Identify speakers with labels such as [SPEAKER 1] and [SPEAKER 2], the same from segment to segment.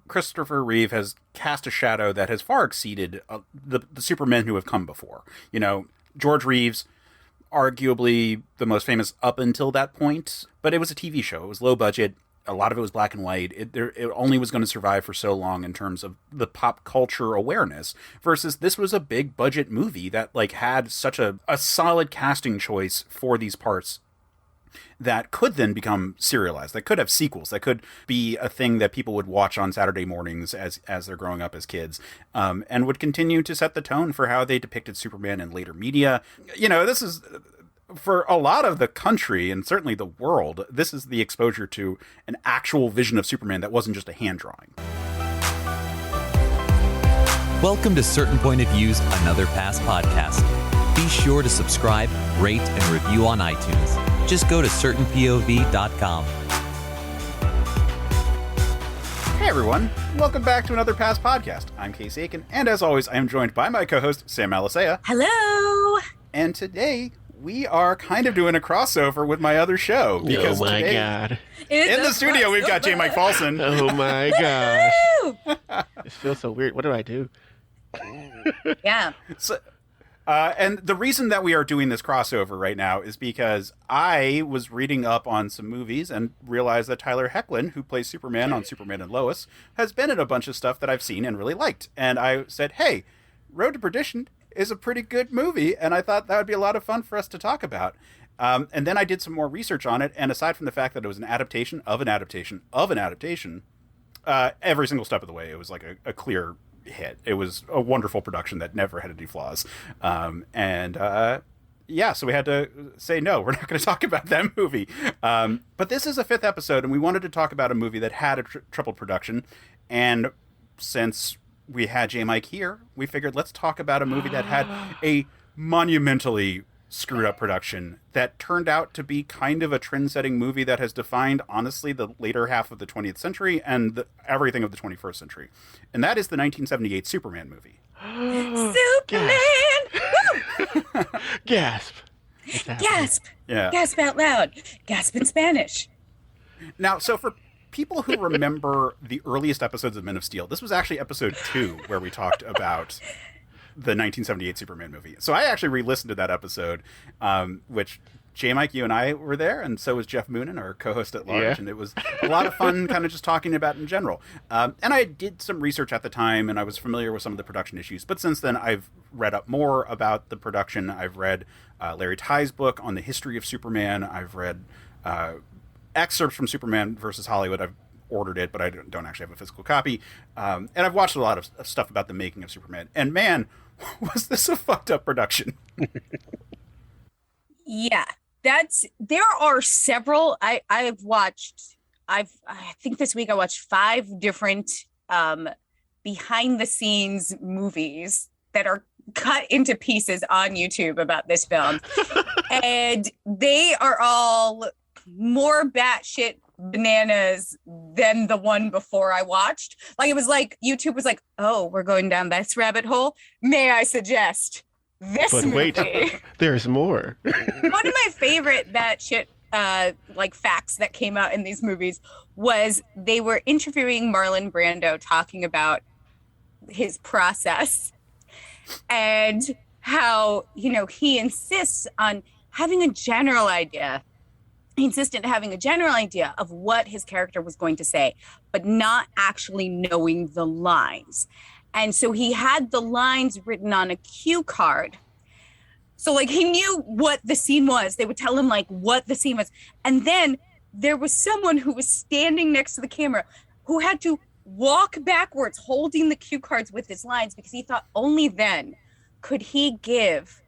[SPEAKER 1] Christopher Reeve has cast a shadow that has far exceeded the Supermen who have come before. You know, George Reeves, arguably the most famous up until that point, but it was a TV show. It was low budget. A lot of it was black and white. It only was going to survive for so long in terms of the pop culture awareness, versus this was a big budget movie that like had such a solid casting choice for these parts that could then become serialized, that could have sequels, that could be a thing that people would watch on Saturday mornings as they're growing up as kids, and would continue to set the tone for how they depicted Superman in later media. You know, this is, for a lot of the country, and certainly the world, this is the exposure to an actual vision of Superman that wasn't just a hand drawing.
[SPEAKER 2] Welcome to Certain Point of View's Another Pass podcast. Be sure to subscribe, rate, and review on iTunes. Just go to certainpov.com.
[SPEAKER 1] Hey everyone, welcome back to Another Pass podcast. I'm Casey Aiken, and as always, I am joined by my co-host, Sam Alisea.
[SPEAKER 3] Hello!
[SPEAKER 1] And today, we are kind of doing a crossover with my other show. Because
[SPEAKER 4] oh my
[SPEAKER 1] today,
[SPEAKER 4] God.
[SPEAKER 1] In the studio, we've got J. Mike Paulson.
[SPEAKER 4] Oh my gosh. It feels so weird. What do I do?
[SPEAKER 3] Yeah.
[SPEAKER 1] And the reason that we are doing this crossover right now is because I was reading up on some movies and realized that Tyler Hoechlin, who plays Superman on Superman and Lois, has been in a bunch of stuff that I've seen and really liked. And I said, hey, Road to Perdition is a pretty good movie, and I thought that would be a lot of fun for us to talk about. And then I did some more research on it, and aside from the fact that it was an adaptation of an adaptation of an adaptation, every single step of the way, it was like a clear hit. It was a wonderful production that never had any flaws. Yeah, so we had to say, no, we're not going to talk about that movie. But this is a fifth episode, and we wanted to talk about a movie that had a triple production. And since we had J. Mike here, we figured let's talk about a movie that had a monumentally screwed up production that turned out to be kind of a trend-setting movie that has defined, honestly, the later half of the 20th century and everything of the 21st century. And that is the 1978 Superman movie.
[SPEAKER 3] Superman!
[SPEAKER 4] Gasp.
[SPEAKER 3] Gasp!
[SPEAKER 1] Yeah.
[SPEAKER 3] Gasp out loud. Gasp in Spanish.
[SPEAKER 1] Now, so for people who remember the earliest episodes of Men of Steel, this was actually episode 2 where we talked about the 1978 Superman movie. So I actually re-listened to that episode, which J. Mike, you and I were there, and so was Jeff Moonen, our co-host at large,
[SPEAKER 4] Yeah.
[SPEAKER 1] and it was a lot of fun kind of just talking about it in general. And I did some research at the time, and I was familiar with some of the production issues, but since then I've read up more about the production. I've read Larry Tye's book on the history of Superman. I've read excerpts from Superman versus Hollywood. I've ordered it, but I don't actually have a physical copy. And I've watched a lot of stuff about the making of Superman, and man, was this a fucked up production.
[SPEAKER 3] Yeah. There are several. I think this week I watched 5 different behind the scenes movies that are cut into pieces on YouTube about this film. And they are all more batshit bananas than the one before I watched. Like, it was like YouTube was like, oh, we're going down this rabbit hole. May I suggest this
[SPEAKER 4] But
[SPEAKER 3] movie?
[SPEAKER 4] wait, there's more.
[SPEAKER 3] One of my favorite batshit like facts that came out in these movies was they were interviewing Marlon Brando, talking about his process and how, you know, he insists on having a general idea. He insisted on having a general idea of what his character was going to say, but not actually knowing the lines. And so he had the lines written on a cue card. So like he knew what the scene was. They would tell him like what the scene was. And then there was someone who was standing next to the camera who had to walk backwards holding the cue cards with his lines, because he thought only then could he give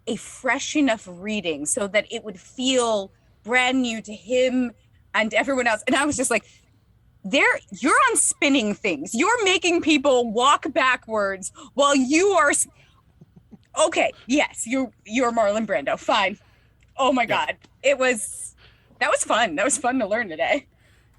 [SPEAKER 3] a fresh enough reading so that it would feel brand new to him and everyone else. And I was just like, you're on spinning things. You're making people walk backwards while you are. Okay, yes, you're Marlon Brando. Fine. Oh my God, that was fun. That was fun to learn today.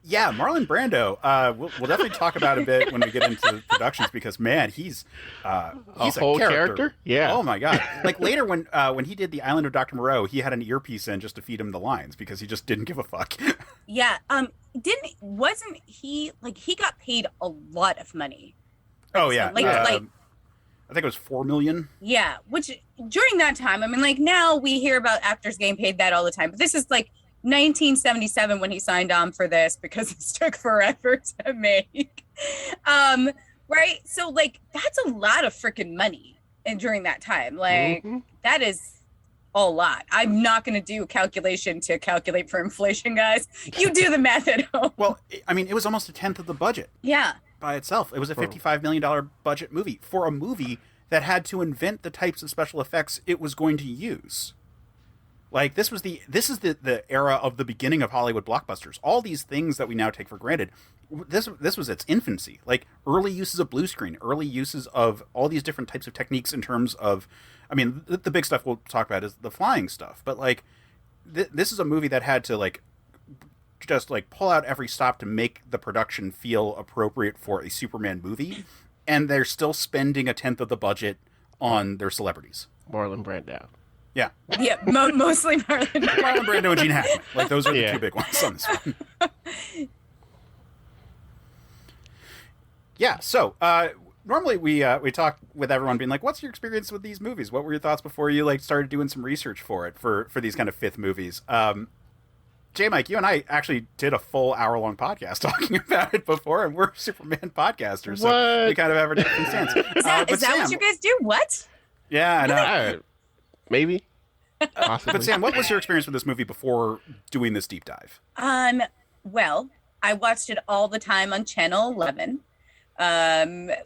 [SPEAKER 1] Yeah, Marlon Brando. We'll definitely talk about a bit when we get into the productions because man, he's
[SPEAKER 4] A
[SPEAKER 1] a
[SPEAKER 4] whole character? Yeah.
[SPEAKER 1] Oh my god! Like later when he did the Island of Dr. Moreau, he had an earpiece in just to feed him the lines because he just didn't give a fuck.
[SPEAKER 3] Yeah. Wasn't he like he got paid a lot of money?
[SPEAKER 1] Oh yeah.
[SPEAKER 3] Like
[SPEAKER 1] I think it was $4 million.
[SPEAKER 3] yeah, which during that time, I mean, like now we hear about actors getting paid that all the time, but this is like 1977 when he signed on for this because it took forever to make. Right? So like that's a lot of freaking money and during that time. Like that is a lot. I'm not going to do a calculation to calculate for inflation, guys. You do the math at home.
[SPEAKER 1] Well, I mean, it was almost a tenth of the budget.
[SPEAKER 3] Yeah.
[SPEAKER 1] By itself. It was a $55 million budget movie for a movie that had to invent the types of special effects it was going to use. Like this is the era of the beginning of Hollywood blockbusters. All these things that we now take for granted. This was its infancy. Like early uses of blue screen, early uses of all these different types of techniques in terms of, I mean, the big stuff we'll talk about is the flying stuff. But like, this is a movie that had to like just like pull out every stop to make the production feel appropriate for a Superman movie, and they're still spending a tenth of the budget on their celebrities.
[SPEAKER 4] Marlon Brando.
[SPEAKER 1] Yeah,
[SPEAKER 3] Yeah, mostly Marlon.
[SPEAKER 1] Marlon Brando and Gene Hackman. Like those are the two big ones on this one. Yeah. So normally we talk with everyone being like, "What's your experience with these movies? What were your thoughts before you like started doing some research for these kind of fifth movies?" J. Mike, you and I actually did a full hour-long podcast talking about it before, and we're Superman podcasters, so we kind of have a different stance.
[SPEAKER 3] Is that
[SPEAKER 1] Sam,
[SPEAKER 3] what you guys do? What?
[SPEAKER 1] Yeah, I know.
[SPEAKER 4] Maybe. Possibly.
[SPEAKER 1] But Sam, what was your experience with this movie before doing this deep dive?
[SPEAKER 3] Well, I watched it all the time on Channel 11.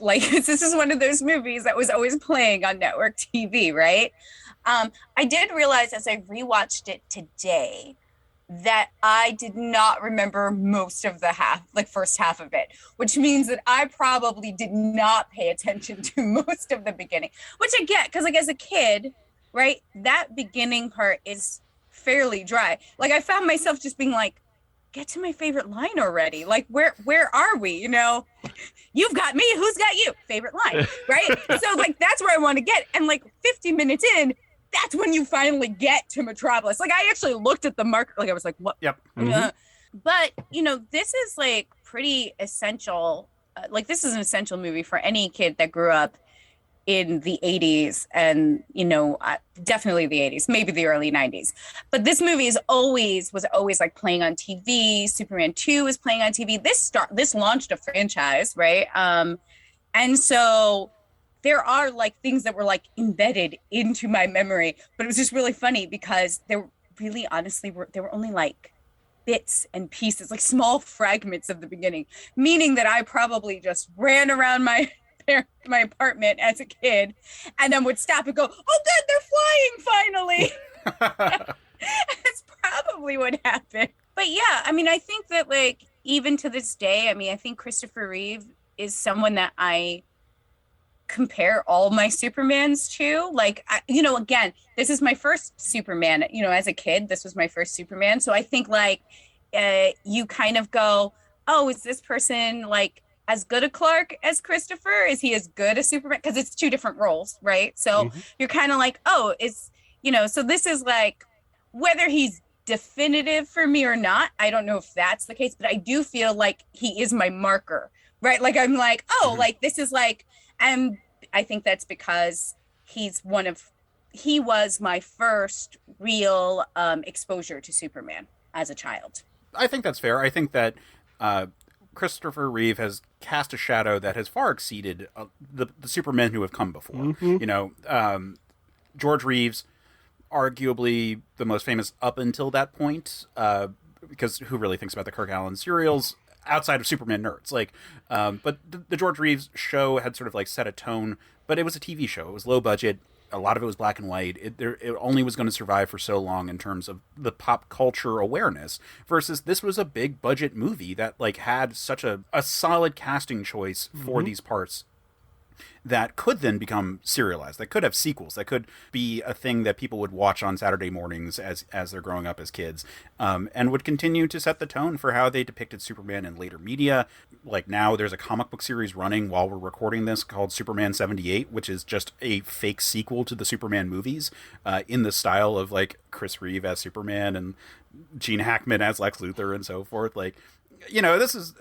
[SPEAKER 3] Like this is one of those movies that was always playing on network TV, right? I did realize as I rewatched it today that I did not remember most of the first half of it, which means that I probably did not pay attention to most of the beginning, which I get because like as a kid, right, that beginning part is fairly dry. Like I found myself just being like, get to my favorite line already. Like where are we? You know, you've got me, who's got you? Favorite line, right? So like that's where I want to get. And like 50 minutes in, that's when you finally get to Metropolis. Like I actually looked at the marker, like I was like, what?
[SPEAKER 1] Yep.
[SPEAKER 3] But you know, this is like pretty essential. Like this is an essential movie for any kid that grew up in the 80s and, you know, definitely the 80s, maybe the early 90s. But this movie was always like playing on TV. Superman 2 was playing on TV. This launched a franchise, right? And so there are like things that were like embedded into my memory, but it was just really funny because there really honestly there were only like bits and pieces, like small fragments of the beginning, meaning that I probably just ran around my apartment as a kid and then would stop and go, oh good, they're flying finally. That's probably what happened. But yeah, I mean, I think that like even to this day, I mean, I think Christopher Reeve is someone that I compare all my Supermans to. Like, you know, again, this is my first Superman, you know, as a kid, this was my first Superman. So I think like you kind of go, oh, is this person like as good a Clark as Christopher? Is he as good as Superman? Because it's two different roles, right? So you're kind of like, oh, it's, you know, so this is like, whether he's definitive for me or not, I don't know if that's the case, but I do feel like he is my marker, right? Like, I'm like, oh, like, this is like, and I think that's because he was my first real exposure to Superman as a child.
[SPEAKER 1] I think that's fair. I think that Christopher Reeve has cast a shadow that has far exceeded the Supermen who have come before. You know, George Reeves, arguably the most famous up until that point, because who really thinks about the Kirk Allen serials outside of Superman nerds? Like, but the George Reeves show had sort of like set a tone, but it was a TV show. It was low budget. A lot of it was black and white. It only was going to survive for so long in terms of the pop culture awareness, versus this was a big budget movie that like had such a solid casting choice for these parts. that could then become serialized, that could have sequels, that could be a thing that people would watch on Saturday mornings as they're growing up as kids, and would continue to set the tone for how they depicted Superman in later media. Like now there's a comic book series running while we're recording this called Superman 78, which is just a fake sequel to the Superman movies, in the style of like Chris Reeve as Superman and Gene Hackman as Lex Luthor and so forth. Like, you know, this is,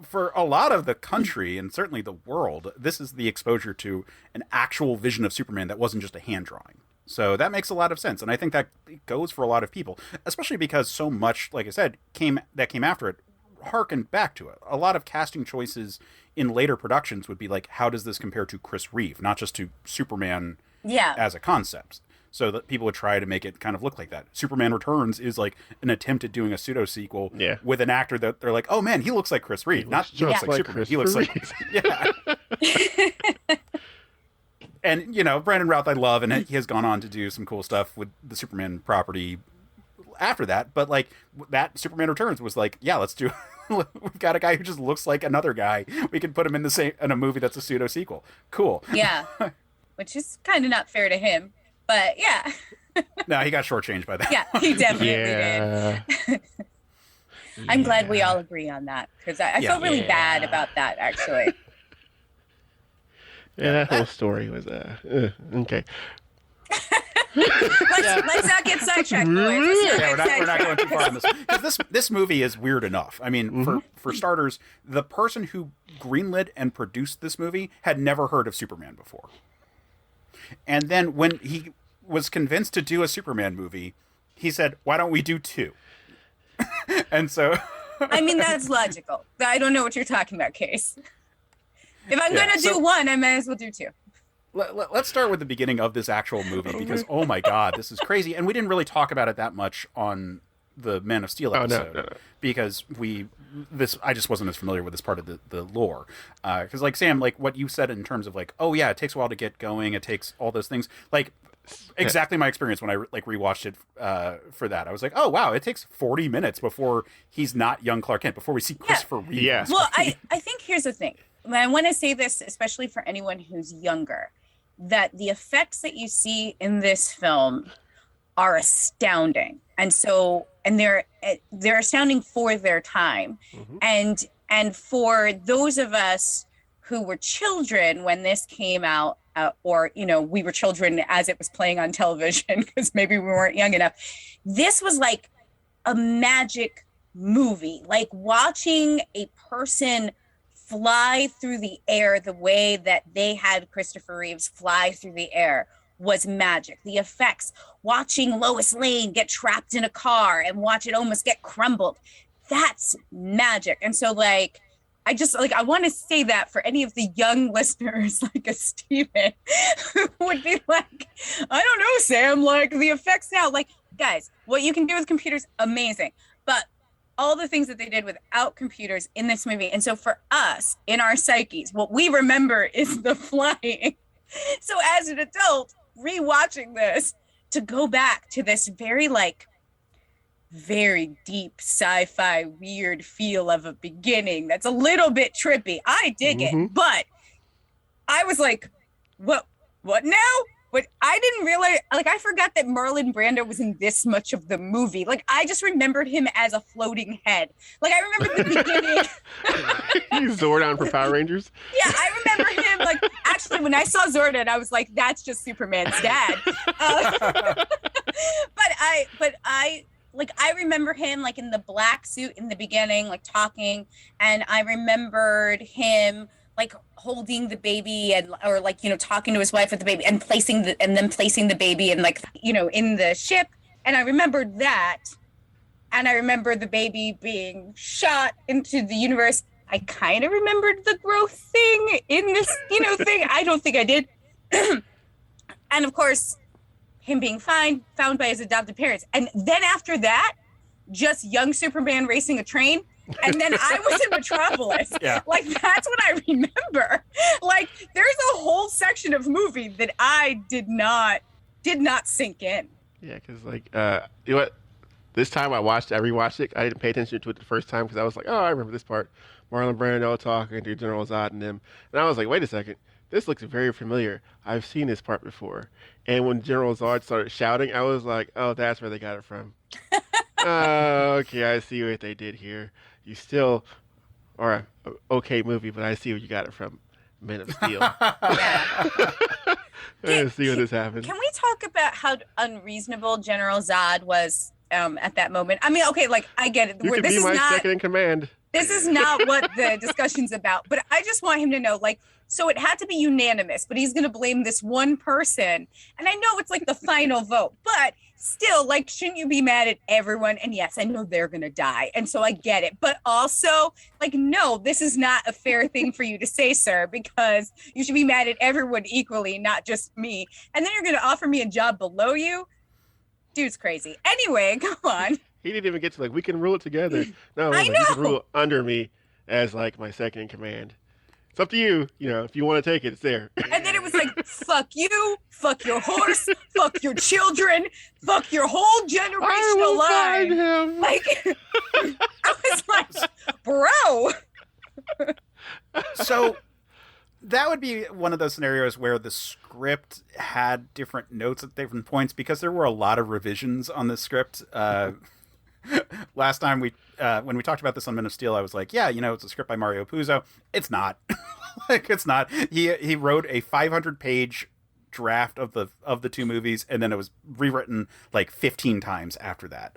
[SPEAKER 1] for a lot of the country and certainly the world, this is the exposure to an actual vision of Superman that wasn't just a hand drawing. So that makes a lot of sense. And I think that goes for a lot of people, especially because so much, like I said, came after it, harkened back to it. A lot of casting choices in later productions would be like, how does this compare to Chris Reeve, not just to Superman as a concept? So that people would try to make it kind of look like that. Superman Returns is like an attempt at doing a pseudo sequel with an actor that they're like, oh man, he looks like Chris Reeve. Not he looks like Superman. He looks like And you know, Brandon Routh I love, and he has gone on to do some cool stuff with the Superman property after that. But like that Superman Returns was like, yeah, let's do. We've got a guy who just looks like another guy. We can put him in a movie that's a pseudo sequel. Cool.
[SPEAKER 3] Yeah, which is kind of not fair to him. But yeah.
[SPEAKER 1] No, he got shortchanged by that.
[SPEAKER 3] Yeah, he definitely did. I'm glad we all agree on that, because I felt really bad about that, actually.
[SPEAKER 4] Yeah, that whole story was okay.
[SPEAKER 3] Let's not get sidetracked, boys.
[SPEAKER 1] We're not going too far on this. Because this movie is weird enough. I mean, for starters, the person who greenlit and produced this movie had never heard of Superman before. And then when he was convinced to do a Superman movie, he said, why don't we do two? And so...
[SPEAKER 3] I mean, that's logical. I don't know what you're talking about, Case. If I'm going to do one, I might as well do two.
[SPEAKER 1] Let's start with the beginning of this actual movie, because, oh my God, this is crazy. And we didn't really talk about it that much on the Man of Steel episode. No. Because I just wasn't as familiar with this part of the lore. Because like Sam, like what you said in terms of like, oh yeah, it takes a while to get going. It takes all those things. Like exactly my experience when I like rewatched it for that. I was like, oh wow, it takes 40 minutes before he's not young Clark Kent, before we see Christopher Reeve.
[SPEAKER 4] Yeah.
[SPEAKER 3] Well, I think here's the thing. I want to say this, especially for anyone who's younger, that the effects that you see in this film are astounding. And they're astounding for their time. And for those of us who were children when this came out, or, you know, we were children as it was playing on television, because maybe we weren't young enough, this was like a magic movie, like watching a person fly through the air the way that they had Christopher Reeves fly through the air was magic. The effects, watching Lois Lane get trapped in a car and watch it almost get crumbled, that's magic. And so like, I want to say that for any of the young listeners like a Steven who would be like, I don't know, Sam, like the effects now, like guys, what you can do with computers, amazing. But all the things that they did without computers in this movie. And so for us, in our psyches, what we remember is the flying. So as an adult, rewatching this, to go back to this very deep sci-fi weird feel of a beginning that's a little bit trippy. I dig it, but I was like, what now? But I didn't realize, like, I forgot that Marlon Brando was in this much of the movie. Like, I just remembered him as a floating head. Like, I remember the beginning.
[SPEAKER 4] He's Zordon for Power Rangers?
[SPEAKER 3] Yeah, I remember him, like, actually, when I saw Zordon, I was like, that's just Superman's dad. But I remember him, like, in the black suit in the beginning, like, talking. And I remembered him, like, holding the baby or like, you know, talking to his wife with the baby and placing the baby and like, you know, in the ship. And I remembered that. And I remember the baby being shot into the universe. I kind of remembered the growth thing in this, you know, thing. I don't think I did. And of course, him being found by his adopted parents. And then after that, just young Superman racing a train. And then I was in Metropolis. Yeah. Like, that's what I remember. Like, there's a whole section of movie that I did not sink in.
[SPEAKER 4] Yeah, because, like, you know what? This time I rewatched it. I didn't pay attention to it the first time because I was like, oh, I remember this part. Marlon Brando talking to General Zod and them. And I was like, wait a second. this looks very familiar. I've seen this part before. And when General Zod started shouting, I was like, oh, that's where they got it from. Okay, I see what they did here. You still are an okay movie, but I see where you got it from. Man of Steel. Let's see what this happens.
[SPEAKER 3] Can we talk about how unreasonable General Zod was at that moment? I mean, okay, like, I get it.
[SPEAKER 4] You can be my second in command.
[SPEAKER 3] This is not what the discussion's about, but I just want him to know, like, so it had to be unanimous, but he's going to blame this one person. And I know it's like the final vote, but still, like, shouldn't you be mad at everyone? And yes, I know they're going to die. And so I get it. But also, like, no, this is not a fair thing for you to say, sir, because you should be mad at everyone equally, not just me. And then you're going to offer me a job below you? Dude's crazy. Anyway, go on.
[SPEAKER 4] He didn't even get to, like, we can rule it together. No,
[SPEAKER 3] I know.
[SPEAKER 4] You can rule under me as, like, my second in command. It's up to you. You know, if you want to take it, it's there.
[SPEAKER 3] And then it was like, fuck you, fuck your horse, fuck your children, fuck your whole generational line.
[SPEAKER 4] Find him.
[SPEAKER 3] Like, I was like, bro.
[SPEAKER 1] So that would be one of those scenarios where the script had different notes at different points, because there were a lot of revisions on this script. Last time when we talked about this on Men of Steel, I was like, yeah, you know, it's a script by Mario Puzo. It's not. Like, it's not. He wrote a 500-page draft of the two movies, and then it was rewritten like 15 times after that.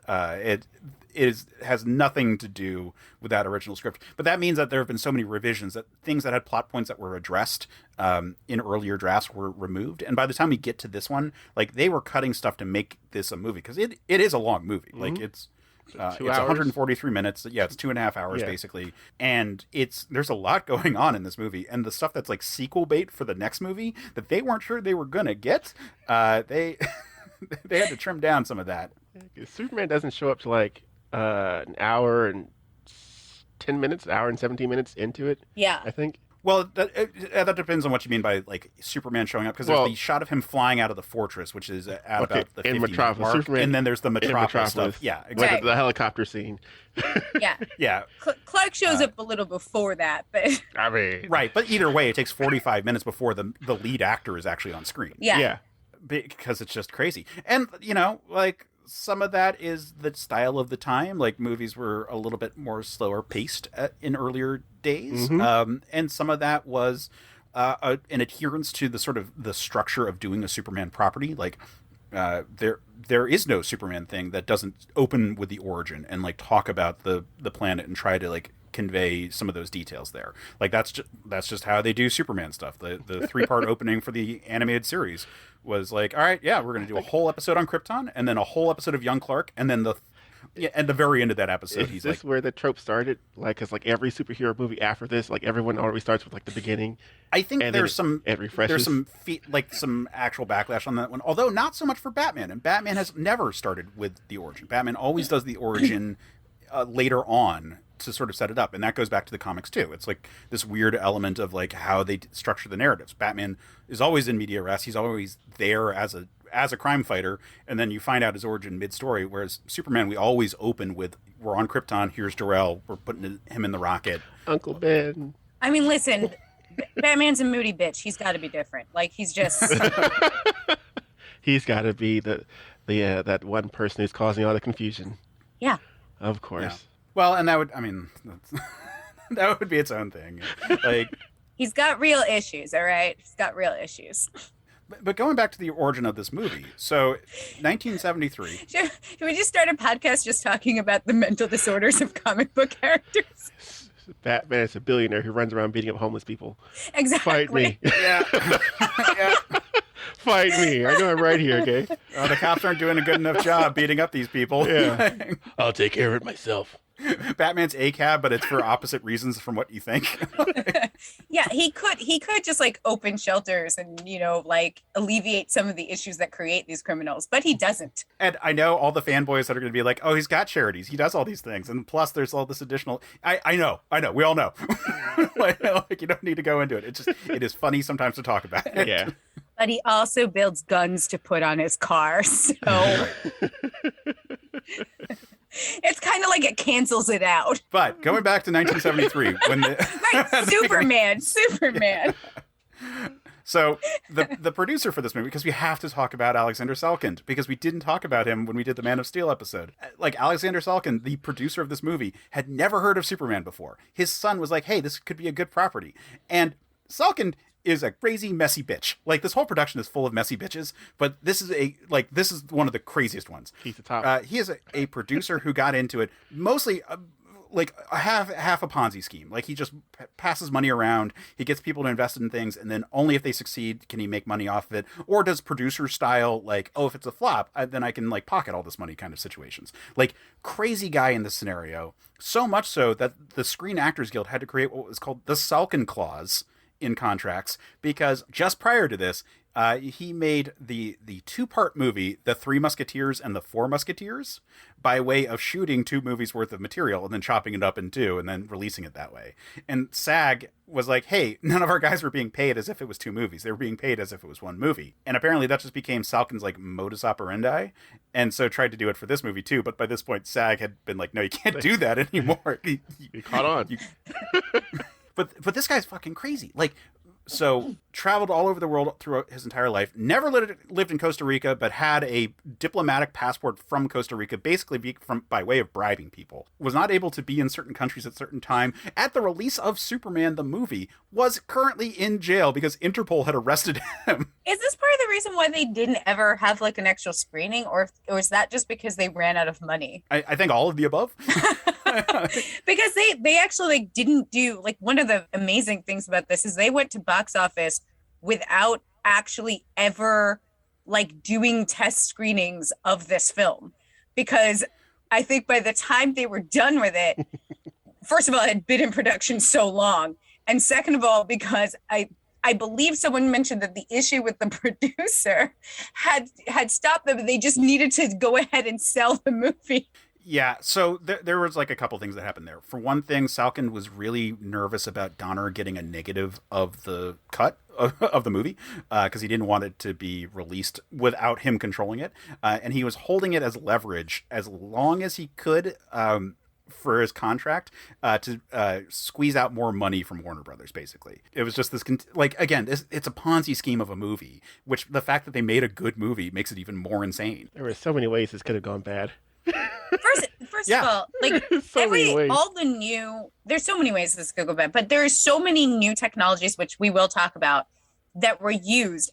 [SPEAKER 1] It has nothing to do with that original script. But that means that there have been so many revisions that things that had plot points that were addressed in earlier drafts were removed. And by the time we get to this one, like, they were cutting stuff to make this a movie, because it is a long movie. Mm-hmm. Like, it's 143 minutes. Yeah, it's 2.5 hours basically. And there's a lot going on in this movie. And the stuff that's like sequel bait for the next movie that they weren't sure they were going to get, they had to trim down some of that.
[SPEAKER 4] Superman doesn't show up to like an hour and 10 minutes, an hour and 17 minutes into it.
[SPEAKER 3] Yeah.
[SPEAKER 4] I think.
[SPEAKER 1] Well, that depends on what you mean by like Superman showing up, because there's the shot of him flying out of the fortress, which is at about the 50 minute mark,
[SPEAKER 4] Superman,
[SPEAKER 1] and then there's the Metropolis stuff. Yeah,
[SPEAKER 4] exactly. The helicopter scene.
[SPEAKER 3] Yeah.
[SPEAKER 1] Yeah.
[SPEAKER 3] Clark shows up a little before that, but
[SPEAKER 4] I mean,
[SPEAKER 1] right. But either way, it takes 45 minutes before the lead actor is actually on screen.
[SPEAKER 3] Yeah.
[SPEAKER 1] Because it's just crazy, and you know, like, some of that is the style of the time. Like, movies were a little bit more slower paced in earlier days.
[SPEAKER 4] Mm-hmm.
[SPEAKER 1] And some of that was an adherence to the sort of the structure of doing a Superman property. Like, there is no Superman thing that doesn't open with the origin and like talk about the planet and try to like convey some of those details there. Like, that's just how they do Superman stuff. The 3-part opening for the animated series was like, all right, yeah, we're going to do a whole episode on Krypton, and then a whole episode of Young Clark, and then at the very end of that episode,
[SPEAKER 4] is this where the trope started? Like, because like every superhero movie after this, like everyone always starts with like the beginning.
[SPEAKER 1] I think there's some
[SPEAKER 4] some
[SPEAKER 1] actual backlash on that one, although not so much for Batman. And Batman has never started with the origin. Batman always does the origin later on to sort of set it up, and that goes back to the comics too. It's like this weird element of like how they structure the narratives. Batman is always in media res; he's always there as a crime fighter, and then you find out his origin mid-story. Whereas Superman, we always open with, we're on Krypton, here's Jor-El, we're putting him in the rocket.
[SPEAKER 4] Uncle Ben.
[SPEAKER 3] I mean, listen, Batman's a moody bitch. He's got to be different. Like, he's just
[SPEAKER 4] he's got to be the that one person who's causing all the confusion.
[SPEAKER 3] Yeah.
[SPEAKER 4] Of course.
[SPEAKER 1] Yeah. Well, and that would be its own thing. Like,
[SPEAKER 3] he's got real issues, all right? He's got real issues.
[SPEAKER 1] But going back to the origin of this movie, so 1973.
[SPEAKER 3] Should we just start a podcast just talking about the mental disorders of comic book characters?
[SPEAKER 4] Batman is a billionaire who runs around beating up homeless people.
[SPEAKER 3] Exactly.
[SPEAKER 4] Fight me.
[SPEAKER 1] Yeah. Yeah.
[SPEAKER 4] Fight me. I know I'm right here, okay?
[SPEAKER 1] The cops aren't doing a good enough job beating up these people.
[SPEAKER 4] Yeah. I'll take care of it myself.
[SPEAKER 1] Batman's ACAB, but it's for opposite reasons from what you think.
[SPEAKER 3] Yeah, he could just like open shelters and, you know, like alleviate some of the issues that create these criminals, but he doesn't.
[SPEAKER 1] And I know all the fanboys that are going to be like, oh, he's got charities, he does all these things, and plus there's all this additional. I know, we all know. like, you don't need to go into it. It is funny sometimes to talk about it.
[SPEAKER 4] Yeah.
[SPEAKER 3] But he also builds guns to put on his car, so it's kind of like it cancels it out.
[SPEAKER 1] But going back to 1973, when
[SPEAKER 3] right, Superman.
[SPEAKER 1] So the producer for this movie, because we have to talk about Alexander Salkind, because we didn't talk about him when we did the Man of Steel episode. Like, Alexander Salkind, the producer of this movie, had never heard of Superman before. His son was like, hey, this could be a good property. And Salkind is a crazy, messy bitch. Like, this whole production is full of messy bitches, but this is one of the craziest ones.
[SPEAKER 4] He's the top.
[SPEAKER 1] He is a producer who got into it mostly like half a Ponzi scheme. Like, he just passes money around. He gets people to invest in things, and then only if they succeed can he make money off of it. Or does producer style, like, oh, if it's a flop, then I can like pocket all this money kind of situations. Like, crazy guy in this scenario. So much so that the Screen Actors Guild had to create what was called the Salkind Clause in contracts, because just prior to this, he made the two-part movie, The Three Musketeers and The Four Musketeers, by way of shooting 2 movies worth of material and then chopping it up in 2 and then releasing it that way. And SAG was like, hey, none of our guys were being paid as if it was 2 movies. They were being paid as if it was 1 movie. And apparently that just became Salkind's like modus operandi, and so tried to do it for this movie too. But by this point, SAG had been like, no, you can't do that anymore.
[SPEAKER 4] You caught on.
[SPEAKER 1] But this guy's fucking crazy. Like, so traveled all over the world throughout his entire life, never lived in Costa Rica, but had a diplomatic passport from Costa Rica, basically by way of bribing people. Was not able to be in certain countries at certain time. At the release of Superman, the movie, was currently in jail because Interpol had arrested him.
[SPEAKER 3] Is this part of the reason why they didn't ever have like an actual screening, or is that just because they ran out of money?
[SPEAKER 1] I think all of the above.
[SPEAKER 3] Because they actually like didn't do, like, one of the amazing things about this is they went to box office without actually ever like doing test screenings of this film, because I think by the time they were done with it, first of all, it had been in production so long, and second of all, because I believe someone mentioned that the issue with the producer had stopped them, and they just needed to go ahead and sell the movie.
[SPEAKER 1] Yeah, so there was like a couple things that happened there. For one thing, Salkind was really nervous about Donner getting a negative of the cut of the movie, because he didn't want it to be released without him controlling it. And he was holding it as leverage as long as he could for his contract to squeeze out more money from Warner Brothers, basically. It was just this, again, it's a Ponzi scheme of a movie, which the fact that they made a good movie makes it even more insane.
[SPEAKER 4] There were so many ways this could have gone bad.
[SPEAKER 3] First of all, like, there's so many ways this could go bad, but there are so many new technologies, which we will talk about, that were used,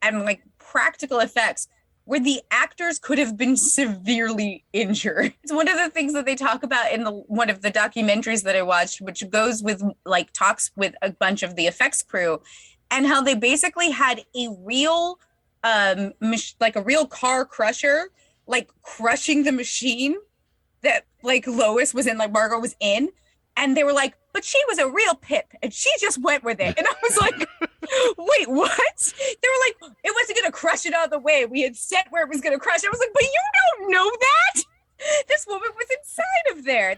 [SPEAKER 3] and like practical effects where the actors could have been severely injured. It's one of the things that they talk about in one of the documentaries that I watched, which goes with like talks with a bunch of the effects crew, and how they basically had a real like a real car crusher, like crushing the machine that like Lois was in, like Margot was in, and they were like, but she was a real pip and she just went with it. And I was like, wait, what? They were like, it wasn't gonna crush it out of the way. We had set where it was gonna crush. I was like, but you don't know that. This woman was inside of there.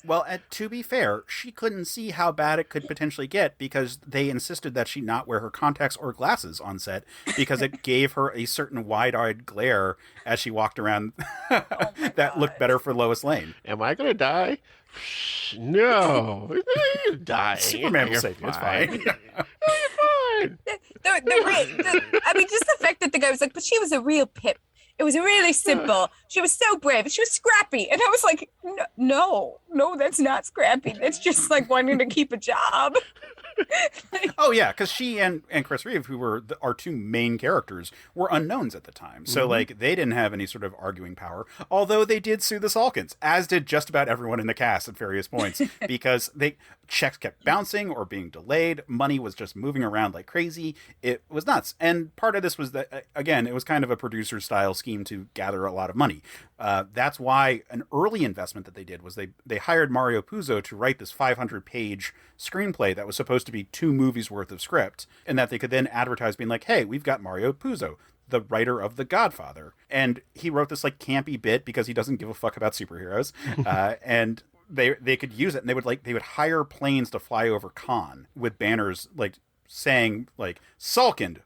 [SPEAKER 1] Well, to be fair, she couldn't see how bad it could potentially get, because they insisted that she not wear her contacts or glasses on set, because it gave her a certain wide-eyed glare as she walked around that looked better for Lois Lane.
[SPEAKER 4] Am I gonna die? No, you're dying.
[SPEAKER 1] Superman will save you. It's fine.
[SPEAKER 4] You're fine.
[SPEAKER 3] I mean, just the fact that the guy was like, but she was a real pip. It was really simple. She was so brave. She was scrappy. And I was like, no, that's not scrappy. That's just like wanting to keep a job.
[SPEAKER 1] Oh, yeah, because she and Chris Reeve, who were our 2 main characters, were unknowns at the time. So, like, they didn't have any sort of arguing power, although they did sue the Salkinds, as did just about everyone in the cast at various points, because checks kept bouncing or being delayed. Money was just moving around like crazy. It was nuts. And part of this was that, again, it was kind of a producer-style scheme to gather a lot of money. That's why an early investment that they did was they hired Mario Puzo to write this 500-page screenplay that was supposed to be 2 movies worth of script, and that they could then advertise being like, hey, we've got Mario Puzo, the writer of The Godfather. And he wrote this like campy bit because he doesn't give a fuck about superheroes. And they could use it, and they would hire planes to fly over Cannes with banners like saying like Salkind,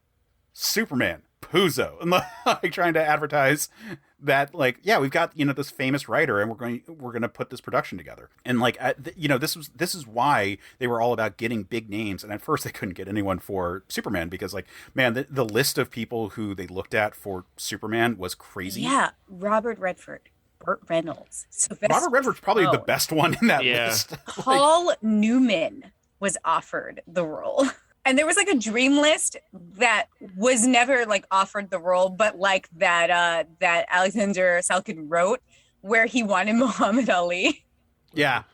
[SPEAKER 1] Superman, Puzo, and like trying to advertise that like, yeah, we've got, this famous writer, and we're going to put this production together. And like, this is why they were all about getting big names. And at first they couldn't get anyone for Superman because like, man, the list of people who they looked at for Superman was crazy.
[SPEAKER 3] Yeah. Robert Redford, Burt Reynolds,
[SPEAKER 1] Robert Redford's probably the best one in that list.
[SPEAKER 3] Paul Newman was offered the role. And there was like a dream list that was never like offered the role, but like that Alexander Salkind wrote, where he wanted Muhammad Ali.
[SPEAKER 1] Yeah.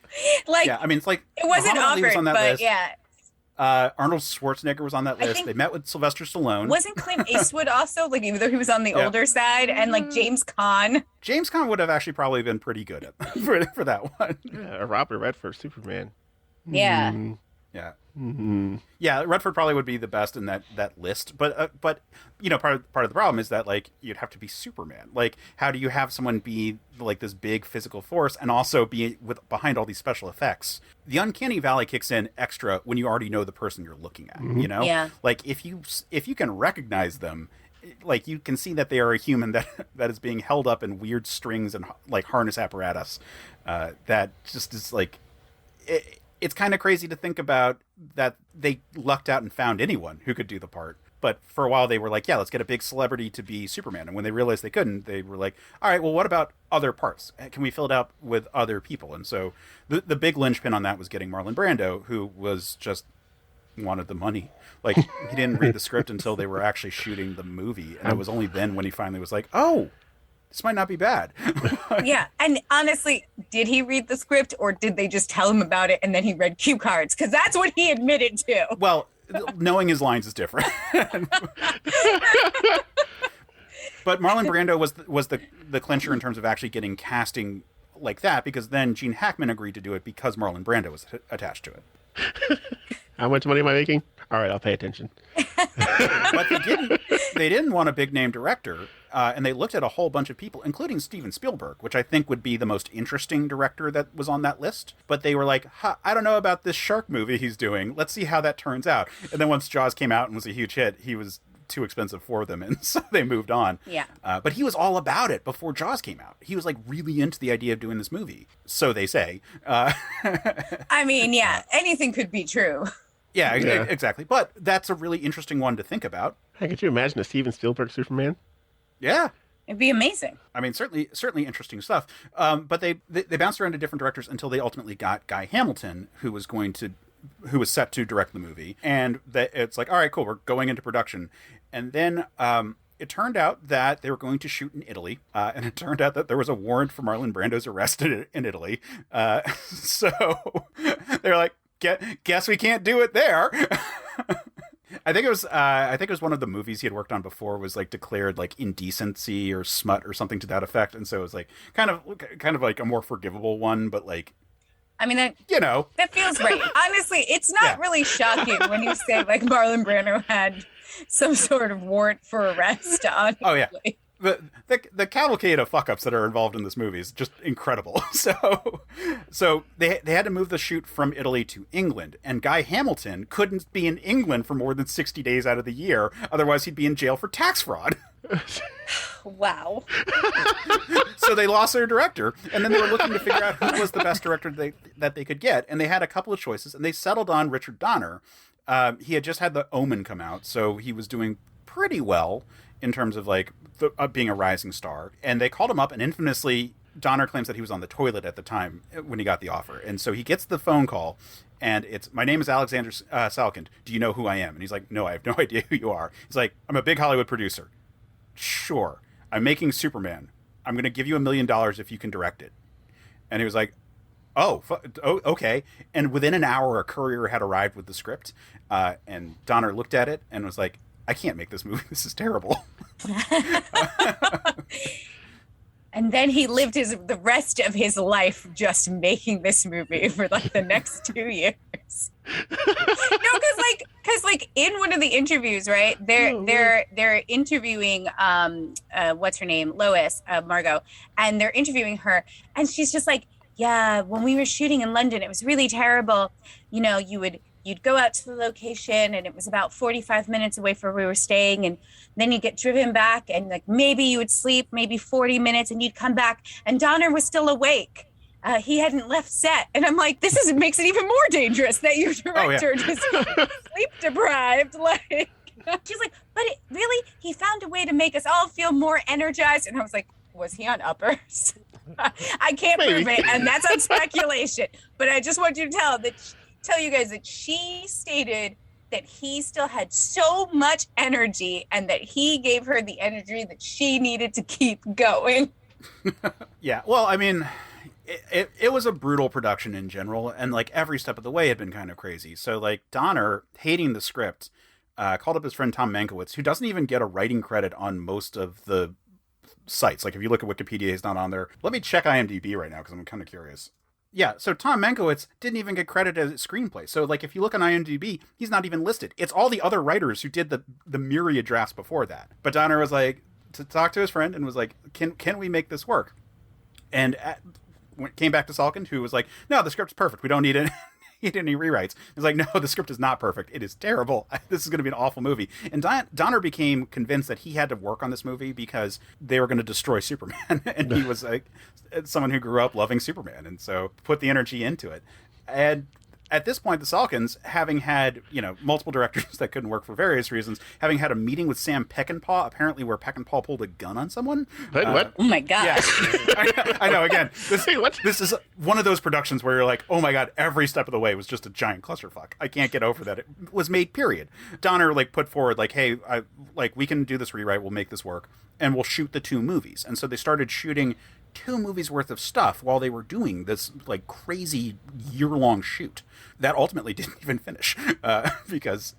[SPEAKER 3] Like,
[SPEAKER 1] yeah, I mean, it's like
[SPEAKER 3] it wasn't
[SPEAKER 1] Muhammad Ali
[SPEAKER 3] offered,
[SPEAKER 1] was on that
[SPEAKER 3] but
[SPEAKER 1] list.
[SPEAKER 3] yeah.
[SPEAKER 1] Arnold Schwarzenegger was on that list. They met with Sylvester Stallone.
[SPEAKER 3] Wasn't Clint Eastwood also, like, even though he was on the older side, and like James Caan?
[SPEAKER 1] James Caan would have actually probably been pretty good at for that one.
[SPEAKER 4] Yeah, Robert Redford, Superman.
[SPEAKER 3] Yeah.
[SPEAKER 1] Yeah.
[SPEAKER 4] Mm-hmm.
[SPEAKER 1] Yeah, Redford probably would be the best in that list. But part of the problem is that like you'd have to be Superman. Like, how do you have someone be like this big physical force and also be behind all these special effects? The uncanny valley kicks in extra when you already know the person you're looking at.
[SPEAKER 4] Mm-hmm.
[SPEAKER 3] Yeah.
[SPEAKER 1] Like if you can recognize them, like you can see that they are a human that is being held up in weird strings and like harness apparatus. That just is like. It's kind of crazy to think about that they lucked out and found anyone who could do the part. But for a while they were like, yeah, let's get a big celebrity to be Superman. And when they realized they couldn't, they were like, all right, well, what about other parts? Can we fill it out with other people? And so the big linchpin on that was getting Marlon Brando, who was just wanted the money. Like, he didn't read the script until they were actually shooting the movie. And it was only then when he finally was like, oh, this might not be bad.
[SPEAKER 3] Yeah. And honestly, did he read the script or did they just tell him about it and then he read cue cards? Because that's what he admitted to.
[SPEAKER 1] Well, knowing his lines is different. But Marlon Brando was the clincher in terms of actually getting casting like that, because then Gene Hackman agreed to do it because Marlon Brando was attached to it.
[SPEAKER 4] How much money am I making? All right, I'll pay attention.
[SPEAKER 1] But they didn't want a big name director, and they looked at a whole bunch of people, including Steven Spielberg, which I think would be the most interesting director that was on that list. But they were like, I don't know about this shark movie he's doing. Let's see how that turns out. And then once Jaws came out and was a huge hit, he was too expensive for them, and so they moved on.
[SPEAKER 3] Yeah.
[SPEAKER 1] But he was all about it before Jaws came out. He was like really into the idea of doing this movie, so they say.
[SPEAKER 3] I mean, yeah, anything could be true.
[SPEAKER 1] Yeah, exactly. But that's a really interesting one to think about.
[SPEAKER 4] Hey, could you imagine a Steven Spielberg Superman?
[SPEAKER 1] Yeah.
[SPEAKER 3] It'd be amazing.
[SPEAKER 1] I mean, certainly interesting stuff. But they bounced around to different directors until they ultimately got Guy Hamilton, who was set to direct the movie. And it's like, all right, cool, we're going into production. And then it turned out that they were going to shoot in Italy. And it turned out that there was a warrant for Marlon Brando's arrest in Italy. So they were like, guess we can't do it there. I think it was one of the movies he had worked on before was like declared like indecency or smut or something to that effect, and so it was like kind of like a more forgivable one, but like,
[SPEAKER 3] I mean, that feels right. Honestly, it's not really shocking when you say like Marlon Brando had some sort of warrant for arrest. Honestly.
[SPEAKER 1] Oh yeah. The cavalcade of fuck-ups that are involved in this movie is just incredible. So they had to move the shoot from Italy to England, and Guy Hamilton couldn't be in England for more than 60 days out of the year, otherwise he'd be in jail for tax fraud.
[SPEAKER 3] Wow.
[SPEAKER 1] So they lost their director, and then they were looking to figure out who was the best director that they could get, and they had a couple of choices, and they settled on Richard Donner. He had just had The Omen come out, so he was doing pretty well in terms of like being a rising star, and they called him up, and infamously Donner claims that he was on the toilet at the time when he got the offer, and so he gets the phone call, and it's, my name is Alexander Salkind, do you know who I am? And he's like, no, I have no idea who you are. He's like, I'm a big Hollywood producer. Sure, I'm making Superman. I'm going to give you $1 million if you can direct it. And he was like, oh, okay. And within an hour, a courier had arrived with the script, and Donner looked at it and was like, I can't make this movie. This is terrible.
[SPEAKER 3] And then he lived the rest of his life just making this movie for like the next 2 years. No, because in one of the interviews, right? They're interviewing what's her name, Lois, Margot, and they're interviewing her, and she's just like, yeah, when we were shooting in London, it was really terrible. You know, you would you'd go out to the location and it was about 45 minutes away from where we were staying. And then you get driven back and like maybe you would sleep maybe 40 minutes and you'd come back and Donner was still awake. He hadn't left set. And I'm like, makes it even more dangerous that your director just sleep deprived. Like, she's like, but he found a way to make us all feel more energized. And I was like, was he on uppers? I can't prove it, and that's on speculation. But I just want you to tell you guys that she stated that he still had so much energy and that he gave her the energy that she needed to keep going.
[SPEAKER 1] Yeah, well, I mean, it was a brutal production in general, and like every step of the way had been kind of crazy. So like Donner, hating the script, called up his friend Tom Mankiewicz, who doesn't even get a writing credit on most of the sites. Like if you look at Wikipedia, he's not on there. Let me check IMDb right now because I'm kind of curious. Yeah, so Tom Mankiewicz didn't even get credit as screenplay. So like if you look on IMDb, he's not even listed. It's all the other writers who did the myriad drafts before that. But Donner was like to talk to his friend and was like, can we make this work? And came back to Salkind, who was like, no, the script's perfect. We don't need it. Any rewrites. He's like, no, the script is not perfect. It is terrible. This is going to be an awful movie. And Donner became convinced that he had to work on this movie because they were going to destroy Superman. And he was like someone who grew up loving Superman, and so put the energy into it. And at this point, the Salkinds, having had, multiple directors that couldn't work for various reasons, having had a meeting with Sam Peckinpah, apparently where Peckinpah pulled a gun on someone.
[SPEAKER 4] What?
[SPEAKER 3] Oh my God.
[SPEAKER 1] Yeah. I know, again, this is one of those productions where you're like, oh my God, every step of the way was just a giant clusterfuck. I can't get over that. It was made, period. Donner, put forward, hey, we can do this rewrite, we'll make this work, and we'll shoot the 2 movies. And so they started shooting 2 movies worth of stuff while they were doing this crazy year-long shoot that ultimately didn't even finish because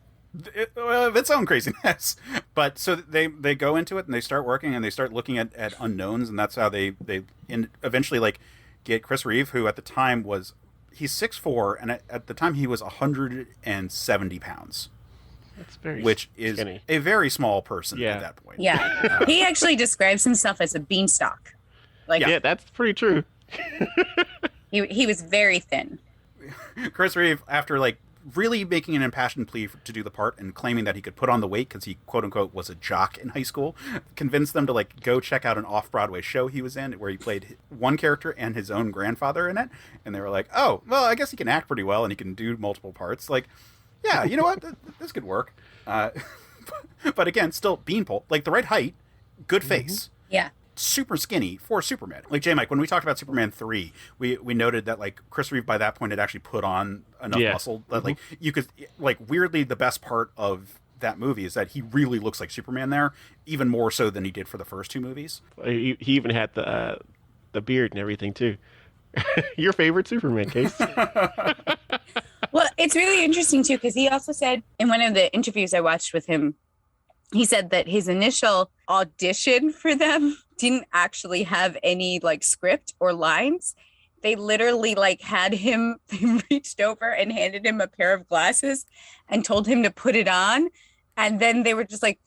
[SPEAKER 1] of its own craziness. But so they go into it and they start working and they start looking at unknowns, and that's how they eventually get Chris Reeve, who at the time he's 6'4", and at the time he was 170 pounds. Which is
[SPEAKER 4] skinny.
[SPEAKER 1] A very small person at that point.
[SPEAKER 3] Yeah. He actually describes himself as a beanstalk.
[SPEAKER 4] Yeah, that's pretty true.
[SPEAKER 3] He was very thin.
[SPEAKER 1] Chris Reeve, after really making an impassioned plea to do the part and claiming that he could put on the weight because he quote unquote was a jock in high school, convinced them to go check out an off-Broadway show he was in where he played one character and his own grandfather in it, and they were like, oh, well, I guess he can act pretty well and he can do multiple parts. Yeah, you know what, this could work. But again, still beanpole, the right height, good face.
[SPEAKER 3] Yeah.
[SPEAKER 1] Super skinny for Superman. J-Mike, when we talked about Superman 3, we noted that Chris Reeve by that point had actually put on enough muscle that you could weirdly the best part of that movie is that he really looks like Superman there, even more so than he did for the first 2 movies.
[SPEAKER 4] He even had the beard and everything too. Your favorite Superman case.
[SPEAKER 3] Well, it's really interesting too because he also said in one of the interviews I watched with him, he said that his initial audition for them didn't actually have any script or lines. They literally had him, they reached over and handed him a pair of glasses and told him to put it on. And then they were just like,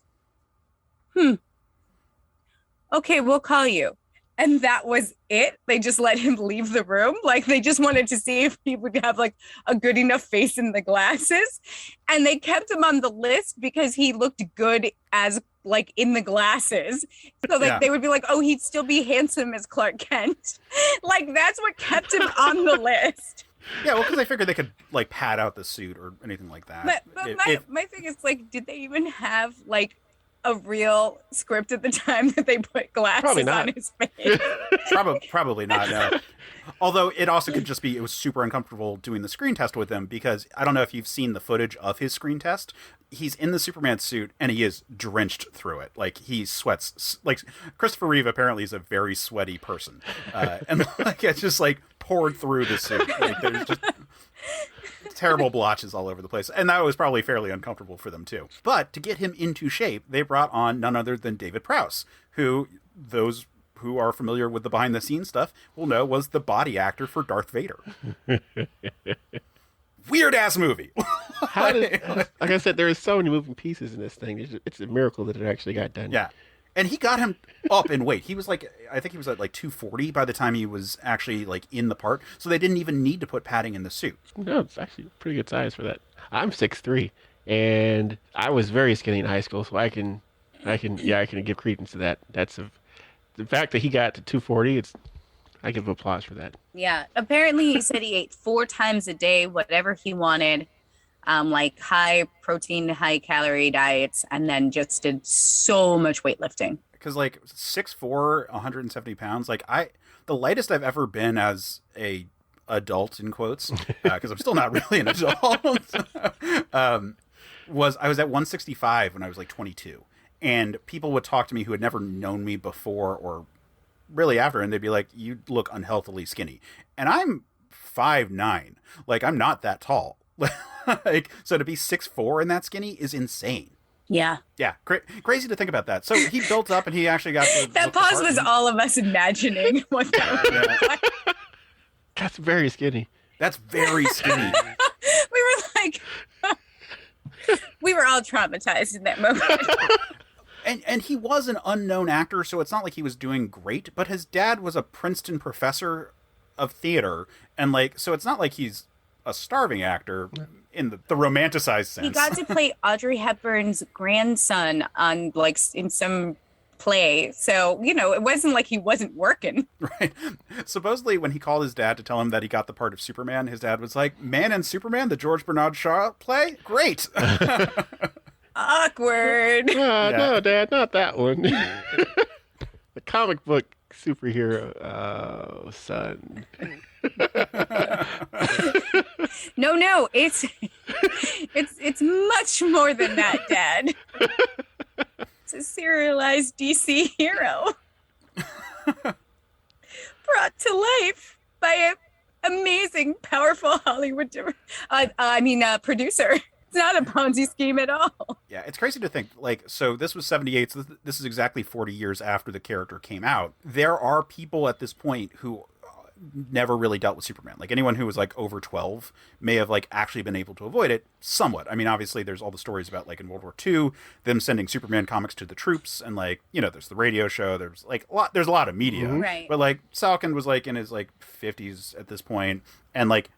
[SPEAKER 3] okay, we'll call you. And that was it. They just let him leave the room. They just wanted to see if he would have a good enough face in the glasses. And they kept him on the list because he looked good as in the glasses. So they would be like, oh, he'd still be handsome as Clark Kent. That's what kept him on the list.
[SPEAKER 1] Yeah, well, because I figured they could pad out the suit or anything like that.
[SPEAKER 3] But my thing is did they even have a real script at the time that they put glasses on his face?
[SPEAKER 1] Probably not, no. Although it also could just be, it was super uncomfortable doing the screen test with him because I don't know if you've seen the footage of his screen test. He's in the Superman suit and he is drenched through it. He sweats. Christopher Reeve apparently is a very sweaty person. And it's just poured through the suit. There's just terrible blotches all over the place. And that was probably fairly uncomfortable for them too. But to get him into shape, they brought on none other than David Prowse, who those who are familiar with the behind the scenes stuff will know was the body actor for Darth Vader. Weird ass movie.
[SPEAKER 4] Like I said, there are so many moving pieces in this thing. It's a miracle that it actually got done.
[SPEAKER 1] Yeah. And he got him up in weight. He was like, I think he was at like 240 by the time he was actually like in the part. So they didn't even need to put padding in the suit.
[SPEAKER 4] No, it's actually a pretty good size for that. I'm 6'3", and I was very skinny in high school, so I can give credence to that. The fact that he got to 240. I give applause for that.
[SPEAKER 3] Yeah. Apparently, he said he ate 4 times a day, whatever he wanted, like high protein, high calorie diets, and then just did so much weightlifting.
[SPEAKER 1] Because like 6'4", 170 pounds, like the lightest I've ever been as a adult in quotes, because I'm still not really an adult, was I was at 165 when I was like 22, and people would talk to me who had never known me before or really after, and they'd be like, "You look unhealthily skinny," and I'm 5'9", like I'm not that tall. Like, so to be 6'4" and that skinny is insane.
[SPEAKER 3] Yeah.
[SPEAKER 1] Yeah, crazy to think about that. So he built up and he actually got
[SPEAKER 3] that pause was all of us imagining what that would like.
[SPEAKER 4] That's very skinny.
[SPEAKER 1] That's very skinny.
[SPEAKER 3] We were like, we were all traumatized in that moment.
[SPEAKER 1] And he was an unknown actor, so it's not like he was doing great, but his dad was a Princeton professor of theater, and like, so it's not like he's a starving actor in the romanticized sense.
[SPEAKER 3] He got to play Audrey Hepburn's grandson on like in some play, so it wasn't like he wasn't working.
[SPEAKER 1] Right. Supposedly, when he called his dad to tell him that he got the part of Superman, his dad was like, "Man and Superman, the George Bernard Shaw play, great."
[SPEAKER 3] Awkward.
[SPEAKER 4] No, Dad, not that one. The comic book superhero. Oh, son.
[SPEAKER 3] No, it's much more than that, Dad. It's a serialized DC hero brought to life by an amazing, powerful Hollywood producer. It's not a Ponzi scheme at all.
[SPEAKER 1] Yeah, it's crazy to think, like, so this was 78, so this is exactly 40 years after the character came out. There are people at this point who never really dealt with Superman. Like, anyone who was, like, over 12 may have, like, actually been able to avoid it somewhat. I mean, obviously, there's all the stories about, like, in World War II, them sending Superman comics to the troops, and, like, there's the radio show, there's, like, there's a lot of media.
[SPEAKER 3] Mm-hmm. Right.
[SPEAKER 1] But, like, Salkin was, like, in his, like, 50s at this point, and, like,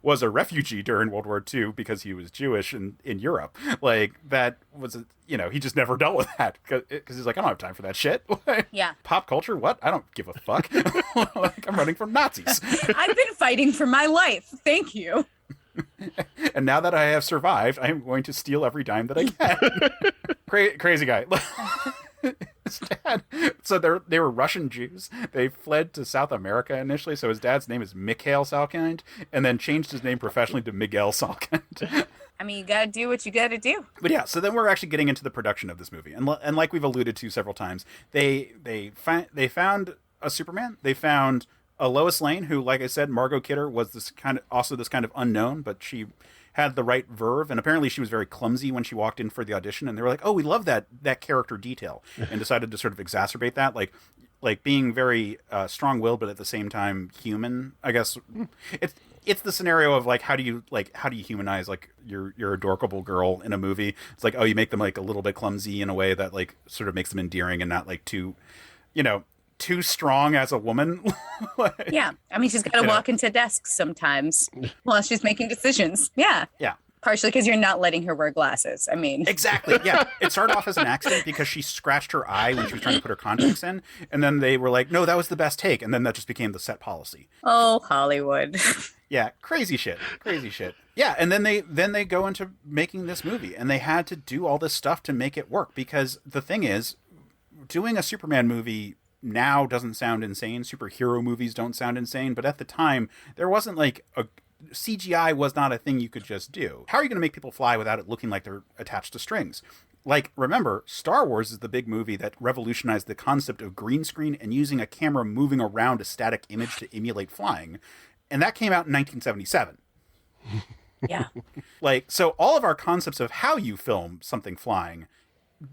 [SPEAKER 1] was a refugee during World War II because he was Jewish in Europe. Like, that was, he just never dealt with that because he's like, I don't have time for that shit.
[SPEAKER 3] Yeah.
[SPEAKER 1] Pop culture? What? I don't give a fuck. Like, I'm running from Nazis.
[SPEAKER 3] I've been fighting for my life. Thank you.
[SPEAKER 1] And now that I have survived, I am going to steal every dime that I can. Crazy guy. His dad. So they were Russian Jews. They fled to South America initially. So his dad's name is Mikhail Salkind, and then changed his name professionally to Miguel Salkind.
[SPEAKER 3] I mean, you gotta do what you gotta do.
[SPEAKER 1] But yeah, so then we're actually getting into the production of this movie, and like we've alluded to several times, they found a Superman. They found a Lois Lane, who, like I said, Margot Kidder was this kind of unknown, but she had the right verve, and apparently she was very clumsy when she walked in for the audition, and they were like, "Oh, we love that character detail," and decided to sort of exacerbate that, like being very strong-willed, but at the same time human. I guess it's the scenario of like how do you humanize like your adorable girl in a movie? It's like, oh, you make them like a little bit clumsy in a way that like sort of makes them endearing and not like too strong as a woman. Like,
[SPEAKER 3] yeah. I mean, she's got to walk into desks sometimes while she's making decisions. Yeah.
[SPEAKER 1] Yeah.
[SPEAKER 3] Partially because you're not letting her wear glasses. I mean.
[SPEAKER 1] Exactly. Yeah. It started off as an accident because she scratched her eye when she was trying to put her contacts in. And then they were like, no, that was the best take. And then that just became the set policy.
[SPEAKER 3] Oh, Hollywood.
[SPEAKER 1] Yeah. Crazy shit. Yeah. And then they go into making this movie, and they had to do all this stuff to make it work, because the thing is, doing a Superman movie now doesn't sound insane. Superhero movies don't sound insane, but at the time there wasn't like CGI was not a thing you could just do. How are you going to make people fly without it looking like they're attached to strings? Like, remember, Star Wars is the big movie that revolutionized the concept of green screen and using a camera moving around a static image to emulate flying. And that came out in 1977.
[SPEAKER 3] Yeah.
[SPEAKER 1] Like, so all of our concepts of how you film something flying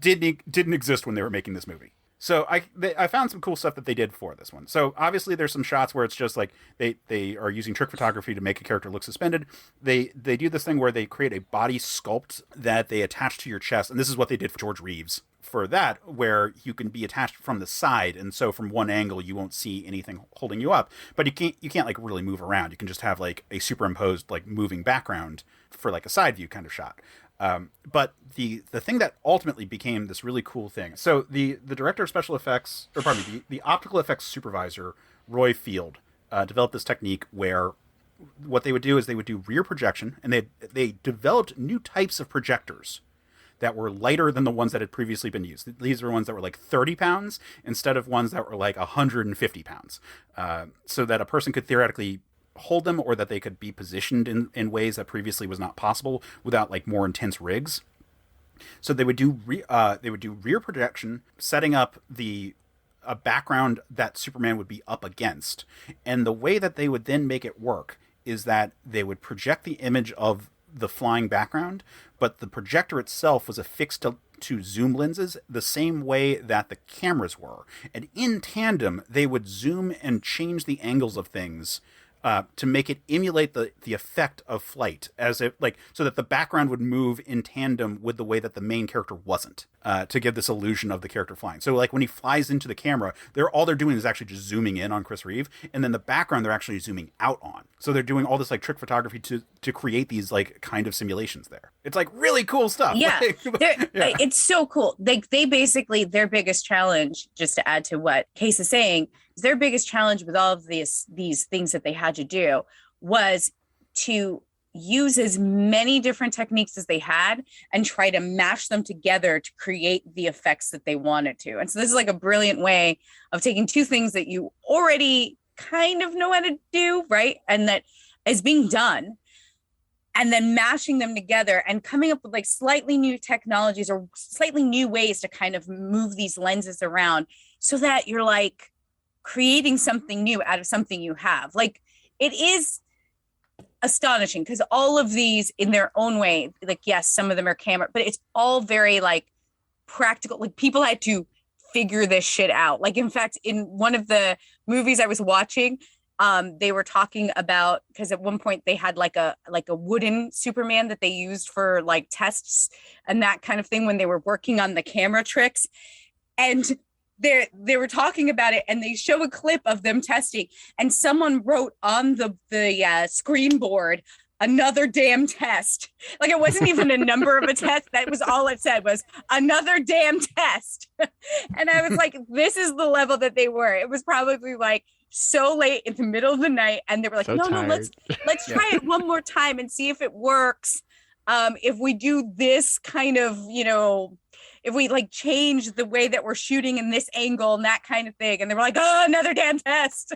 [SPEAKER 1] didn't exist when they were making this movie. So I found some cool stuff that they did for this one. So obviously there's some shots where it's just like they are using trick photography to make a character look suspended. They do this thing where they create a body sculpt that they attach to your chest, and this is what they did for George Reeves for that, where you can be attached from the side, and so from one angle you won't see anything holding you up, but you can't like really move around. You can just have like a superimposed like moving background for like a side view kind of shot. But the thing that ultimately became this really cool thing. So the director of special effects, or pardon me, the optical effects supervisor, Roy Field, developed this technique where what they would do is they would do rear projection, and they developed new types of projectors that were lighter than the ones that had previously been used. These were ones that were like 30 pounds instead of ones that were like 150 pounds, so that a person could theoretically hold them, or that they could be positioned in ways that previously was not possible without like more intense rigs. So they would do rear projection, setting up a background that Superman would be up against, and the way that they would then make it work is that they would project the image of the flying background, but the projector itself was affixed to zoom lenses the same way that the cameras were, and in tandem they would zoom and change the angles of things to make it emulate the effect of flight, as if like so that the background would move in tandem with the way that the main character wasn't, to give this illusion of the character flying. So like when he flies into the camera, all they're doing is actually just zooming in on Chris Reeve, and then the background they're actually zooming out on. So they're doing all this like trick photography to create these like kind of simulations there. It's like really cool stuff.
[SPEAKER 3] Yeah,
[SPEAKER 1] yeah.
[SPEAKER 3] It's so cool. They basically, their biggest challenge, just to add to what Case is saying, their biggest challenge with all of these things that they had to do was to use as many different techniques as they had and try to mash them together to create the effects that they wanted to. And so this is like a brilliant way of taking two things that you already kind of know how to do, right? And that is being done, and then mashing them together and coming up with like slightly new technologies or slightly new ways to kind of move these lenses around so that you're like creating something new out of something you have. Like, it is astonishing because all of these in their own way, like, yes, some of them are camera, but it's all very like practical. Like, people had to figure this shit out. Like, in fact, in one of the movies I was watching, they were talking about, because at one point they had like a wooden Superman that they used for like tests and that kind of thing when they were working on the camera tricks. And they were talking about it, and they show a clip of them testing, and someone wrote on the screen board, "Another damn test." Like, it wasn't even a number of a test. That was all it said, was "another damn test." And I was like, this is the level that they were. It was probably like so late in the middle of the night, and they were like, no, let's try it one more time and see if it works. If we do this kind of, if we like change the way that we're shooting in this angle and that kind of thing. And they were like, oh, another damn test.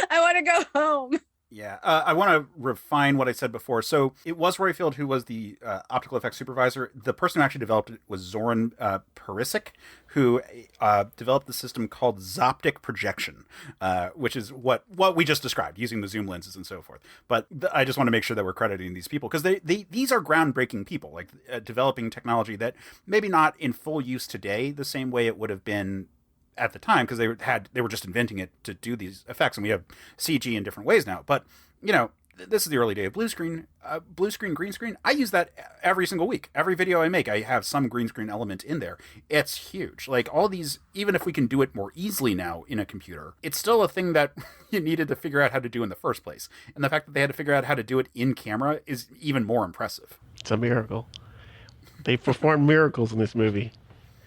[SPEAKER 3] I want to go home.
[SPEAKER 1] Yeah, I want to refine what I said before. So it was Roy Field who was the optical effects supervisor. The person who actually developed it was Zoran Perisic, who developed the system called Zoptic projection, which is what we just described, using the zoom lenses and so forth. But I just want to make sure that we're crediting these people, because these are groundbreaking people, like developing technology that maybe not in full use today the same way it would have been at the time, because they were just inventing it to do these effects, and we have CG in different ways now. But this is the early day of blue screen, green screen. I use that every single week. Every video I make, I have some green screen element in there. It's huge. Like, all these, even if we can do it more easily now in a computer, it's still a thing that you needed to figure out how to do in the first place. And the fact that they had to figure out how to do it in camera is even more impressive.
[SPEAKER 4] It's a miracle. They performed miracles in this movie.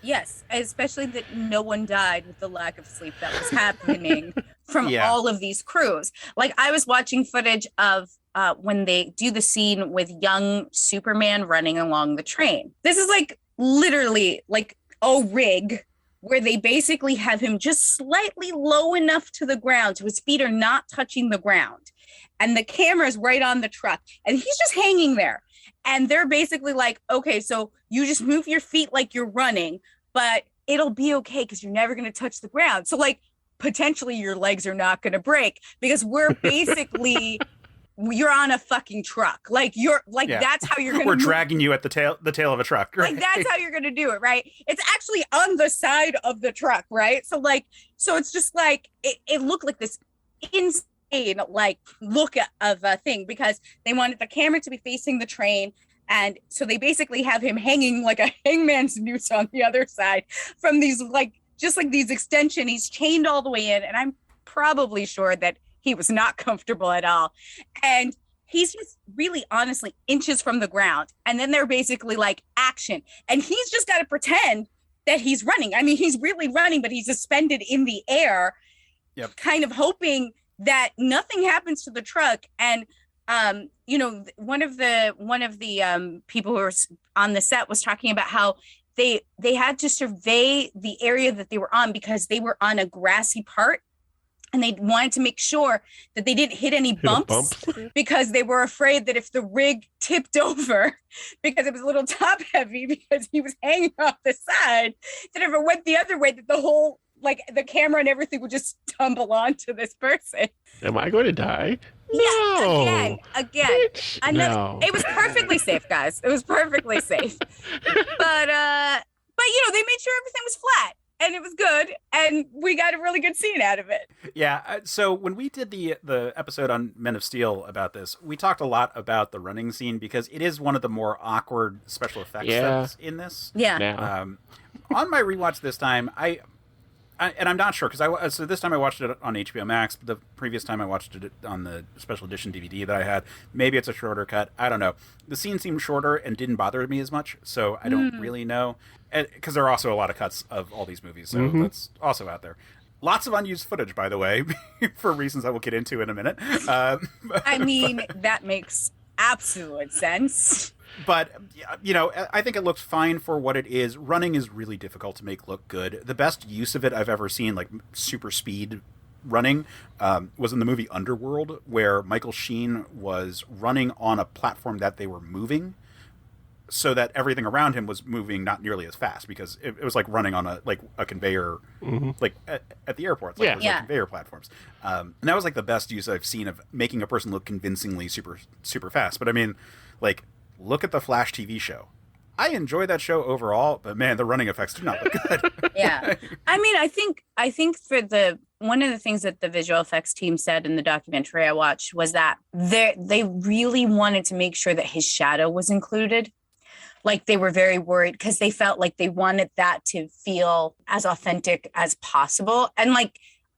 [SPEAKER 3] Yes, especially that no one died with the lack of sleep that was happening from all of these crews. Like, I was watching footage of when they do the scene with young Superman running along the train. This is like literally like a rig where they basically have him just slightly low enough to the ground so his feet are not touching the ground. And the camera's right on the truck, and he's just hanging there. And they're basically like, okay, so you just move your feet like you're running, but it'll be okay because you're never going to touch the ground. So, like, potentially your legs are not going to break, because we're basically you're on a fucking truck. Like that's how you're gonna
[SPEAKER 1] We're dragging you at the tail of a truck, right?
[SPEAKER 3] Like that's how you're gonna do it, right? It's actually on the side of the truck, right? So it's just like it looked like this insane like look of a thing, because they wanted the camera to be facing the train. And so they basically have him hanging like a hangman's noose on the other side from these these extension. He's chained all the way in, and I'm probably sure that he was not comfortable at all. And he's just really honestly inches from the ground. And then they're basically like, action. And he's just got to pretend that he's running. I mean, he's really running, but he's suspended in the air, kind of hoping that nothing happens to the truck. And one of the people who were on the set was talking about how they had to survey the area that they were on, because they were on a grassy part, and they wanted to make sure that they didn't hit any bumps because they were afraid that if the rig tipped over, because it was a little top heavy, because he was hanging off the side, that if it went the other way, that the whole the camera and everything would just tumble onto this person.
[SPEAKER 4] Am I going to die?
[SPEAKER 3] No. Yeah, again.
[SPEAKER 4] No.
[SPEAKER 3] It was perfectly safe, guys. It was perfectly safe. But they made sure everything was flat, and it was good, and we got a really good scene out of it.
[SPEAKER 1] Yeah. So when we did the episode on Men of Steel about this, we talked a lot about the running scene, because it is one of the more awkward special effects that's in this.
[SPEAKER 3] Yeah.
[SPEAKER 1] On my rewatch this time, and I'm not sure, because so this time I watched it on HBO Max, but the previous time I watched it on the special edition DVD that I had. Maybe it's a shorter cut. I don't know. The scene seemed shorter and didn't bother me as much, so I don't really know. Because there are also a lot of cuts of all these movies, so that's also out there. Lots of unused footage, by the way, for reasons I will get into in a minute.
[SPEAKER 3] I mean, that makes absolute sense.
[SPEAKER 1] But, I think it looks fine for what it is. Running is really difficult to make look good. The best use of it I've ever seen, like super speed running, was in the movie Underworld, where Michael Sheen was running on a platform that they were moving, so that everything around him was moving not nearly as fast, because it was like running on a conveyor, like at the airports, like conveyor platforms. And that was like the best use I've seen of making a person look convincingly super, super fast. But I mean, look at the Flash TV show. I enjoy that show overall, but man, the running effects do not look good.
[SPEAKER 3] Yeah. I mean, I think for one of the things that the visual effects team said in the documentary I watched was that they really wanted to make sure that his shadow was included. Like, they were very worried, because they felt like they wanted that to feel as authentic as possible. And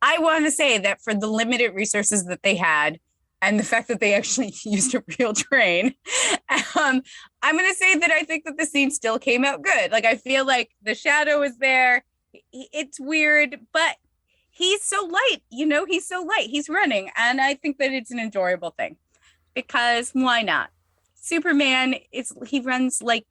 [SPEAKER 3] I want to say that for the limited resources that they had, and the fact that they actually used a real train, I'm going to say that I think that the scene still came out good. I feel like the shadow is there. It's weird, but he's so light, he's so light. He's running. And I think that it's an enjoyable thing, because why not? Superman, he runs like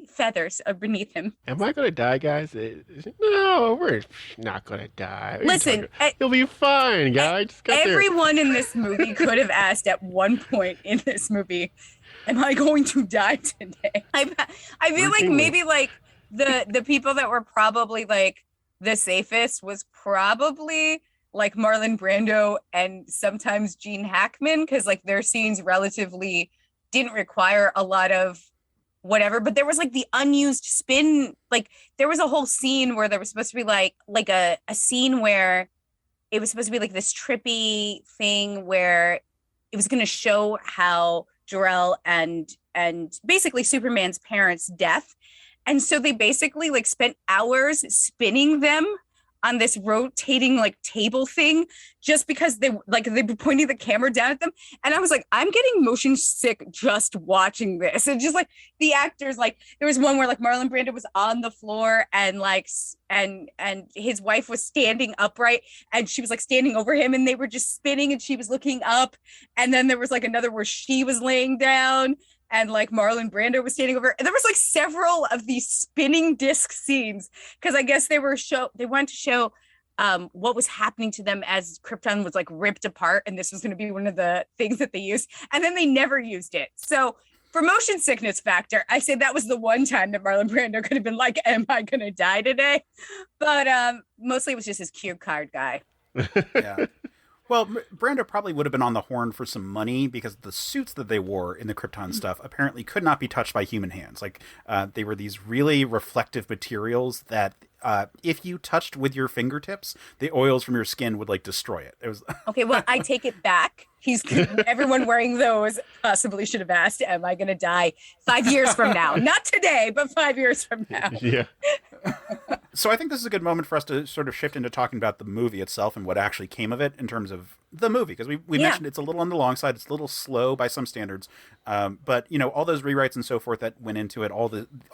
[SPEAKER 3] feathers beneath him.
[SPEAKER 4] Am I going to die, guys? No, we're not going to die.
[SPEAKER 3] Listen,
[SPEAKER 4] you'll be fine, guys.
[SPEAKER 3] Everyone in this movie could have asked at one point in this movie, am I going to die today? I feel like maybe the people that were probably the safest was probably Marlon Brando and sometimes Gene Hackman, because their scenes relatively didn't require a lot of whatever, but there was the unused spin. There was a whole scene where there was supposed to be a scene where it was supposed to be this trippy thing where it was going to show how Jor-El and basically Superman's parents' death. And so they basically spent hours spinning them on this rotating table thing, just because they were pointing the camera down at them. And I was I'm getting motion sick just watching this. And just the actors, there was one where Marlon Brando was on the floor, and and his wife was standing upright, and she was standing over him, and they were just spinning, and she was looking up. And then there was another where she was laying down, and Marlon Brando was standing over. And there was several of these spinning disc scenes, because I guess they wanted to show what was happening to them as Krypton was ripped apart, and this was going to be one of the things that they used. And then they never used it. So for motion sickness factor, I say that was the one time that Marlon Brando could have been am I going to die today? But mostly it was just his cue card guy.
[SPEAKER 1] Yeah. Well, Brando probably would have been on the horn for some money because the suits that they wore in the Krypton stuff apparently could not be touched by human hands. Like, they were these really reflective materials that if you touched with your fingertips, the oils from your skin would, like, destroy it. It was
[SPEAKER 3] Okay, well, I take it back. Everyone wearing those possibly should have asked, am I going to die 5 years from now? Not today, but 5 years from now.
[SPEAKER 4] Yeah.
[SPEAKER 1] So I think this is a good moment for us to sort of shift into talking about the movie itself and what actually came of it in terms of the movie. Because we mentioned it's a little on the long side. It's a little slow by some standards. But, you know, all those rewrites and so forth that went into it, all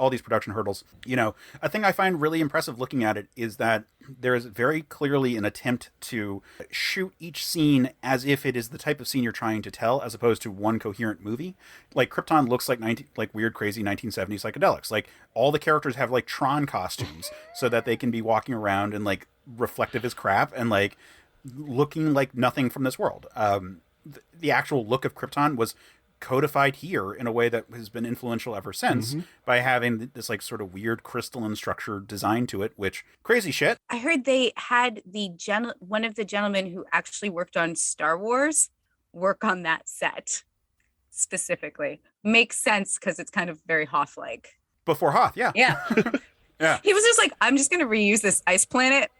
[SPEAKER 1] these production hurdles, you know, a thing I find really impressive looking at it is that there is very clearly an attempt to shoot each scene as if it is the type of scene you're trying to tell, as opposed to one coherent movie. Like, Krypton looks like weird, crazy 1970s psychedelics. Like, all the characters have, like, Tron costumes so that they can be walking around and, like, reflective as crap and, like, looking like nothing from this world. The actual look of Krypton was codified here in a way that has been influential ever since by having this, like, sort of weird crystalline structure design to it, which crazy shit.
[SPEAKER 3] I heard they had one of the gentlemen who actually worked on Star Wars work on that set specifically. Makes sense because it's kind of very Hoth-like.
[SPEAKER 1] Before Hoth, yeah.
[SPEAKER 3] Yeah.
[SPEAKER 1] Yeah.
[SPEAKER 3] He was just like, I'm just going to reuse this ice planet.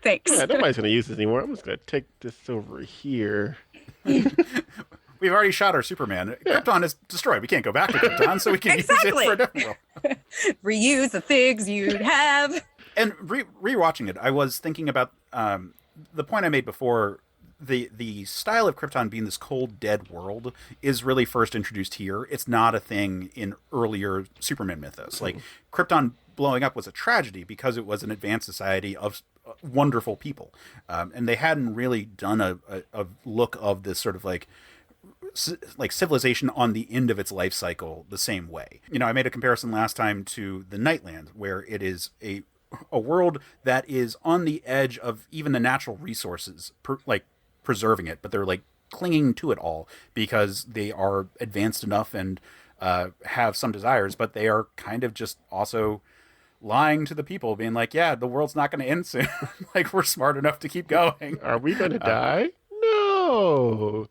[SPEAKER 3] Thanks.
[SPEAKER 4] Yeah, nobody's going to use this anymore. I'm just going to take this over here.
[SPEAKER 1] We've already shot our Superman. Yeah. Krypton is destroyed. We can't go back to Krypton, so we can use it for a different world.
[SPEAKER 3] Reuse the things you'd have.
[SPEAKER 1] And rewatching it, I was thinking about the point I made before. The style of Krypton being this cold, dead world is really first introduced here. It's not a thing in earlier Superman mythos. Like, Krypton blowing up was a tragedy because it was an advanced society of wonderful people. And they hadn't really done a look of this sort of like civilization on the end of its life cycle the same way. You know, I made a comparison last time to the Nightland, where it is a world that is on the edge of even the natural resources, preserving it, but they're like clinging to it all because they are advanced enough and have some desires, but they are kind of just also lying to the people, being like, yeah, the world's not going to end soon. Like, we're smart enough to keep going.
[SPEAKER 4] Are we going to die? No.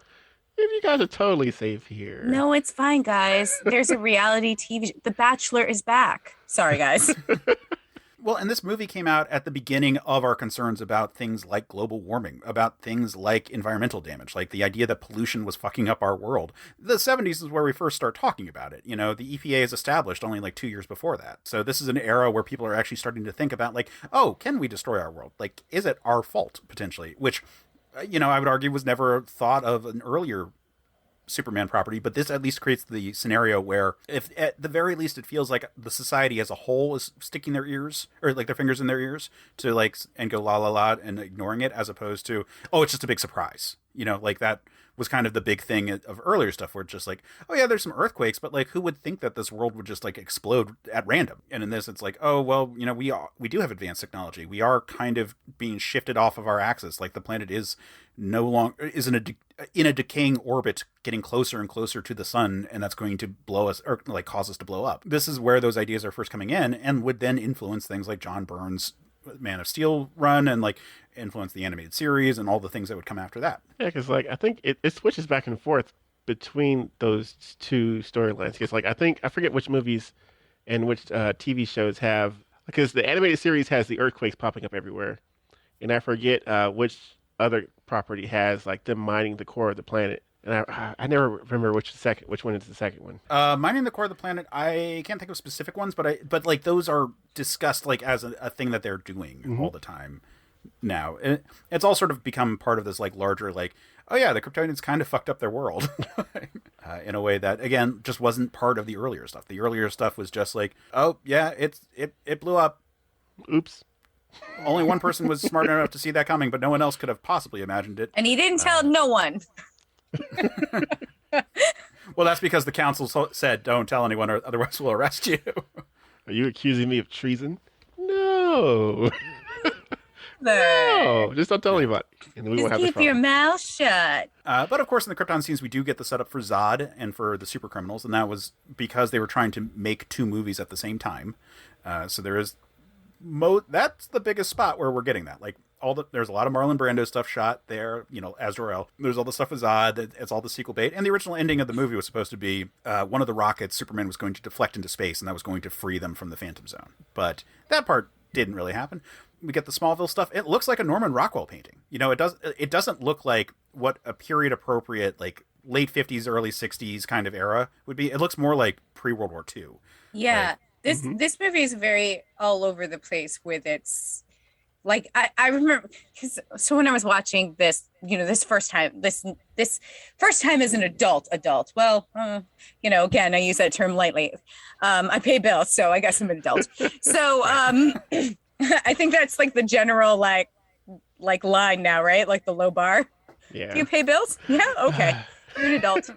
[SPEAKER 4] You guys are totally safe here.
[SPEAKER 3] No, it's fine, guys. There's a reality TV. The Bachelor is back. Sorry, guys.
[SPEAKER 1] Well, and this movie came out at the beginning of our concerns about things like global warming, about things like environmental damage, like the idea that pollution was fucking up our world. The 70s is where we first start talking about it. You know, the EPA is established only like 2 years before that. So this is an era where people are actually starting to think about, like, oh, can we destroy our world? Like, is it our fault, potentially? Which, you know, I would argue was never thought of an earlier Superman property, but this at least creates the scenario where, if at the very least it feels like the society as a whole is sticking their ears or like their fingers in their ears to like and go la la la and ignoring it, as opposed to, oh, it's just a big surprise. You know, like that was kind of the big thing of earlier stuff where it's just like, oh yeah, there's some earthquakes, but like, who would think that this world would just like explode at random? And in this, it's like, oh, well, you know, we do have advanced technology. We are kind of being shifted off of our axis. Like, the planet is no longer is in a decaying orbit, getting closer and closer to the sun, and that's going to blow us, or like cause us to blow up. This is where those ideas are first coming in, and would then influence things like John Byrne's Man of Steel run, and like influence the animated series and all the things that would come after that.
[SPEAKER 4] Yeah, because like I think it switches back and forth between those two storylines. Because like I forget which movies and which TV shows have, because the animated series has the earthquakes popping up everywhere, and I forget which other property has like them mining the core of the planet. And I never remember which one is the second one.
[SPEAKER 1] Mining the core of the planet, I can't think of specific ones, but like those are discussed like as a thing that they're doing all the time now. It's all sort of become part of this like larger like, oh yeah, the Kryptonians kind of fucked up their world in a way that, again, just wasn't part of the earlier stuff. The earlier stuff was just like, oh yeah, it blew up.
[SPEAKER 4] Oops.
[SPEAKER 1] Only one person was smart enough to see that coming, but no one else could have possibly imagined it.
[SPEAKER 3] And he didn't tell no one.
[SPEAKER 1] Well, that's because the council said, don't tell anyone or otherwise we'll arrest you.
[SPEAKER 4] Are you accusing me of treason? No. No, just don't tell anybody. And we won't have
[SPEAKER 3] keep your mouth shut.
[SPEAKER 1] But of course, in the Krypton scenes, we do get the setup for Zod and for the super criminals, and that was because they were trying to make two movies at the same time. So there is that's the biggest spot where we're getting that. Like, there's a lot of Marlon Brando stuff shot there, as Jor-El. There's all the stuff with Zod. It's all the sequel bait. And the original ending of the movie was supposed to be one of the rockets Superman was going to deflect into space, and that was going to free them from the Phantom Zone. But that part didn't really happen. We get the Smallville stuff. It looks like a Norman Rockwell painting. It doesn't look like what a period appropriate, like late 50s, early 60s kind of era would be. It looks more like pre-World War II.
[SPEAKER 3] Yeah. This movie is very all over the place with its, like, I remember, so when I was watching this, this first time as an adult, well, again, I use that term lightly. I pay bills, so I guess I'm an adult. So I think that's like the general, like line now, right? Like the low bar.
[SPEAKER 4] Yeah.
[SPEAKER 3] Do you pay bills? Yeah. Okay. You're an adult.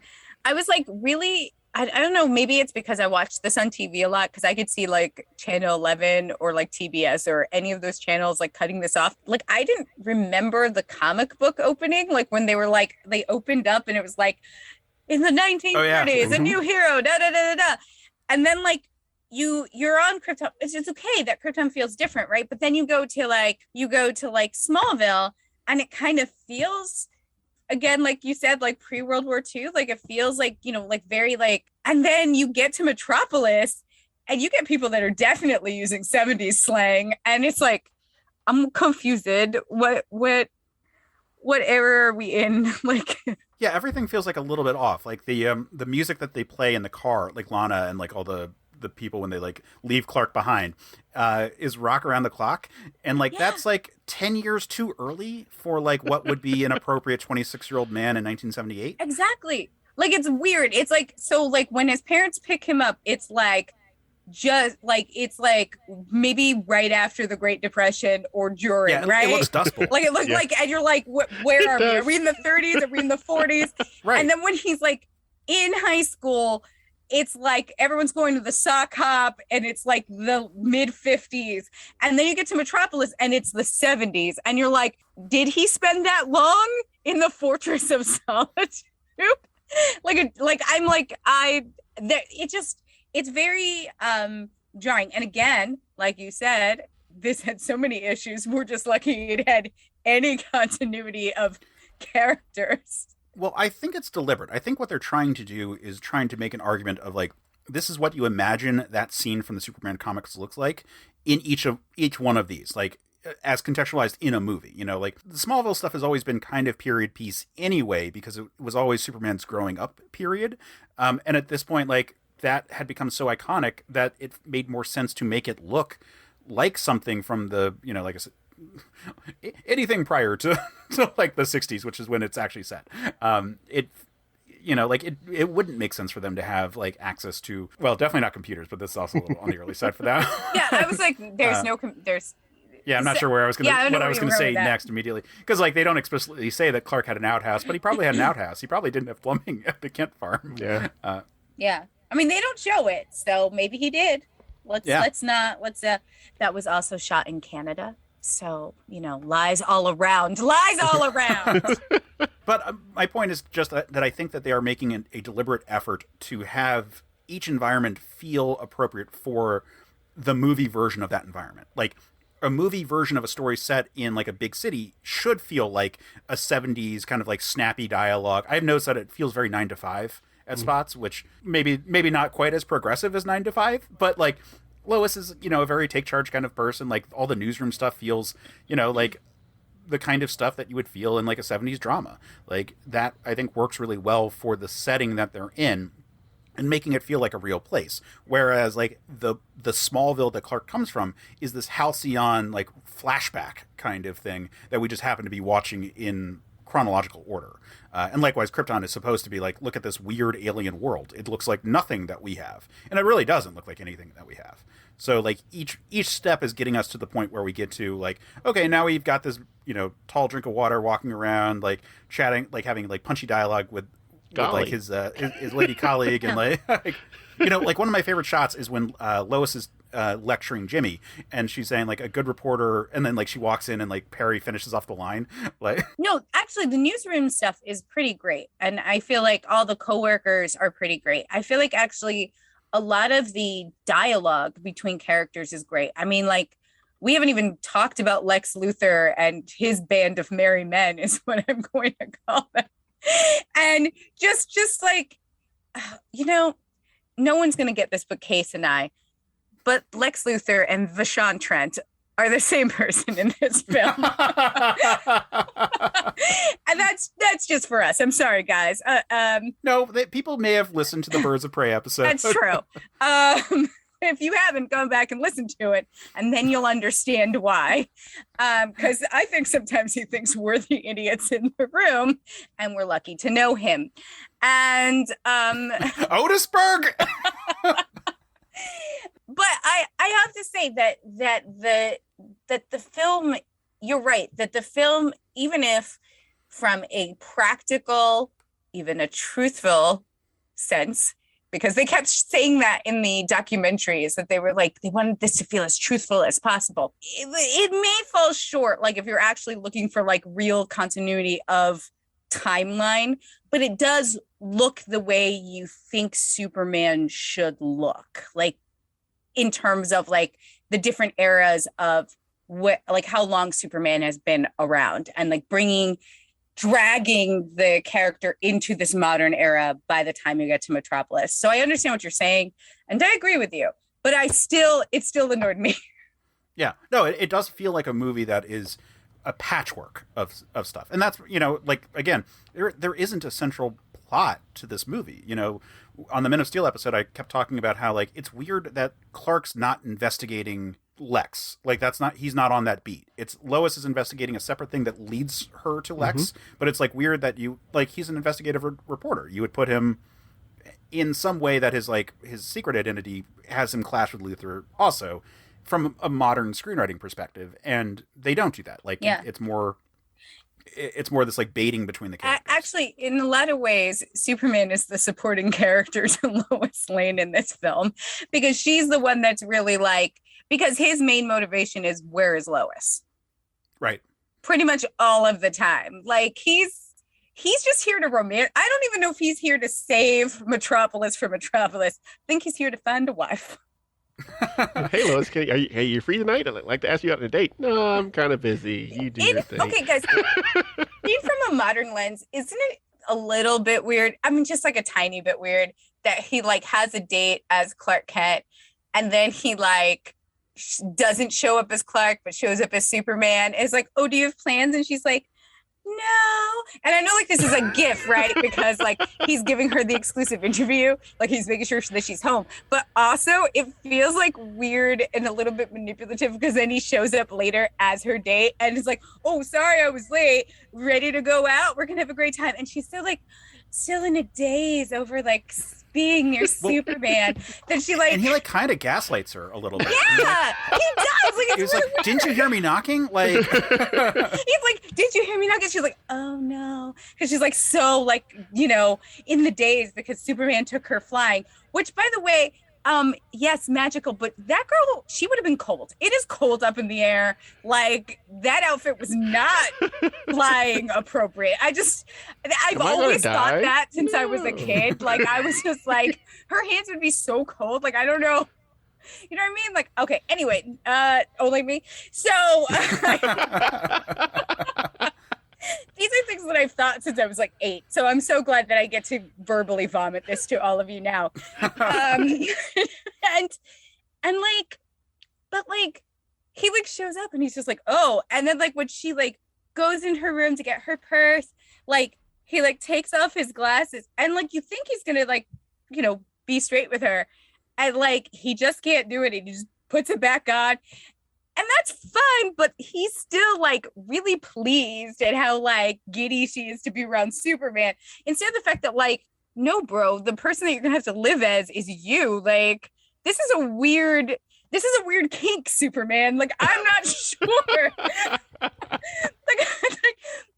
[SPEAKER 3] I was like, really, I don't know, maybe it's because I watched this on TV a lot, because I could see like Channel 11 or like TBS or any of those channels like cutting this off. Like, I didn't remember the comic book opening, like when they were like, they opened up and it was like, in the 1930s, a new hero, da da da da da. And then like you're on Krypton. It's okay that Krypton feels different, right? But then you go to Smallville, and it kind of feels, again, like you said, like pre-World War II, like it feels like, like very like, and then you get to Metropolis and you get people that are definitely using 70s slang. And it's like, I'm confused. What era are we in? Like,
[SPEAKER 1] yeah, everything feels like a little bit off. Like the music that they play in the car, like Lana and like all the people when they like leave Clark behind, is Rock Around the Clock, and like that's like 10 years too early for like what would be an appropriate 26-year-old man in 1978.
[SPEAKER 3] Exactly. Like, it's weird. It's like, so like when his parents pick him up, it's like just like, it's like maybe right after the Great Depression or during, right?
[SPEAKER 1] It looks Dust Bowl.
[SPEAKER 3] Like it looked like, and you're like, where are we? Are we in the 30s? Are we in the 40s?
[SPEAKER 1] Right.
[SPEAKER 3] And then when he's like in high school, it's like everyone's going to the sock hop and it's like the mid 50s. And then you get to Metropolis and it's the 70s. And you're like, did he spend that long in the Fortress of Solitude? It's very jarring. And again, like you said, this had so many issues. We're just lucky it had any continuity of characters.
[SPEAKER 1] Well, I think it's deliberate. I think what they're trying to do is trying to make an argument of like, this is what you imagine that scene from the Superman comics looks like in each one of these, like as contextualized in a movie. Like the Smallville stuff has always been kind of period piece anyway, because it was always Superman's growing up period. And at this point, like that had become so iconic that it made more sense to make it look like something from the, like I said, anything prior to like the 60s, which is when it's actually set. It wouldn't make sense for them to have like access to, well, definitely not computers, but this is also a little on the early side for that.
[SPEAKER 3] Yeah, I was like,
[SPEAKER 1] yeah, I'm not sure where I was going to, what I was going to say next immediately, because like they don't explicitly say that Clark had an outhouse, but he probably had an outhouse. He probably didn't have plumbing at the Kent farm.
[SPEAKER 4] Yeah.
[SPEAKER 3] Yeah. I mean, they don't show it, so maybe he did. That was also shot in Canada. So, lies all around.
[SPEAKER 1] But my point is just that I think that they are making a deliberate effort to have each environment feel appropriate for the movie version of that environment. Like a movie version of a story set in like a big city should feel like a 70s kind of like snappy dialogue. I've noticed that it feels very 9 to 5 at spots, which maybe not quite as progressive as 9 to 5, but like Lois is, a very take charge kind of person. Like all the newsroom stuff feels, like the kind of stuff that you would feel in like a 70s drama. Like that, I think, works really well for the setting that they're in and making it feel like a real place. Whereas like the Smallville that Clark comes from is this halcyon like flashback kind of thing that we just happen to be watching in chronological order. And likewise, Krypton is supposed to be like, look at this weird alien world. It looks like nothing that we have. And it really doesn't look like anything that we have. So like each step is getting us to the point where we get to like, okay, now we've got this, tall drink of water, walking around, like chatting, like having like punchy dialogue with like his lady colleague. And like, like one of my favorite shots is when Lois is lecturing Jimmy and she's saying like a good reporter, and then like she walks in and like Perry finishes off the line. Like,
[SPEAKER 3] no, actually the newsroom stuff is pretty great, and I feel like all the coworkers are pretty great. I feel like actually a lot of the dialogue between characters is great. I mean, like we haven't even talked about Lex Luthor and his band of merry men is what I'm going to call them. And just like, no one's going to get this but Case and I, but Lex Luthor and Vashon Trent are the same person in this film. And that's just for us. I'm sorry, guys.
[SPEAKER 1] No, people may have listened to the Birds of Prey episode.
[SPEAKER 3] That's true. If you haven't, gone back and listened to it, and then you'll understand why. Because I think sometimes he thinks we're the idiots in the room, and we're lucky to know him. And
[SPEAKER 1] Otisburg.
[SPEAKER 3] But I have to say that the film, you're right, that the film, even if from a practical, even a truthful sense, because they kept saying that in the documentaries, that they were like, they wanted this to feel as truthful as possible. It may fall short, like if you're actually looking for like real continuity of timeline, but it does look the way you think Superman should look, like in terms of like the different eras of what, like how long Superman has been around, and like dragging the character into this modern era by the time you get to Metropolis. So I understand what you're saying, and I agree with you, but it still annoyed me.
[SPEAKER 1] Yeah, no, it does feel like a movie that is a patchwork of stuff. And that's, like, again, there isn't a central plot to this movie. On the Men of Steel episode, I kept talking about how, like, it's weird that Clark's not investigating Lex. Like, he's not on that beat. It's Lois is investigating a separate thing that leads her to Lex, but it's like weird that he's an investigative reporter. You would put him in some way that his secret identity has him clash with Luthor also, from a modern screenwriting perspective, and they don't do that. Like, yeah. It's more this like baiting between the characters.
[SPEAKER 3] Actually, in a lot of ways, Superman is the supporting character to Lois Lane in this film, because she's the one that's really like, because his main motivation is, where is Lois?
[SPEAKER 1] Right.
[SPEAKER 3] Pretty much all of the time. Like, he's just here to romance. I don't even know if he's here to save Metropolis for Metropolis. I think he's here to find a wife.
[SPEAKER 4] Hey Lois, are you free tonight? I'd like to ask you out on a date. No, I'm kind of busy. You do your thing.
[SPEAKER 3] Okay, guys. Seen from a modern lens, isn't it a little bit weird? I mean, just like a tiny bit weird that he like has a date as Clark Kent, and then he like doesn't show up as Clark, but shows up as Superman. It's like, oh, do you have plans? And she's like, no. And I know like this is a gif, right? Because like he's giving her the exclusive interview, like he's making sure that she's home. But also it feels like weird and a little bit manipulative, because then he shows up later as her date and is like, oh, sorry, I was late, ready to go out, we're gonna have a great time. And she's still in a daze over like being near Superman. Then she like,
[SPEAKER 1] and he like kind of gaslights her a little bit.
[SPEAKER 3] Yeah, he does. Like,
[SPEAKER 1] he was really like, weird. Didn't you hear me knocking? Like,
[SPEAKER 3] he's like, did you hear me knocking? She's like, oh no, because she's like so like in the daze because Superman took her flying. Which, by the way, yes, magical, but that girl, she would have been cold. It is cold up in the air. Like, that outfit was not flying appropriate. I've always thought that since I was a kid. Like, I was just like, her hands would be so cold. Like, I don't know. You know what I mean? Like, okay, anyway, only me. So, these are things that I've thought since I was like 8. So I'm so glad that I get to verbally vomit this to all of you now. And like, but like, he like shows up and he's just like, oh, and then like when she like goes in her room to get her purse, like he like takes off his glasses and like you think he's gonna like, be straight with her. And like, he just can't do it. He just puts it back on. And that's fine, but he's still like really pleased at how like giddy she is to be around Superman. Instead of the fact that like, no, bro, the person that you're gonna have to live as is you. Like, this is a weird kink, Superman. Like, I'm not sure. like,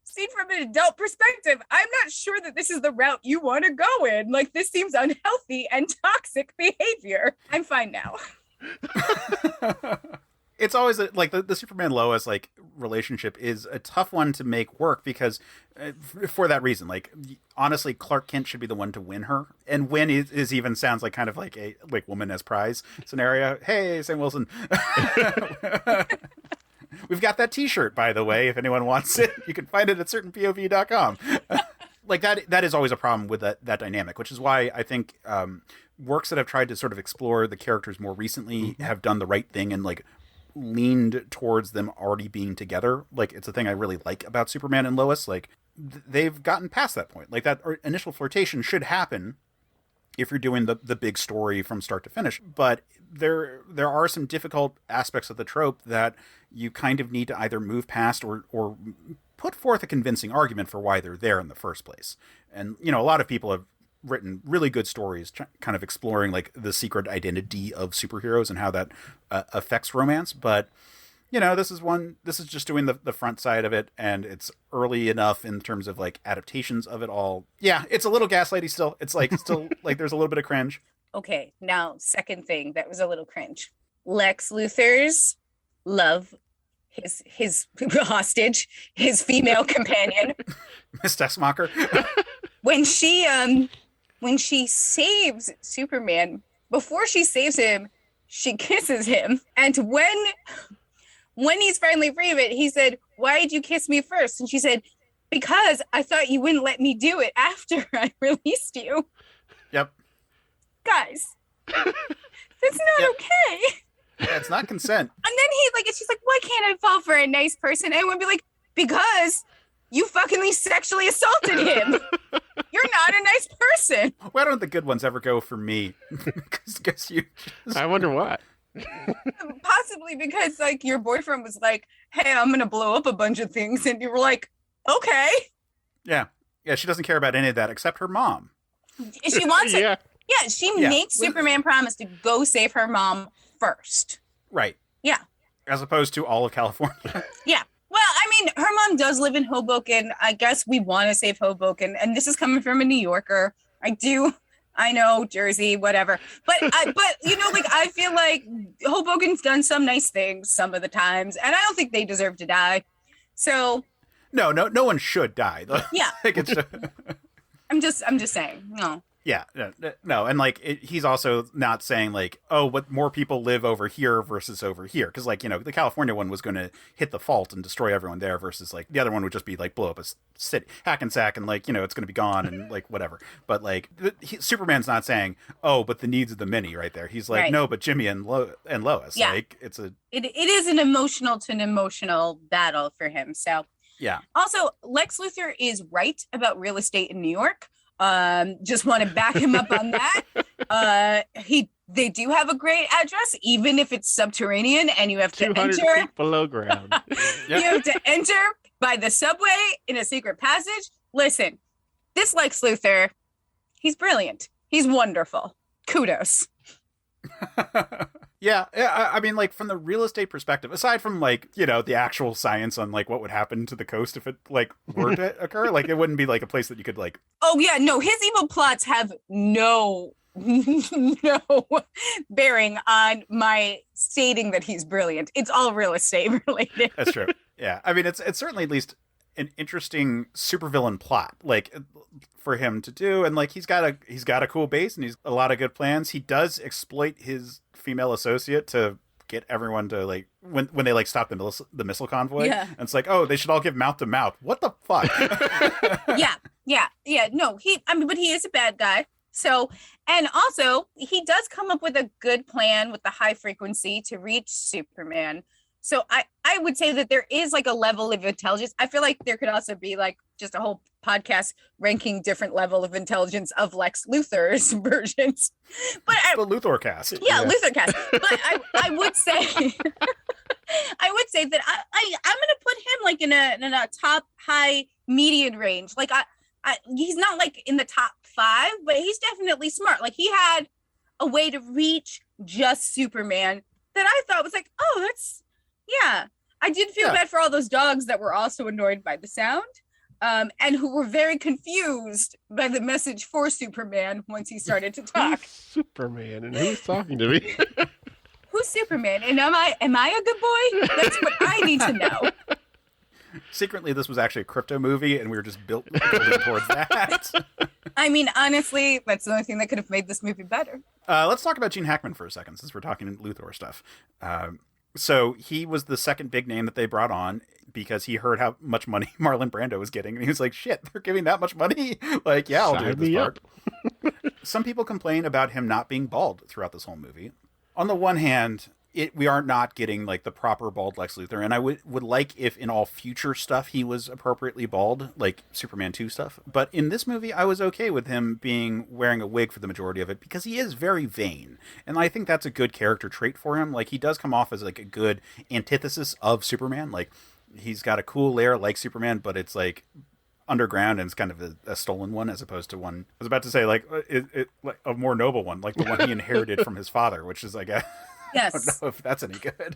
[SPEAKER 3] seen from an adult perspective, I'm not sure that this is the route you want to go in. Like, this seems unhealthy and toxic behavior. I'm fine now.
[SPEAKER 1] It's always like the Superman Lois like relationship is a tough one to make work because for that reason, like honestly, Clark Kent should be the one to win her, and win is even sounds like kind of like a like woman as prize scenario. Hey, Sam Wilson. We've got that T-shirt, by the way, if anyone wants it. You can find it at certainpov.com. Like that is always a problem with that dynamic, which is why I think works that have tried to sort of explore the characters more recently have done the right thing and like leaned towards them already being together. Like, it's a thing I really like about Superman and Lois. Like, they've gotten past that point. Like, that initial flirtation should happen if you're doing the big story from start to finish. But there are some difficult aspects of the trope that you kind of need to either move past or put forth a convincing argument for why they're there in the first place. And, you know, a lot of people have written really good stories kind of exploring like the secret identity of superheroes and how that affects romance. But, you know, this is just doing the front side of it, and it's early enough in terms of like adaptations of it all. Yeah, it's a little gaslighty still. It's like still like there's a little bit of cringe.
[SPEAKER 3] Okay, now second thing that was a little cringe. Lex Luthor's love, his hostage, his female companion,
[SPEAKER 1] Miss Texmacher.
[SPEAKER 3] When she saves Superman, before she saves him, she kisses him. And when he's finally free of it, he said, "Why did you kiss me first?" And she said, "Because I thought you wouldn't let me do it after I released you."
[SPEAKER 1] Yep.
[SPEAKER 3] Guys, that's not okay.
[SPEAKER 1] Yeah, it's not consent.
[SPEAKER 3] And then she's like, "Why can't I fall for a nice person?" And we'd be like, "Because you fucking sexually assaulted him. You're not a nice person."
[SPEAKER 1] Why don't the good ones ever go for me? Because you just...
[SPEAKER 4] I wonder why.
[SPEAKER 3] Possibly because like your boyfriend was like, "Hey, I'm gonna blow up a bunch of things," and you were like, "Okay."
[SPEAKER 1] Yeah, she doesn't care about any of that except her mom.
[SPEAKER 3] She wants it.
[SPEAKER 4] Yeah.
[SPEAKER 3] Yeah, she makes Superman promise to go save her mom first.
[SPEAKER 1] Right.
[SPEAKER 3] Yeah.
[SPEAKER 1] As opposed to all of California.
[SPEAKER 3] Yeah. Well, I mean, her mom does live in Hoboken. I guess we want to save Hoboken, and this is coming from a New Yorker. I know, Jersey, whatever. But you know, like, I feel like Hoboken's done some nice things some of the times, and I don't think they deserve to die. So
[SPEAKER 1] no one should die.
[SPEAKER 3] Yeah.
[SPEAKER 1] Like, it's
[SPEAKER 3] I'm just saying, no.
[SPEAKER 1] Yeah, no, and like he's also not saying like, oh, but more people live over here versus over here, because like, you know, the California one was going to hit the fault and destroy everyone there, versus like the other one would just be like blow up a city, Hackensack, and like, you know, it's going to be gone and like whatever. But like Superman's not saying, oh, but the needs of the many right there. He's like, right. No, but Jimmy and Lois. Yeah. Like it
[SPEAKER 3] is an emotional battle for him. So
[SPEAKER 1] yeah.
[SPEAKER 3] Also, Lex Luthor is right about real estate in New York. Just want to back him up on that. They do have a great address, even if it's subterranean, and you have to
[SPEAKER 4] 200
[SPEAKER 3] enter
[SPEAKER 4] feet below ground.
[SPEAKER 3] You have to enter by the subway in a secret passage. Listen, this Lex Luthor, he's brilliant. He's wonderful. Kudos.
[SPEAKER 1] Yeah, I mean, like, from the real estate perspective, aside from, like, you know, the actual science on, like, what would happen to the coast if it, like, were to occur, like, it wouldn't be, like, a place that you could, like...
[SPEAKER 3] Oh, yeah, no, his evil plots have no bearing on my stating that he's brilliant. It's all real estate related.
[SPEAKER 1] That's true. Yeah, I mean, it's certainly at least an interesting supervillain plot, like, for him to do, and, like, he's got a cool base, and he's a lot of good plans. He does exploit his female associate to get everyone to, like, when they like stop the missile convoy,
[SPEAKER 3] yeah.
[SPEAKER 1] And it's like, oh, they should all give mouth to mouth. What the fuck?
[SPEAKER 3] yeah. No, but he is a bad guy. So, and also he does come up with a good plan with the high frequency to reach Superman. So I would say that there is like a level of intelligence. I feel like there could also be like just a whole podcast ranking different level of intelligence of Lex Luthor's versions. But
[SPEAKER 1] the Luthor cast.
[SPEAKER 3] Yeah, Luthor cast. But I would say that I'm gonna put him like in a top high median range. Like he's not like in the top 5, but he's definitely smart. Like he had a way to reach just Superman that I thought was like, oh, that's yeah. I did feel bad for all those dogs that were also annoyed by the sound. And who were very confused by the message for Superman once he started to talk.
[SPEAKER 4] Who's Superman, and who's talking to me?
[SPEAKER 3] Who's Superman? And am I a good boy? That's what I need to know.
[SPEAKER 1] Secretly, this was actually a crypto movie, and we were just building towards that.
[SPEAKER 3] I mean, honestly, that's the only thing that could have made this movie better.
[SPEAKER 1] Let's talk about Gene Hackman for a second, since we're talking Luthor stuff. So he was the second big name that they brought on because he heard how much money Marlon Brando was getting, and he was like, "Shit, they're giving that much money? Like, yeah, I'll do this part." Some people complain about him not being bald throughout this whole movie. On the one hand, we are not getting like the proper bald Lex Luthor, and I would like if in all future stuff he was appropriately bald, like Superman 2 stuff. But in this movie, I was okay with him wearing a wig for the majority of it because he is very vain, and I think that's a good character trait for him. Like, he does come off as like a good antithesis of Superman. Like, he's got a cool lair like Superman, but it's like underground, and it's kind of a stolen one as opposed to one. I was about to say like a more noble one, like the one he inherited from his father, which is like a
[SPEAKER 3] Yes.
[SPEAKER 1] I don't know if that's any good.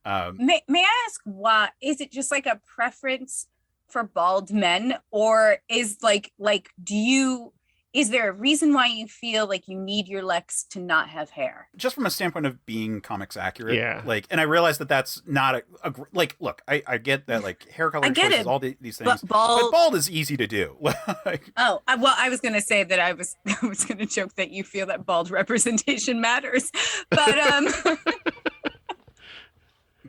[SPEAKER 3] May I ask, why is it just like a preference for bald men, or is is there a reason why you feel like you need your Lex to not have hair?
[SPEAKER 1] Just from a standpoint of being comics accurate,
[SPEAKER 4] Yeah.
[SPEAKER 1] Like, and I realize that that's not like. Look, I get that, like, hair color choices, all these things, but bald is easy to do. Like,
[SPEAKER 3] I was going to say that I was going to joke that you feel that bald representation matters, but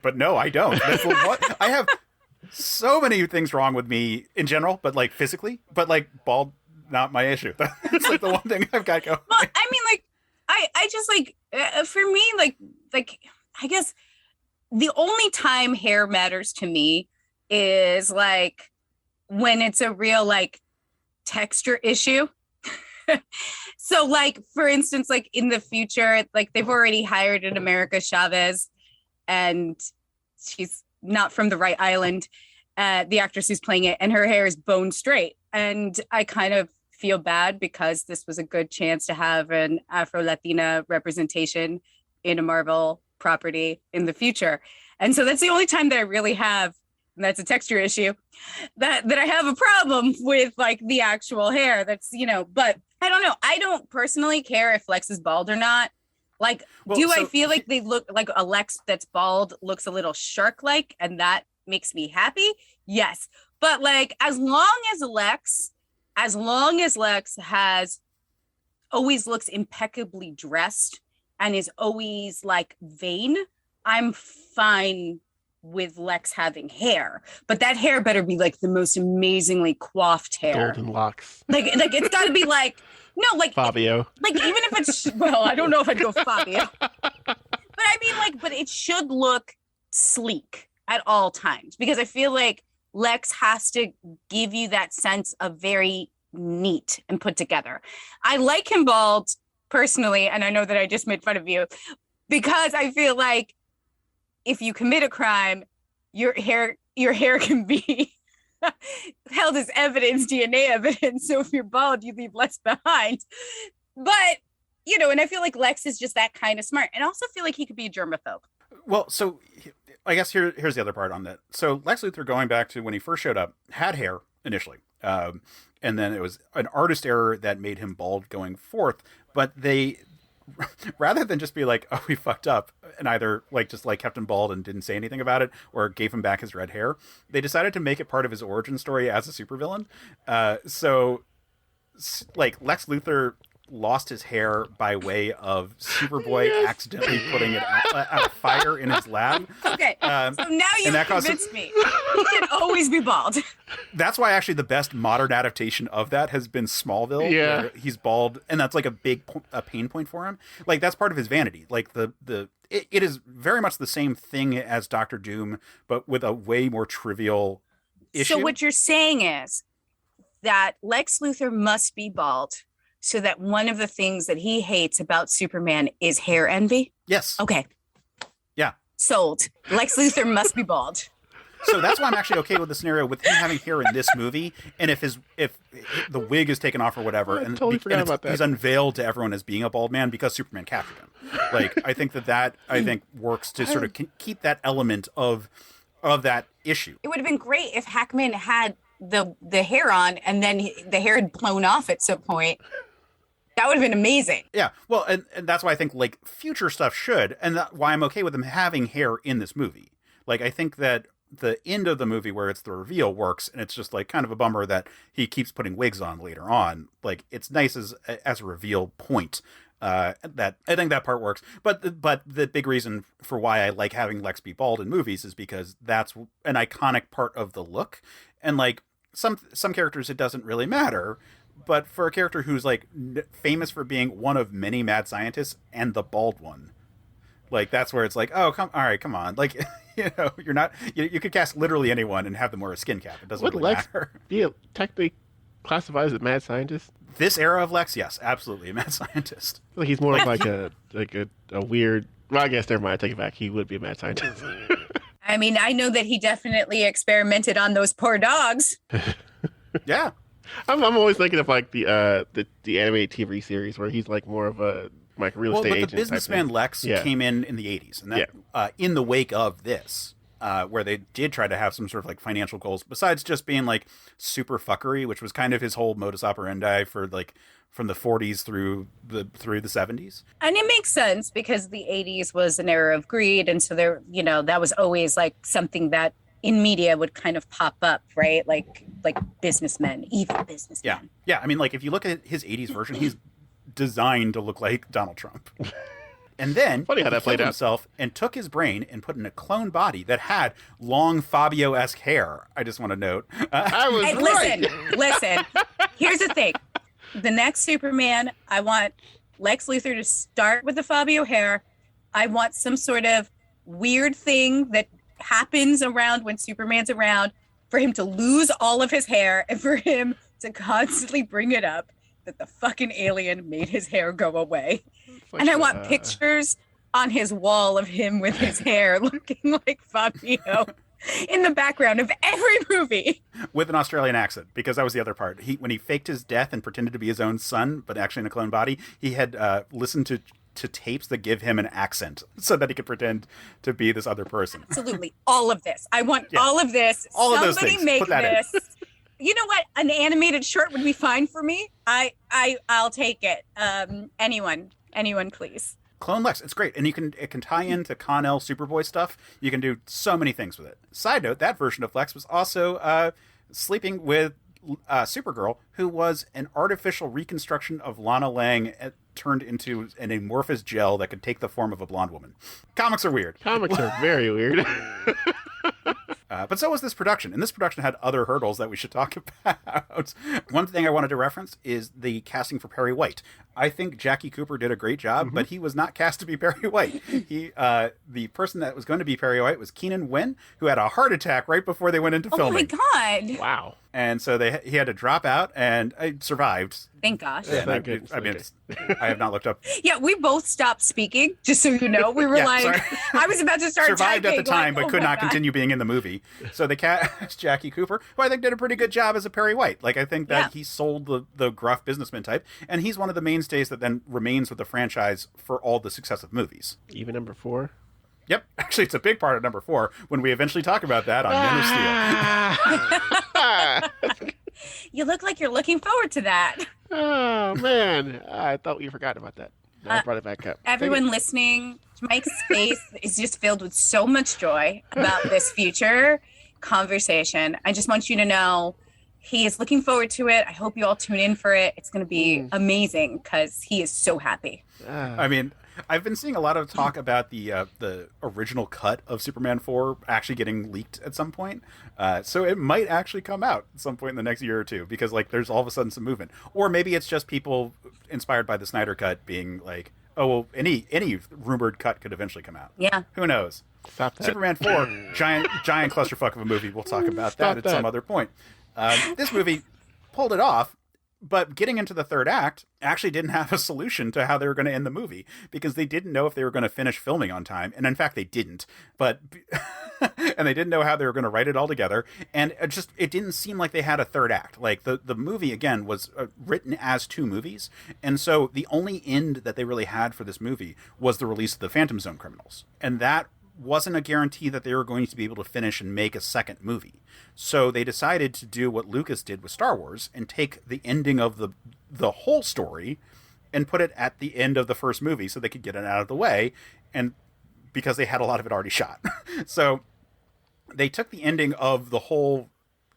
[SPEAKER 1] but no, I don't. That's what I have. So many things wrong with me in general, but like physically, but like bald, not my issue. That's like the one thing I've got going.
[SPEAKER 3] Well, I mean, like, I just like, for me, like, I guess the only time hair matters to me is like when it's a real like texture issue. So like, for instance, like in the future, like they've already hired an America Chavez, and she's not from the right island, the actress who's playing it, and her hair is bone straight. And I kind of feel bad because this was a good chance to have an Afro-Latina representation in a Marvel property in the future. And so that's the only time that I really have, and that's a texture issue, that I have a problem with like the actual hair. That's, but I don't know. I don't personally care if Lex is bald or not. Like, I feel like they look like a Lex that's bald looks a little shark-like, and that makes me happy? Yes. But like, as long as Lex always looks impeccably dressed and is always like vain, I'm fine with Lex having hair. But that hair better be like the most amazingly coiffed hair.
[SPEAKER 4] Golden locks.
[SPEAKER 3] Like it's got to be like, no, like
[SPEAKER 4] Fabio.
[SPEAKER 3] Like, even if it's, well, I don't know if I'd go Fabio. But I mean, like, but it should look sleek at all times, because I feel like Lex has to give you that sense of very neat and put together. I like him bald personally, and I know that I just made fun of you, because I feel like if you commit a crime, your hair can be held as evidence, DNA evidence. So if you're bald, you leave less behind. But, and I feel like Lex is just that kind of smart. And I also feel like he could be a germaphobe.
[SPEAKER 1] Well, so I guess here's the other part on that. So Lex Luthor, going back to when he first showed up, had hair initially. And then it was an artist error that made him bald going forth. But they, rather than just be like, oh, we fucked up, and either like just like kept him bald and didn't say anything about it, or gave him back his red hair, they decided to make it part of his origin story as a supervillain. So like Lex Luthor lost his hair by way of Superboy accidentally putting it out of fire in his lab.
[SPEAKER 3] Okay, so now you've convinced me. He should always be bald.
[SPEAKER 1] That's why actually the best modern adaptation of that has been Smallville.
[SPEAKER 4] Yeah,
[SPEAKER 1] where he's bald, and that's like a big pain point for him. Like, that's part of his vanity. Like it is very much the same thing as Doctor Doom, but with a way more trivial issue.
[SPEAKER 3] So what you're saying is that Lex Luthor must be bald, so that one of the things that he hates about Superman is hair envy?
[SPEAKER 1] Yes.
[SPEAKER 3] Okay.
[SPEAKER 1] Yeah.
[SPEAKER 3] Sold. Lex Luthor must be bald.
[SPEAKER 1] So that's why I'm actually okay with the scenario with him having hair in this movie, and if the wig is taken off or whatever,
[SPEAKER 4] I totally forgot about that.
[SPEAKER 1] He's unveiled to everyone as being a bald man because Superman captured him. Like, I think that works to sort of keep that element of that issue.
[SPEAKER 3] It would have been great if Hackman had the hair on, and then the hair had blown off at some point. That would have been amazing.
[SPEAKER 1] Yeah, well, and that's why I think like future stuff should, and why I'm okay with him having hair in this movie. Like, I think that the end of the movie where it's the reveal works, and it's just like kind of a bummer that he keeps putting wigs on later on. Like, it's nice as a reveal point. That I think that part works. But the big reason for why I like having Lex be bald in movies is because that's an iconic part of the look. And like some characters, it doesn't really matter. But for a character who's like famous for being one of many mad scientists and the bald one, like that's where it's like, oh, come on, like you're not you could cast literally anyone and have them wear a skin cap. It doesn't
[SPEAKER 4] Would
[SPEAKER 1] really
[SPEAKER 4] Lex
[SPEAKER 1] matter.
[SPEAKER 4] be technically classified as a mad scientist?
[SPEAKER 1] This era of Lex, yes, absolutely a mad scientist.
[SPEAKER 4] I feel like he's more of like a weird. Well, I guess never mind. I take it back. He would be a mad scientist.
[SPEAKER 3] I mean, I know that he definitely experimented on those poor dogs.
[SPEAKER 1] Yeah.
[SPEAKER 4] I'm always thinking of like the animated TV series where he's like more of a like real estate agent.
[SPEAKER 1] But the businessman Lex came in the 80s, and that in the wake of this, where they did try to have some sort of like financial goals besides just being like super fuckery, which was kind of his whole modus operandi for like from the 40s through the 70s.
[SPEAKER 3] And it makes sense because the 80s was an era of greed, and so there, that was always like something that in media would kind of pop up, right? Like businessmen, evil businessmen.
[SPEAKER 1] Yeah. I mean, like if you look at his 80s version, he's designed to look like Donald Trump. And then
[SPEAKER 4] funny how that played out.
[SPEAKER 1] Himself and took his brain and put in a clone body that had long Fabio-esque hair. I just want to note.
[SPEAKER 4] I was
[SPEAKER 3] right. Listen. Here's the thing: the next Superman, I want Lex Luthor to start with the Fabio hair. I want some sort of weird thing that happens around when Superman's around for him to lose all of his hair and for him to constantly bring it up that the fucking alien made his hair go away. Like, and I want pictures on his wall of him with his hair looking like Fabio in the background of every movie.
[SPEAKER 1] With an Australian accent, because that was the other part. When he faked his death and pretended to be his own son, but actually in a clone body, he had listened to tapes that give him an accent so that he could pretend to be this other person.
[SPEAKER 3] Absolutely. All of this. I want all of this.
[SPEAKER 1] All
[SPEAKER 3] Somebody
[SPEAKER 1] of those things.
[SPEAKER 3] Make
[SPEAKER 1] Put that
[SPEAKER 3] this. You know what? An animated short would be fine for me. I'll take it. Anyone, please.
[SPEAKER 1] Clone Lex, it's great, and it can tie into Con-El Superboy stuff. You can do so many things with it. Side note: that version of Lex was also sleeping with Supergirl, who was an artificial reconstruction of Lana Lang turned into an amorphous gel that could take the form of a blonde woman. Comics are weird.
[SPEAKER 4] Comics are very weird.
[SPEAKER 1] But so was this production, and this production had other hurdles that we should talk about. One thing I wanted to reference is the casting for Perry White. I think Jackie Cooper did a great job, but he was not cast to be Perry White. The person that was going to be Perry White was Keenan Wynn, who had a heart attack right before they went into filming.
[SPEAKER 3] Oh my God.
[SPEAKER 4] Wow.
[SPEAKER 1] And so he had to drop out, and I survived.
[SPEAKER 3] Thank gosh.
[SPEAKER 1] Yeah, I have not looked up.
[SPEAKER 3] Yeah, we both stopped speaking, just so you know. We were I was about to start
[SPEAKER 1] survived
[SPEAKER 3] typing,
[SPEAKER 1] at the time, but could not continue being in the movie. So they cast Jackie Cooper, who I think did a pretty good job as a Perry White. Like, I think that he sold the gruff businessman type, and he's one of the mainstays that then remains with the franchise for all the successive movies.
[SPEAKER 4] Even number 4?
[SPEAKER 1] Yep. Actually, it's a big part of number 4 when we eventually talk about that on Men of Steel.
[SPEAKER 3] You look like you're looking forward to that.
[SPEAKER 4] Oh, man. I thought we forgot about that. I brought it back up.
[SPEAKER 3] Everyone listening, Mike's face is just filled with so much joy about this future conversation. I just want you to know he is looking forward to it. I hope you all tune in for it. It's going to be amazing because he is so happy.
[SPEAKER 1] I mean, I've been seeing a lot of talk about the original cut of Superman 4 actually getting leaked at some point. So it might actually come out at some point in the next year or two because like there's all of a sudden some movement. Or maybe it's just people inspired by the Snyder cut being like, oh, well, any rumored cut could eventually come out.
[SPEAKER 3] Yeah.
[SPEAKER 1] Who knows?
[SPEAKER 4] Stop that.
[SPEAKER 1] Superman 4, giant clusterfuck of a movie. We'll talk about that at some other point. This movie pulled it off. But getting into the third act actually didn't have a solution to how they were going to end the movie because they didn't know if they were going to finish filming on time. And in fact, they didn't. But and they didn't know how they were going to write it all together. And it didn't seem like they had a third act. Like the movie, again, was written as 2 movies. And so the only end that they really had for this movie was the release of the Phantom Zone Criminals. And that wasn't a guarantee that they were going to be able to finish and make a second movie. So they decided to do what Lucas did with Star Wars and take the ending of the whole story and put it at the end of the first movie so they could get it out of the way, and because they had a lot of it already shot. So they took the ending of the whole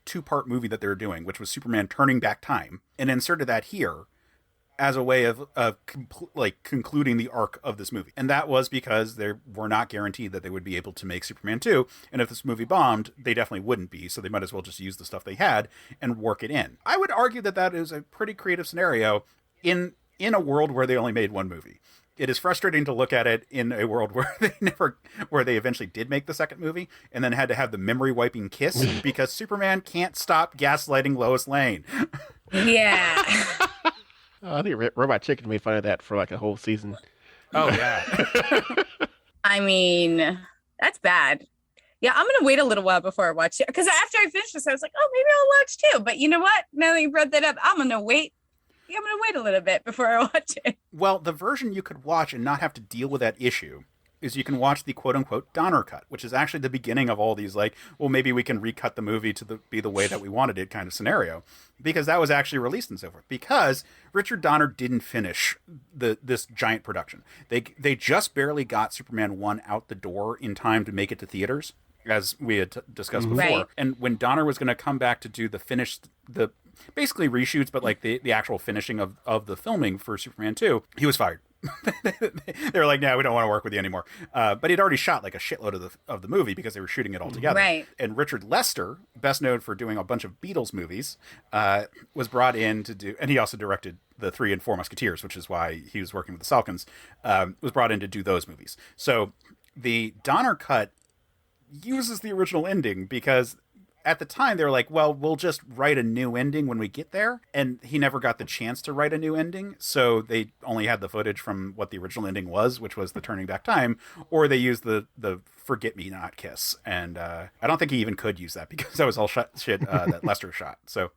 [SPEAKER 1] 2-part movie that they were doing, which was Superman turning back time, and inserted that here as a way of concluding the arc of this movie. And that was because they were not guaranteed that they would be able to make Superman 2. And if this movie bombed, they definitely wouldn't be. So they might as well just use the stuff they had and work it in. I would argue that that is a pretty creative scenario in a world where they only made one movie. It is frustrating to look at it in a world where they eventually did make the second movie and then had to have the memory wiping kiss because Superman can't stop gaslighting Lois Lane.
[SPEAKER 3] Yeah.
[SPEAKER 4] I think Robot Chicken made fun of that for like a whole season.
[SPEAKER 1] Oh, yeah.
[SPEAKER 3] I mean, that's bad. Yeah, I'm going to wait a little while before I watch it. Because after I finished this, I was like, oh, maybe I'll watch too. But you know what? Now that you brought that up, I'm going to wait. I'm going to wait a little bit before I watch it.
[SPEAKER 1] Well, the version you could watch and not have to deal with that issue is you can watch the quote-unquote Donner cut, which is actually the beginning of all these, like, well, maybe we can recut the movie to be the way that we wanted it kind of scenario, because that was actually released and so forth. Because Richard Donner didn't finish this giant production. They just barely got Superman 1 out the door in time to make it to theaters, as we had discussed before.
[SPEAKER 3] Right.
[SPEAKER 1] And when Donner was going to come back to do the basically reshoots, but like the actual finishing of the filming for Superman 2, he was fired. They were like, no, we don't want to work with you anymore. But he'd already shot like a shitload of the movie because they were shooting it all together.
[SPEAKER 3] Right.
[SPEAKER 1] And Richard Lester, best known for doing a bunch of Beatles movies, was brought in to do, and he also directed the 3 and 4 Musketeers, which is why he was working with the Salkinds, was brought in to do those movies. So the Donner cut uses the original ending because at the time they were like, well, we'll just write a new ending when we get there. And he never got the chance to write a new ending. So they only had the footage from what the original ending was, which was the turning back time, or they used the forget me not kiss. And I don't think he even could use that because that was all shit that Lester shot. So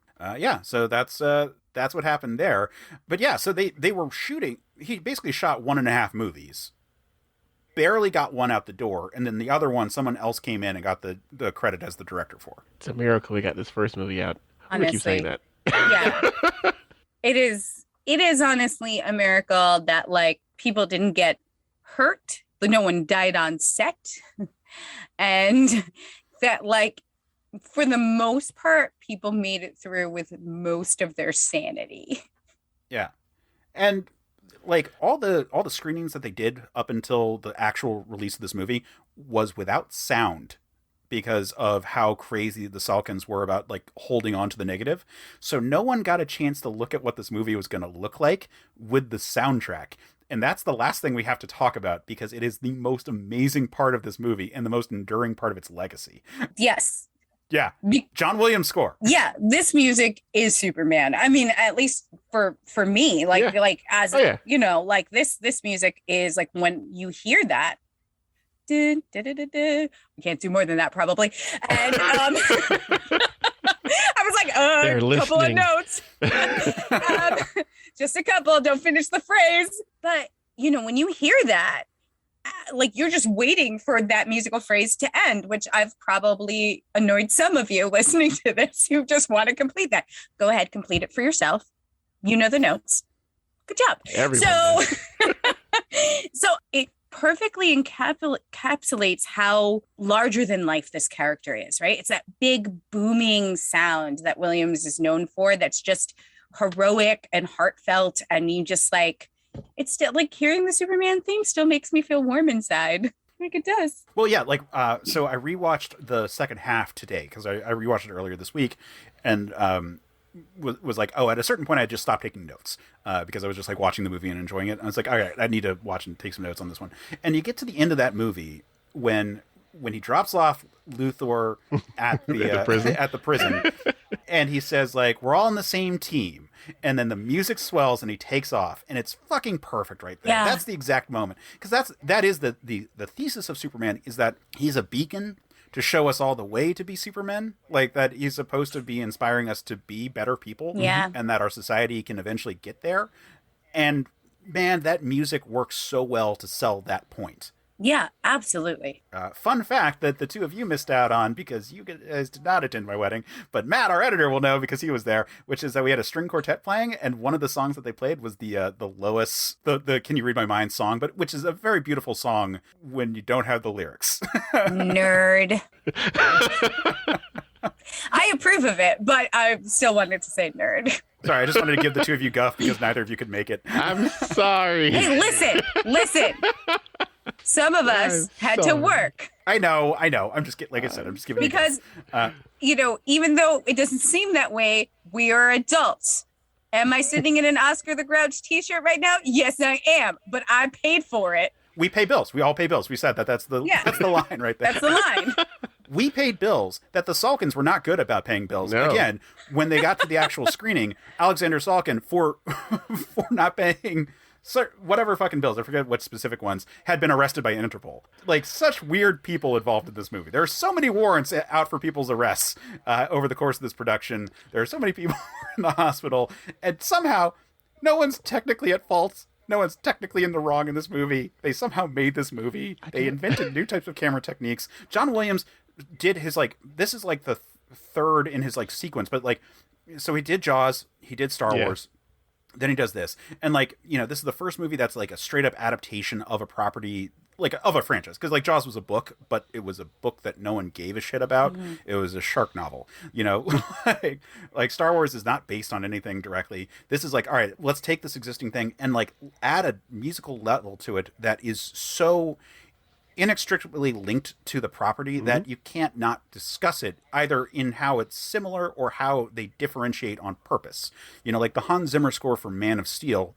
[SPEAKER 1] so that's what happened there. But yeah, so they were shooting, he basically shot 1.5 movies. Barely got one out the door, and then the other one, someone else came in and got the credit as the director for.
[SPEAKER 4] It's a miracle we got this first movie out. I'm gonna keep saying that.
[SPEAKER 3] Yeah. It is honestly a miracle that like people didn't get hurt, that no one died on set, and that like for the most part people made it through with most of their sanity.
[SPEAKER 1] Yeah. And like all the screenings that they did up until the actual release of this movie was without sound because of how crazy the Salkinds were about like holding on to the negative. So no one got a chance to look at what this movie was going to look like with the soundtrack. And that's the last thing we have to talk about because it is the most amazing part of this movie and the most enduring part of its legacy.
[SPEAKER 3] Yes.
[SPEAKER 1] Yeah. John Williams score.
[SPEAKER 3] Yeah, this music is Superman. I mean, at least for me, like as you know, like this music is like when you hear that. We can't do more than that probably. And I was like, a couple of notes. Just a couple, don't finish the phrase. But you know, when you hear that, like you're just waiting for that musical phrase to end, which I've probably annoyed some of you listening to this who just want to complete that. Go ahead, complete it for yourself. You know the notes. Good job.
[SPEAKER 4] Everyone
[SPEAKER 3] so it perfectly encapsulates how larger than life this character is, right? It's that big booming sound that Williams is known for. That's just heroic and heartfelt. And you just like, it's still like hearing the Superman theme still makes me feel warm inside. Like it does.
[SPEAKER 1] Well, yeah, like, so I rewatched the second half today because I rewatched it earlier this week and was like, oh, at a certain point I just stopped taking notes because I was just like watching the movie and enjoying it. And I was like, all right, I need to watch and take some notes on this one. And you get to the end of that movie when he drops off Luthor at the prison and he says like, we're all on the same team. And then the music swells and he takes off and it's fucking perfect right there. Yeah. That's the exact moment. Because that is the thesis of Superman is that he's a beacon to show us all the way to be Supermen. Like that he's supposed to be inspiring us to be better people.
[SPEAKER 3] Yeah.
[SPEAKER 1] And that our society can eventually get there. And man, that music works so well to sell that point.
[SPEAKER 3] Yeah, absolutely.
[SPEAKER 1] Fun fact that the two of you missed out on because you guys did not attend my wedding, but Matt, our editor, will know because he was there, which is that we had a string quartet playing, and one of the songs that they played was the Lois, the Can You Read My Mind song, but which is a very beautiful song when you don't have the lyrics.
[SPEAKER 3] Nerd. I approve of it, but I still wanted to say nerd.
[SPEAKER 1] Sorry, I just wanted to give the two of you guff because neither of you could make it.
[SPEAKER 4] I'm sorry.
[SPEAKER 3] Hey, listen. Some of us had to work.
[SPEAKER 1] I know. I'm just like I said, I'm just giving
[SPEAKER 3] because
[SPEAKER 1] you
[SPEAKER 3] even though it doesn't seem that way, we are adults. Am I sitting in an Oscar the Grouch t-shirt right now? Yes, I am, but I paid for it.
[SPEAKER 1] We pay bills. We all pay bills. We said that's the line right there.
[SPEAKER 3] That's the line.
[SPEAKER 1] We paid bills that the Salkins were not good about paying bills.
[SPEAKER 4] No.
[SPEAKER 1] Again, when they got to the actual screening, Alexander Salkin for not paying whatever fucking bills, I forget what specific ones, had been arrested by Interpol. Like, such weird people involved in this movie. There are so many warrants out for people's arrests over the course of this production. There are so many people in the hospital, and somehow no one's technically at fault. No one's technically in the wrong in this movie. They somehow made this movie. They invented new types of camera techniques. John Williams did his, this is the third in his sequence, but so he did Jaws, he did Star Wars, then he does this, and this is the first movie that's a straight up adaptation of a property, of a franchise, because Jaws was a book, but it was a book that no one gave a shit about. Mm-hmm. It was a shark novel, Star Wars is not based on anything directly. This is all right, let's take this existing thing and add a musical level to it that is so inextricably linked to the property that you can't not discuss it, either in how it's similar or how they differentiate on purpose. The Hans Zimmer score for Man of Steel,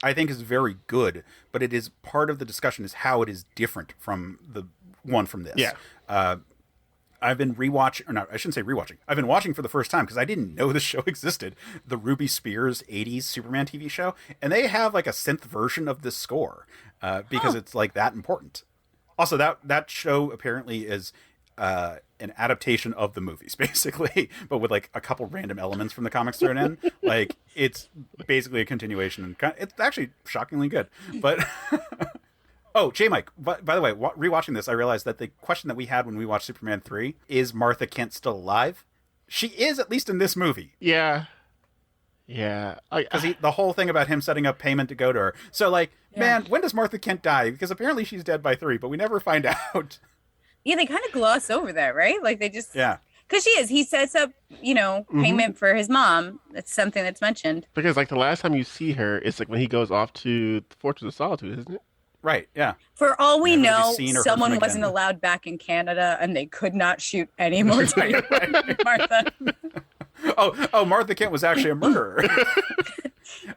[SPEAKER 1] I think, is very good, but it is part of the discussion is how it is different from the one from this. Yeah. I've been rewatching, or not, I shouldn't say rewatching. I've been watching for the first time because I didn't know this show existed. The Ruby Spears 80s Superman TV show, and they have a synth version of this score because it's that important. Also, that show apparently is an adaptation of the movies, basically, but with a couple random elements from the comics thrown in. It's basically a continuation, and it's actually shockingly good. But oh, J. Mike, by the way, rewatching this, I realized that the question that we had when we watched Superman 3 is Martha Kent still alive? She is, at least in this movie.
[SPEAKER 4] Yeah. Yeah.
[SPEAKER 1] Because the whole thing about him setting up payment to go to her. So, man, when does Martha Kent die? Because apparently she's dead by 3, but we never find out.
[SPEAKER 3] Yeah, they kind of gloss over that, right? They just...
[SPEAKER 1] Yeah.
[SPEAKER 3] Because she is. He sets up, payment for his mom. That's something that's mentioned.
[SPEAKER 4] Because, the last time you see her, it's when he goes off to the Fortress of Solitude, isn't it?
[SPEAKER 1] Right, yeah.
[SPEAKER 3] For all we know, someone wasn't allowed back in Canada, and they could not shoot any more time. Martha.
[SPEAKER 1] Oh, Martha Kent was actually a murderer.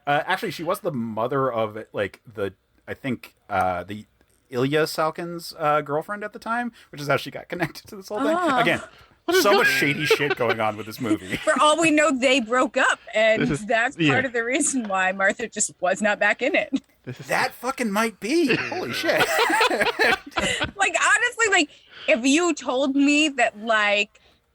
[SPEAKER 1] Actually, she was the mother of the Ilya Salkin's girlfriend at the time, which is how she got connected to this whole thing. Again, so much shady shit going on with this movie.
[SPEAKER 3] For all we know, they broke up, and that's part of the reason why Martha just was not back in it.
[SPEAKER 1] That fucking might be. Holy shit.
[SPEAKER 3] Honestly, if you told me that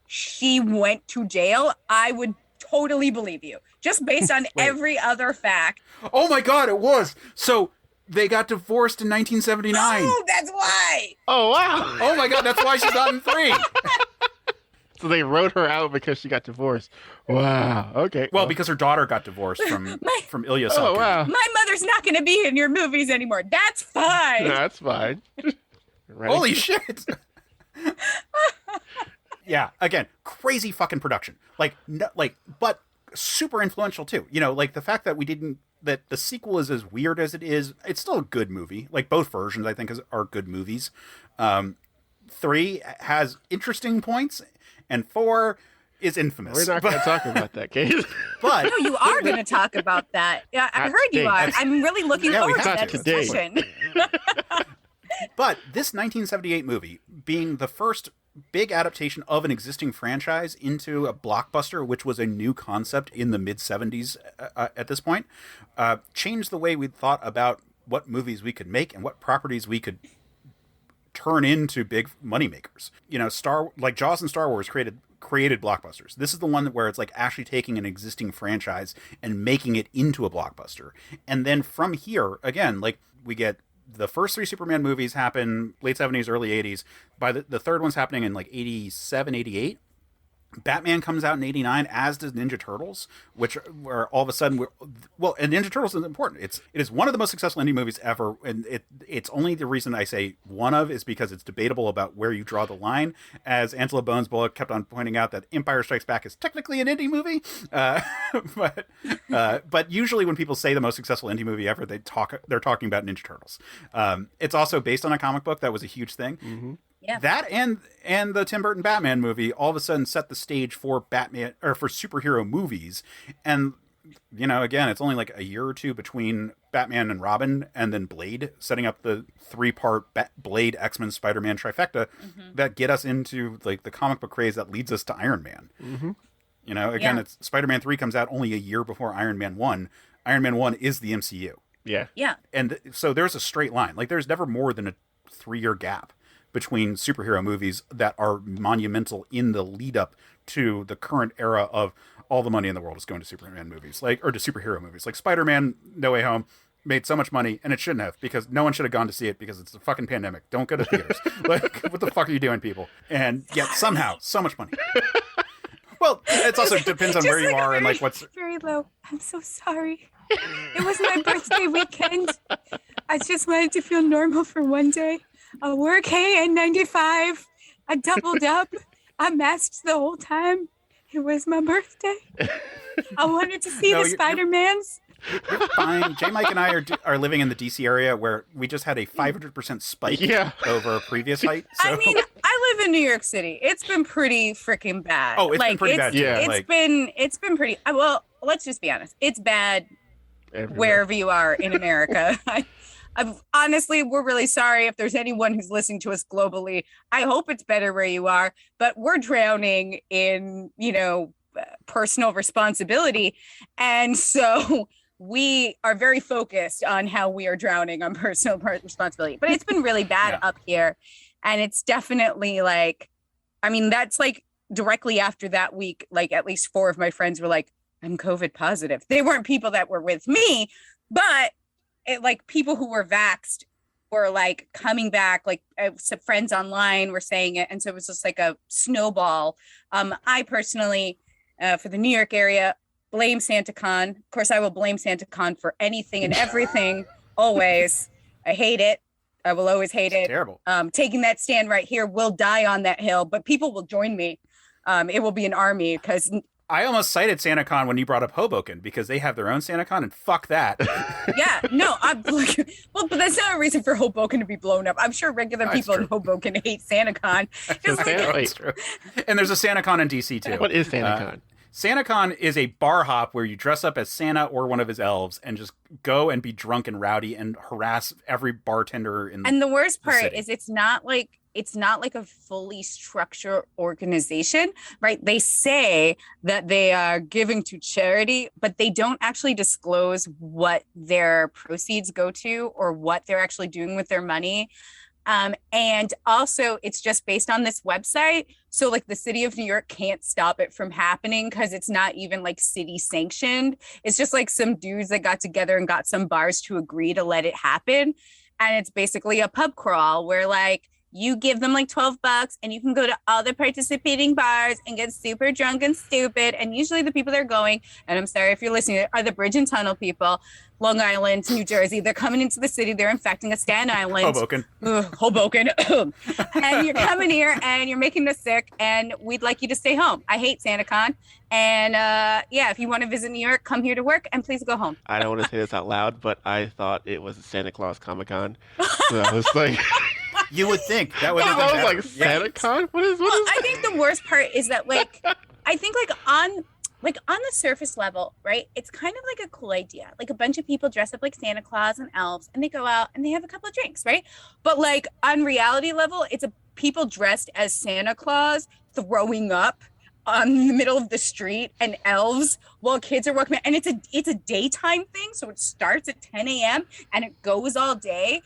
[SPEAKER 3] she went to jail, I would totally believe you, just based on every other fact.
[SPEAKER 1] Oh my God, it was. So they got divorced in 1979.
[SPEAKER 3] Oh, that's why.
[SPEAKER 4] Oh, wow.
[SPEAKER 1] Oh my God, that's why she's not in 3.
[SPEAKER 4] So they wrote her out because she got divorced. Wow. Okay.
[SPEAKER 1] Well, because her daughter got divorced from Ilya Salkin.
[SPEAKER 4] Oh, wow.
[SPEAKER 3] My mother's not going to be in your movies anymore. That's fine.
[SPEAKER 4] That's fine.
[SPEAKER 1] Holy shit. Yeah, again, crazy fucking production. But super influential too. The fact that that the sequel is as weird as it is, it's still a good movie. Both versions, I think, are good movies. 3 has interesting points, and 4 is infamous.
[SPEAKER 4] We're not going to talk about that, Kate.
[SPEAKER 1] But
[SPEAKER 3] no, you are going to talk about that. Yeah, I heard you are. I'm really looking forward to that discussion.
[SPEAKER 1] But this 1978 movie, being the first big adaptation of an existing franchise into a blockbuster, which was a new concept in the mid-70s at this point, changed the way we thought about what movies we could make and what properties we could turn into big moneymakers. Jaws and Star Wars created blockbusters. This is the one where it's actually taking an existing franchise and making it into a blockbuster. And then from here, again, we get the first 3 Superman movies happen late 70s, early 80s. By the third one's happening in 87, 88. Batman comes out in '89, as does Ninja Turtles, which where all of a sudden and Ninja Turtles is important. It is one of the most successful indie movies ever, and it's only the reason I say one of is because it's debatable about where you draw the line. As Angela Bonesborough kept on pointing out, that Empire Strikes Back is technically an indie movie, but usually when people say the most successful indie movie ever, they're talking about Ninja Turtles. It's also based on a comic book that was a huge thing.
[SPEAKER 4] Mm-hmm.
[SPEAKER 3] Yeah.
[SPEAKER 1] That and the Tim Burton Batman movie all of a sudden set the stage for Batman, or for superhero movies. And, you know, again, it's only like a year or two between Batman and Robin and then Blade, setting up the 3-part Blade, X-Men, Spider-Man trifecta that get us into like the comic book craze that leads us to Iron Man.
[SPEAKER 4] Mm-hmm.
[SPEAKER 1] You know, again, it's Spider-Man 3 comes out only a year before Iron Man 1. Iron Man 1 is the MCU.
[SPEAKER 4] Yeah.
[SPEAKER 3] Yeah.
[SPEAKER 1] And so there's a straight line. Like, there's never more than a 3-year gap between superhero movies that are monumental in the lead up to the current era of all the money in the world is going to Superman movies, or to superhero movies. Like Spider-Man No Way Home made so much money, and it shouldn't have, because no one should have gone to see it because it's a fucking pandemic. Don't go to theaters. Like, what the fuck are you doing, people? And yet somehow, so much money. Well, it also depends on where you are and like what's
[SPEAKER 3] very low. I'm so sorry. It was my birthday weekend. I just wanted to feel normal for one day. I wore a KN95. I doubled up. I masked the whole time. It was my birthday. I wanted to see the Spider-Mans.
[SPEAKER 1] You're fine. J. Mike and I are living in the DC area where we just had a 500% spike over a previous height. So.
[SPEAKER 3] I mean, I live in New York City. It's been pretty freaking bad.
[SPEAKER 1] Oh, it's been pretty bad.
[SPEAKER 4] Yeah.
[SPEAKER 3] It's been pretty. Well, let's just be honest. It's bad
[SPEAKER 4] Everywhere.
[SPEAKER 3] wherever you are in America. Honestly, we're really sorry if there's anyone who's listening to us globally. I hope it's better where you are, but we're drowning in, personal responsibility. And so we are very focused on how we are drowning on personal responsibility. But it's been really bad up here. And it's definitely that's like directly after that week, like at least 4 of my friends were like, I'm COVID positive. They weren't people that were with me, but people who were vaxxed were like coming back, like some friends online were saying it. And so it was just like a snowball. I personally, for the New York area, blame SantaCon. Of course, I will blame SantaCon for anything and everything, always. I hate it. I will always hate it.
[SPEAKER 1] Terrible.
[SPEAKER 3] Taking that stand right here will die on that hill, but people will join me. It will be an army because...
[SPEAKER 1] I almost cited SantaCon when you brought up Hoboken because they have their own SantaCon, and fuck that.
[SPEAKER 3] Yeah, no, but that's not a reason for Hoboken to be blown up. I'm sure regular people in Hoboken hate SantaCon.
[SPEAKER 1] That's true. And there's a SantaCon in DC too.
[SPEAKER 4] What is SantaCon?
[SPEAKER 1] SantaCon is a bar hop where you dress up as Santa or one of his elves and just go and be drunk and rowdy and harass every bartender in.
[SPEAKER 3] And the worst part
[SPEAKER 1] city.
[SPEAKER 3] is it's not like a fully structured organization, right? They say that they are giving to charity, but they don't actually disclose what their proceeds go to or what they're actually doing with their money. And also it's just based on this website. So like the city of New York can't stop it from happening because it's not even like city sanctioned. It's just like some dudes that got together and got some bars to agree to let it happen. And it's basically a pub crawl where like, you give them like $12 and you can go to all the participating bars and get super drunk and stupid. And usually the people that are going, and I'm sorry if you're listening, are the Bridge and Tunnel people, Long Island, New Jersey. They're coming into the city. They're infecting a Staten Island.
[SPEAKER 1] Hoboken.
[SPEAKER 3] And you're coming here and you're making us sick and we'd like you to stay home. I hate SantaCon. And if you want to visit New York, come here to work and please go home.
[SPEAKER 4] I don't want to say this out loud, but I thought it was Santa Claus Comic-Con. So I was like...
[SPEAKER 1] You would think that would have been
[SPEAKER 4] better. Like SantaCon? What is
[SPEAKER 3] I think the worst part is that I think on the surface level, right? It's kind of like a cool idea. Like a bunch of people dress up like Santa Claus and elves and they go out and they have a couple of drinks, right? But like on reality level, it's people dressed as Santa Claus throwing up in the middle of the street and elves while kids are walking. And it's a daytime thing. So it starts at 10 a.m. and it goes all day.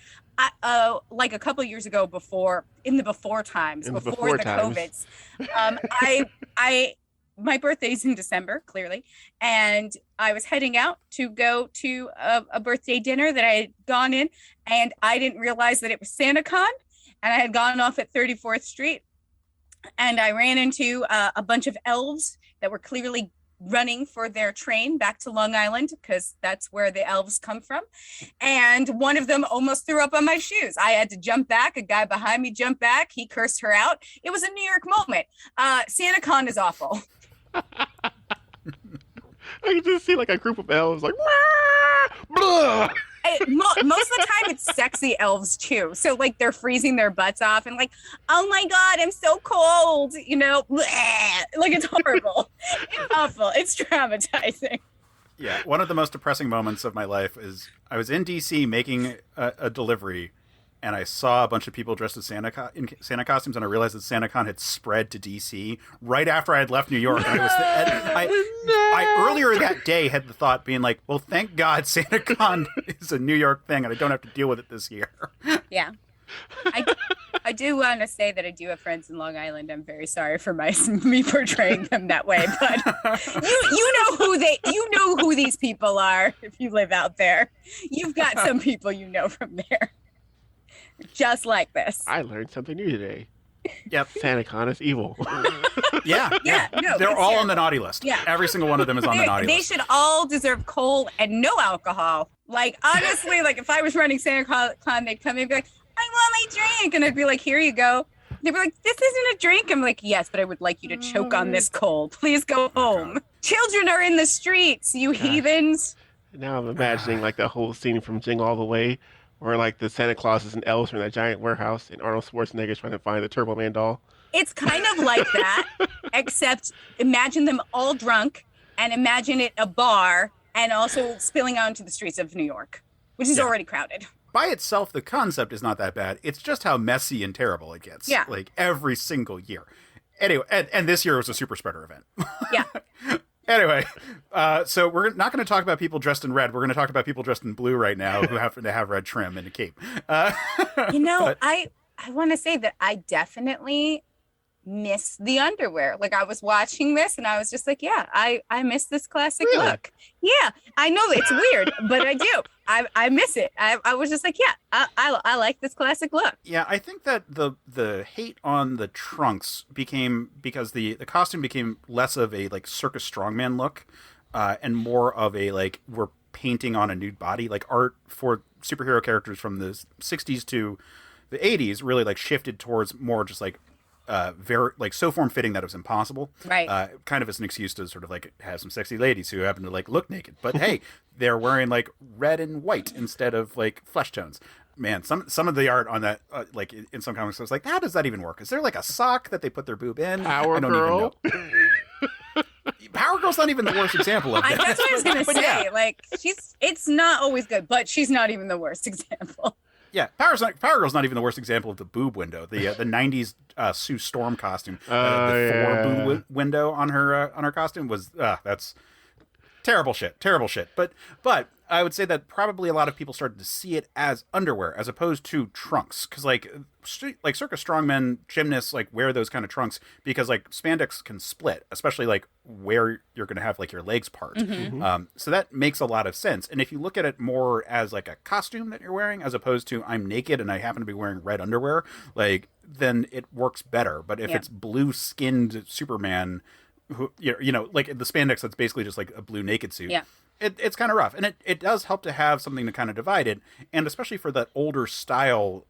[SPEAKER 3] Like a couple of years ago before the COVIDs, my birthday's in December, clearly. And I was heading out to go to a birthday dinner that I had gone in and I didn't realize that it was SantaCon and I had gone off at 34th Street. and I ran into a bunch of elves that were clearly running for their train back to Long Island, because that's where the elves come from. And one of them almost threw up on my shoes. I had to jump back. A guy behind me jumped back. He cursed her out. It was a New York moment. SantaCon is awful.
[SPEAKER 4] I can just see like a group of elves like, "Wah! Blah!"
[SPEAKER 3] Most of the time it's sexy elves too. So like they're freezing their butts off and like, oh my God, I'm so cold, you know, bleh. Like it's horrible. It's awful. It's traumatizing.
[SPEAKER 1] Yeah, one of the most depressing moments of my life is I was in DC making a delivery, and I saw a bunch of people dressed as in Santa costumes, and I realized that SantaCon had spread to DC right after I had left New York. And I earlier that day had the thought being like, well, thank God SantaCon is a New York thing, and I don't have to deal with it this year.
[SPEAKER 3] Yeah. I do want to say that I do have friends in Long Island. I'm very sorry for me portraying them that way, but you know who these people are if you live out there. You've got some people you know from there. Just like this.
[SPEAKER 4] I learned something new today.
[SPEAKER 1] Yep.
[SPEAKER 4] SantaCon is evil.
[SPEAKER 1] Yeah.
[SPEAKER 3] No,
[SPEAKER 1] they're all on the naughty list. Yeah. Every single one of them is on the naughty list.
[SPEAKER 3] They should all deserve coal and no alcohol. Like, honestly, like if I was running SantaCon, they'd come in and be like, I want my drink. And I'd be like, here you go. They'd be like, this isn't a drink. I'm like, yes, but I would like you to choke on this coal. Please go home. Children are in the streets, you heathens.
[SPEAKER 4] Now I'm imagining like the whole scene from Jingle All the Way, where like the Santa Clauses and elves are in that giant warehouse, and Arnold Schwarzenegger's trying to find the Turbo Man doll.
[SPEAKER 3] It's kind of like that, except imagine them all drunk, and imagine it a bar, and also spilling out into the streets of New York, which is already crowded.
[SPEAKER 1] By itself, the concept is not that bad. It's just how messy and terrible it gets.
[SPEAKER 3] Yeah.
[SPEAKER 1] Like every single year. Anyway, and this year was a super spreader event.
[SPEAKER 3] Yeah.
[SPEAKER 1] Anyway, so we're not going to talk about people dressed in red. We're going to talk about people dressed in blue right now who happen to have red trim and a cape.
[SPEAKER 3] I want to say that I definitely miss the underwear. Like I was watching this and I was just like, yeah, I miss this classic look. Yeah, I know it's weird, but I do. I miss it. I was just like, yeah, I like this classic look.
[SPEAKER 1] Yeah, I think that the hate on the trunks became because the costume became less of a like circus strongman look and more of a like we're painting on a nude body. Like art for superhero characters from the 60s to the 80s really like shifted towards more just like very like so form fitting that it was impossible,
[SPEAKER 3] right?
[SPEAKER 1] Kind of as an excuse to sort of like have some sexy ladies who happen to like look naked, but hey, they're wearing like red and white instead of like flesh tones. Man, some of the art on that, like in some comics, I was like, how does that even work? Is there like a sock that they put their boob in?
[SPEAKER 4] Power Girl.
[SPEAKER 1] Even know. Power Girl's not even the worst example of that.
[SPEAKER 3] That's what I was gonna say. Yeah. Like it's not always good, but she's not even the worst example.
[SPEAKER 1] Yeah, Power Girl's not even the worst example of the boob window. The 90s Sue Storm costume, the 4 boob window on her costume was that's terrible shit. But I would say that probably a lot of people started to see it as underwear as opposed to trunks, because like circus strongmen, gymnasts like wear those kind of trunks because like spandex can split, especially like where you're going to have like your legs part. Mm-hmm. So that makes a lot of sense. And if you look at it more as like a costume that you're wearing as opposed to I'm naked and I happen to be wearing red underwear, like then it works better. But if it's blue skinned Superman, who you know like the spandex that's basically just like a blue naked suit.
[SPEAKER 3] Yeah.
[SPEAKER 1] It's kind of rough, and it does help to have something to kind of divide it, and especially for that older style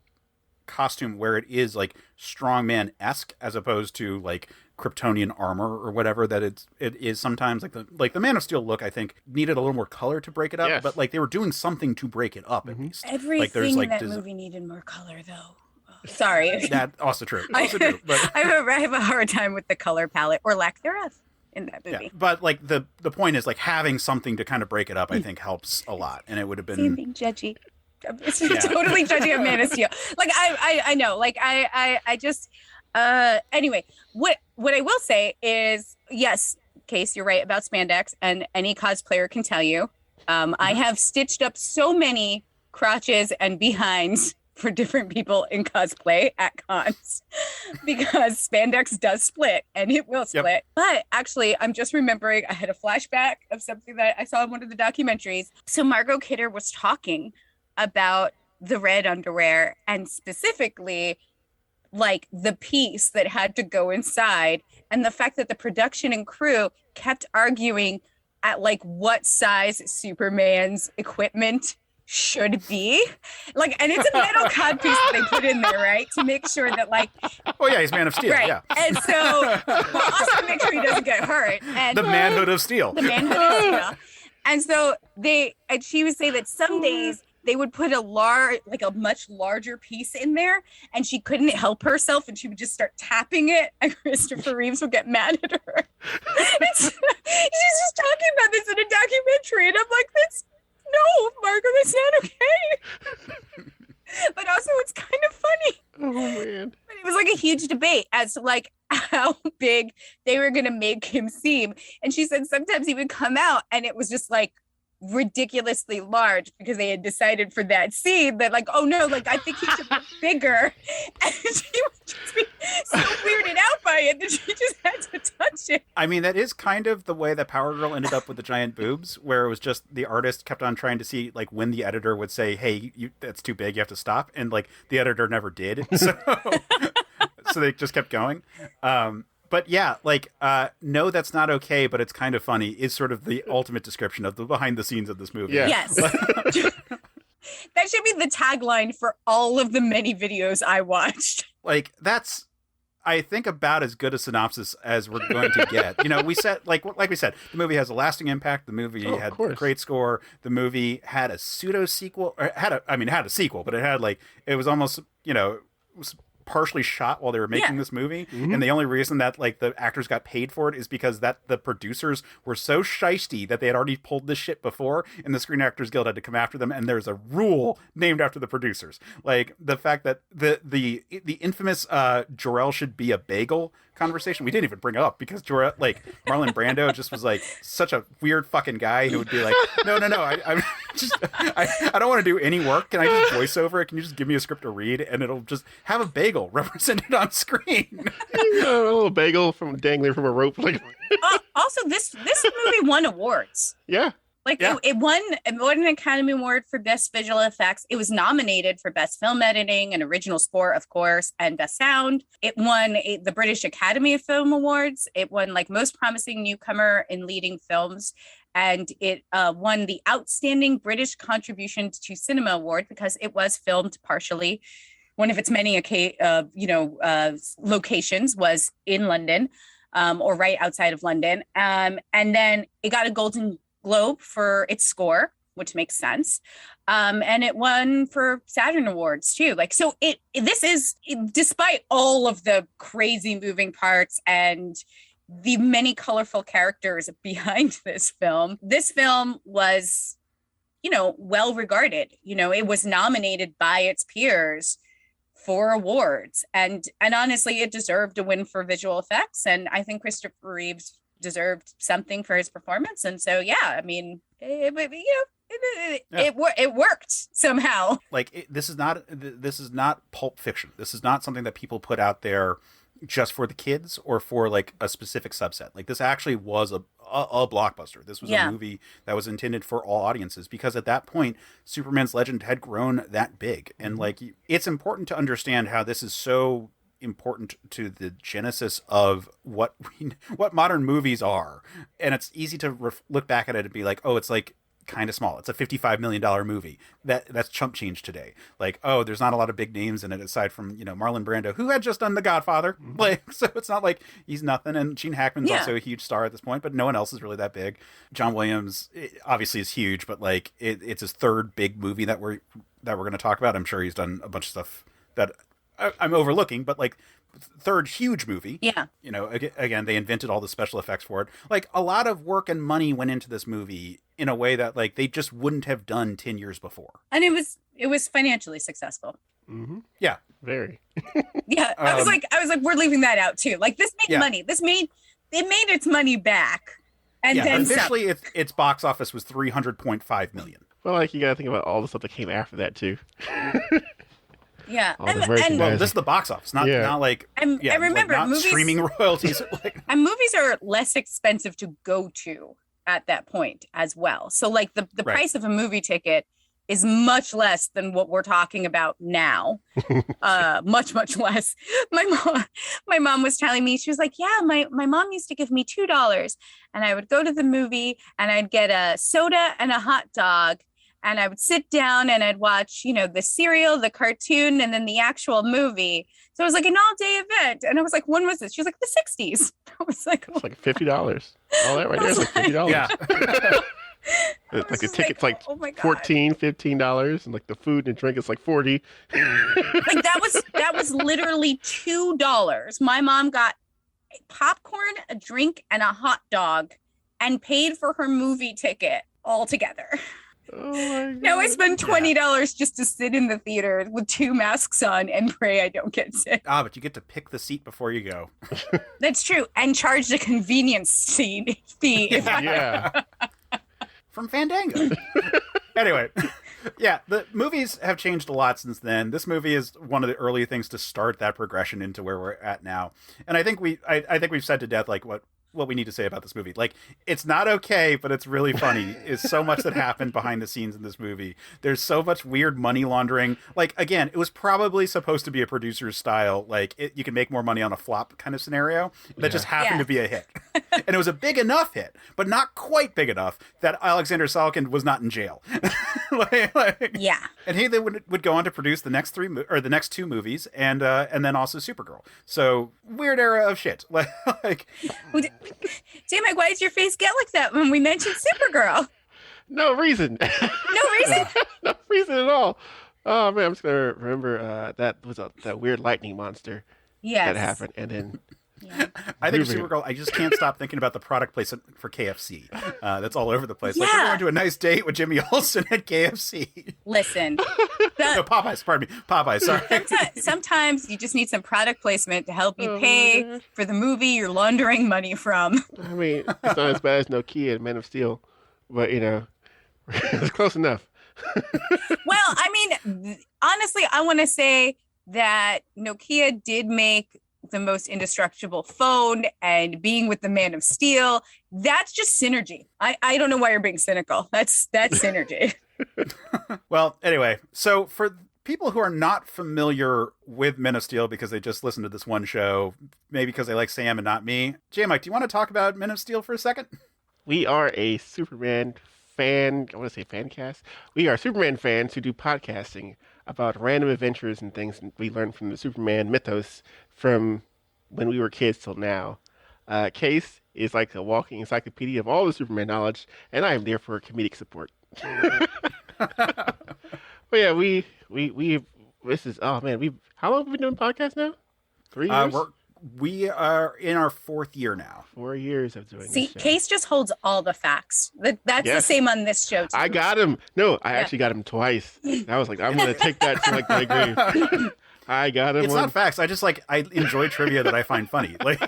[SPEAKER 1] costume where it is like strongman-esque as opposed to like Kryptonian armor or whatever that it is sometimes. Like the Man of Steel look, I think, needed a little more color to break it up, but like they were doing something to break it up at least.
[SPEAKER 3] Everything in that movie needed more color, though. Sorry.
[SPEAKER 1] That's also true. But
[SPEAKER 3] I have a hard time with the color palette or lack thereof in that movie.
[SPEAKER 1] Yeah, but like the point is like having something to kind of break it up, I think helps a lot, and it would have been
[SPEAKER 3] being judgy. It's totally judgy of Man of Steel. Like I know. Like I just anyway. What I will say is yes, Case, you're right about spandex, and any cosplayer can tell you. I have stitched up so many crotches and behinds for different people in cosplay at cons because spandex does split and it will split. Yep. But actually, I'm just remembering I had a flashback of something that I saw in one of the documentaries. So Margot Kidder was talking about the red underwear and specifically like the piece that had to go inside, and the fact that the production and crew kept arguing at like what size Superman's equipment should be, like, and it's a metal codpiece that they put in there, right, to make sure that, like,
[SPEAKER 1] oh yeah, he's Man of Steel,
[SPEAKER 3] right,
[SPEAKER 1] yeah,
[SPEAKER 3] and so also to make sure he doesn't get hurt, and
[SPEAKER 1] the manhood of steel,
[SPEAKER 3] and so she would say that some days they would put a much larger piece in there, and she couldn't help herself, and she would just start tapping it, and Christopher Reeves would get mad at her. She's just talking about this in a documentary, and I'm like, no, Margot, that's not okay. But also, it's kind of funny.
[SPEAKER 4] Oh, man.
[SPEAKER 3] But it was like a huge debate as to like how big they were going to make him seem. And she said sometimes he would come out and it was just like ridiculously large because they had decided for that scene that, like, oh no, like, I think he should be bigger. And she would just be so weirded out by it that she just had to touch it.
[SPEAKER 1] I mean, that is kind of the way that Power Girl ended up with the giant boobs, where it was just the artist kept on trying to see like when the editor would say, hey, that's too big, you have to stop, and like the editor never did, so so they just kept going. But yeah, like, no, that's not okay, but it's kind of funny is sort of the ultimate description of the behind the scenes of this movie.
[SPEAKER 4] Yeah.
[SPEAKER 3] Yes. That should be the tagline for all of the many videos I watched.
[SPEAKER 1] Like, that's, I think, about as good a synopsis as we're going to get. You know, we said, like we said, the movie has a lasting impact. The movie had a great score. The movie had a pseudo sequel, or had a sequel, but it had like, it was almost, you know, it was partially shot while they were making this movie, and the only reason that like the actors got paid for it is because that the producers were so shisty that they had already pulled this shit before, and the Screen Actors Guild had to come after them, and there's a rule named after the producers, like the fact that the infamous Jor-El should be a bagel conversation, we didn't even bring it up because Jor-El, like, Marlon Brando just was like such a weird fucking guy who would be like, no, I don't want to do any work, can I just voice over it, can you just give me a script to read and it'll just have a bagel represented on screen.
[SPEAKER 4] A little bagel from dangling from a rope, like.
[SPEAKER 3] Also, this movie won awards.
[SPEAKER 4] Yeah.
[SPEAKER 3] Like, it won an Academy Award for Best Visual Effects. It was nominated for Best Film Editing and Original Score, of course, and Best Sound. It won the British Academy of Film Awards. It won, like, Most Promising Newcomer in Leading Films. And it won the Outstanding British Contribution to Cinema Award because it was filmed partially. One of its many locations was in London, or right outside of London. And then it got a Golden Globe for its score, which makes sense, and it won for Saturn Awards too. Like, so this is, despite all of the crazy moving parts and the many colorful characters behind this film was, you know, well regarded. You know, it was nominated by its peers for awards, and honestly, it deserved a win for visual effects. And I think Christopher Reeves deserved something for his performance, and so I mean, it worked somehow.
[SPEAKER 1] Like, this is not Pulp Fiction. This is not something that people put out there just for the kids or for like a specific subset. Like, this actually was a blockbuster. This was a movie that was intended for all audiences, because at that point Superman's legend had grown that big, and like, it's important to understand how this is so important to the genesis of what modern movies are. And it's easy to look back at it and be like, oh, it's like kind of small. It's a $55 million movie. That's chump change today. Like, oh, there's not a lot of big names in it aside from, you know, Marlon Brando, who had just done The Godfather. Like, so it's not like he's nothing. And Gene Hackman's also a huge star at this point, but no one else is really that big. John Williams obviously is huge, but like, it's his third big movie that we're going to talk about. I'm sure he's done a bunch of stuff that I'm overlooking, but like, third huge movie. Yeah. You know, again, they invented all the special effects for it. Like, a lot of work and money went into this movie in a way that like they just wouldn't have done 10 years before.
[SPEAKER 3] And it was financially successful.
[SPEAKER 4] Mm-hmm.
[SPEAKER 1] Yeah.
[SPEAKER 4] Very.
[SPEAKER 3] Yeah. I was like, we're leaving that out too. Like, this made money. It made its money back. And then
[SPEAKER 1] officially its box office was $300.5 million.
[SPEAKER 4] Well, like, you got to think about all the stuff that came after that too.
[SPEAKER 3] Yeah,
[SPEAKER 1] well, this is the box office, not like.
[SPEAKER 3] I remember,
[SPEAKER 1] like, not
[SPEAKER 3] movies,
[SPEAKER 1] streaming royalties.
[SPEAKER 3] And movies are less expensive to go to at that point as well. So like the price of a movie ticket is much less than what we're talking about now. Much less. My mom was telling me, she was like, yeah, my mom used to give me $2 and I would go to the movie and I'd get a soda and a hot dog and I would sit down and I'd watch, the serial, the cartoon, and then the actual movie. So it was like an all-day event. And I was like, when was this? She was like, the 60s. I was like,
[SPEAKER 4] it's like $50. All that right there is like $50.
[SPEAKER 1] Yeah.
[SPEAKER 4] Like the ticket's like
[SPEAKER 3] oh my God.
[SPEAKER 4] $14, $15, and like the food and drink is like $40.
[SPEAKER 3] Like that was literally $2. My mom got popcorn, a drink, and a hot dog, and paid for her movie ticket all together.
[SPEAKER 4] Oh my God.
[SPEAKER 3] Now I spend $20 just to sit in the theater with 2 masks on and pray I don't get sick.
[SPEAKER 1] But you get to pick the seat before you go.
[SPEAKER 3] That's true, and charge the convenience fee.
[SPEAKER 4] Yeah.
[SPEAKER 1] From Fandango. Anyway, yeah, the movies have changed a lot since then. This movie is one of the early things to start that progression into where we're at now. And I think I think we've said to death like what we need to say about this movie. Like, it's not okay, but it's really funny. Is so much that happened behind the scenes in this movie. There's so much weird money laundering. Like, again, it was probably supposed to be a producer's style. Like, you can make more money on a flop kind of scenario that just happened to be a hit. And it was a big enough hit, but not quite big enough that Alexander Salkind was not in jail.
[SPEAKER 3] Yeah.
[SPEAKER 1] And he then would go on to produce the next the next 2 movies, and then also Supergirl. So weird era of shit. Like
[SPEAKER 3] J-Mike, why did your face get like that when we mentioned Supergirl?
[SPEAKER 4] No reason.
[SPEAKER 3] No reason?
[SPEAKER 4] No reason at all. Oh man, I'm just gonna remember that was that weird lightning monster that happened, and then.
[SPEAKER 3] Yeah.
[SPEAKER 1] I think Supergirl, I just can't stop thinking about the product placement for KFC. That's all over the place. Like, we're going to a nice date with Jimmy Olsen at KFC.
[SPEAKER 3] Listen.
[SPEAKER 1] No, Popeyes, pardon me. Popeyes, sorry.
[SPEAKER 3] Sometimes you just need some product placement to help you pay for the movie you're laundering money from.
[SPEAKER 4] I mean, it's not as bad as Nokia and Man of Steel, but, it's close enough.
[SPEAKER 3] Well, I mean, honestly, I want to say that Nokia did make the most indestructible phone, and being with the Man of Steel, that's just synergy. I don't know why you're being cynical. That's synergy.
[SPEAKER 1] Well, anyway, so for people who are not familiar with Man of Steel because they just listened to this one show, maybe because they like Sam and not me, J-Mike, do you want to talk about Man of Steel for a second?
[SPEAKER 4] We are a Superman fan. I want to say fan cast. We are Superman fans who do podcasting about random adventures and things we learned from the Superman mythos from when we were kids till now. Case is like a walking encyclopedia of all the Superman knowledge, and I am there for comedic support. But yeah, this is, oh man, how long have we been doing podcasts now? 3 years?
[SPEAKER 1] We are in our 4th year now.
[SPEAKER 4] 4 years of doing
[SPEAKER 3] See,
[SPEAKER 4] this show.
[SPEAKER 3] Case just holds all the facts. That's the same on this show, too.
[SPEAKER 4] I got him. No, I actually got him twice. I was like, I'm going to take that to like my grave. I got him.
[SPEAKER 1] It's not facts. I just I enjoy trivia that I find funny. Like,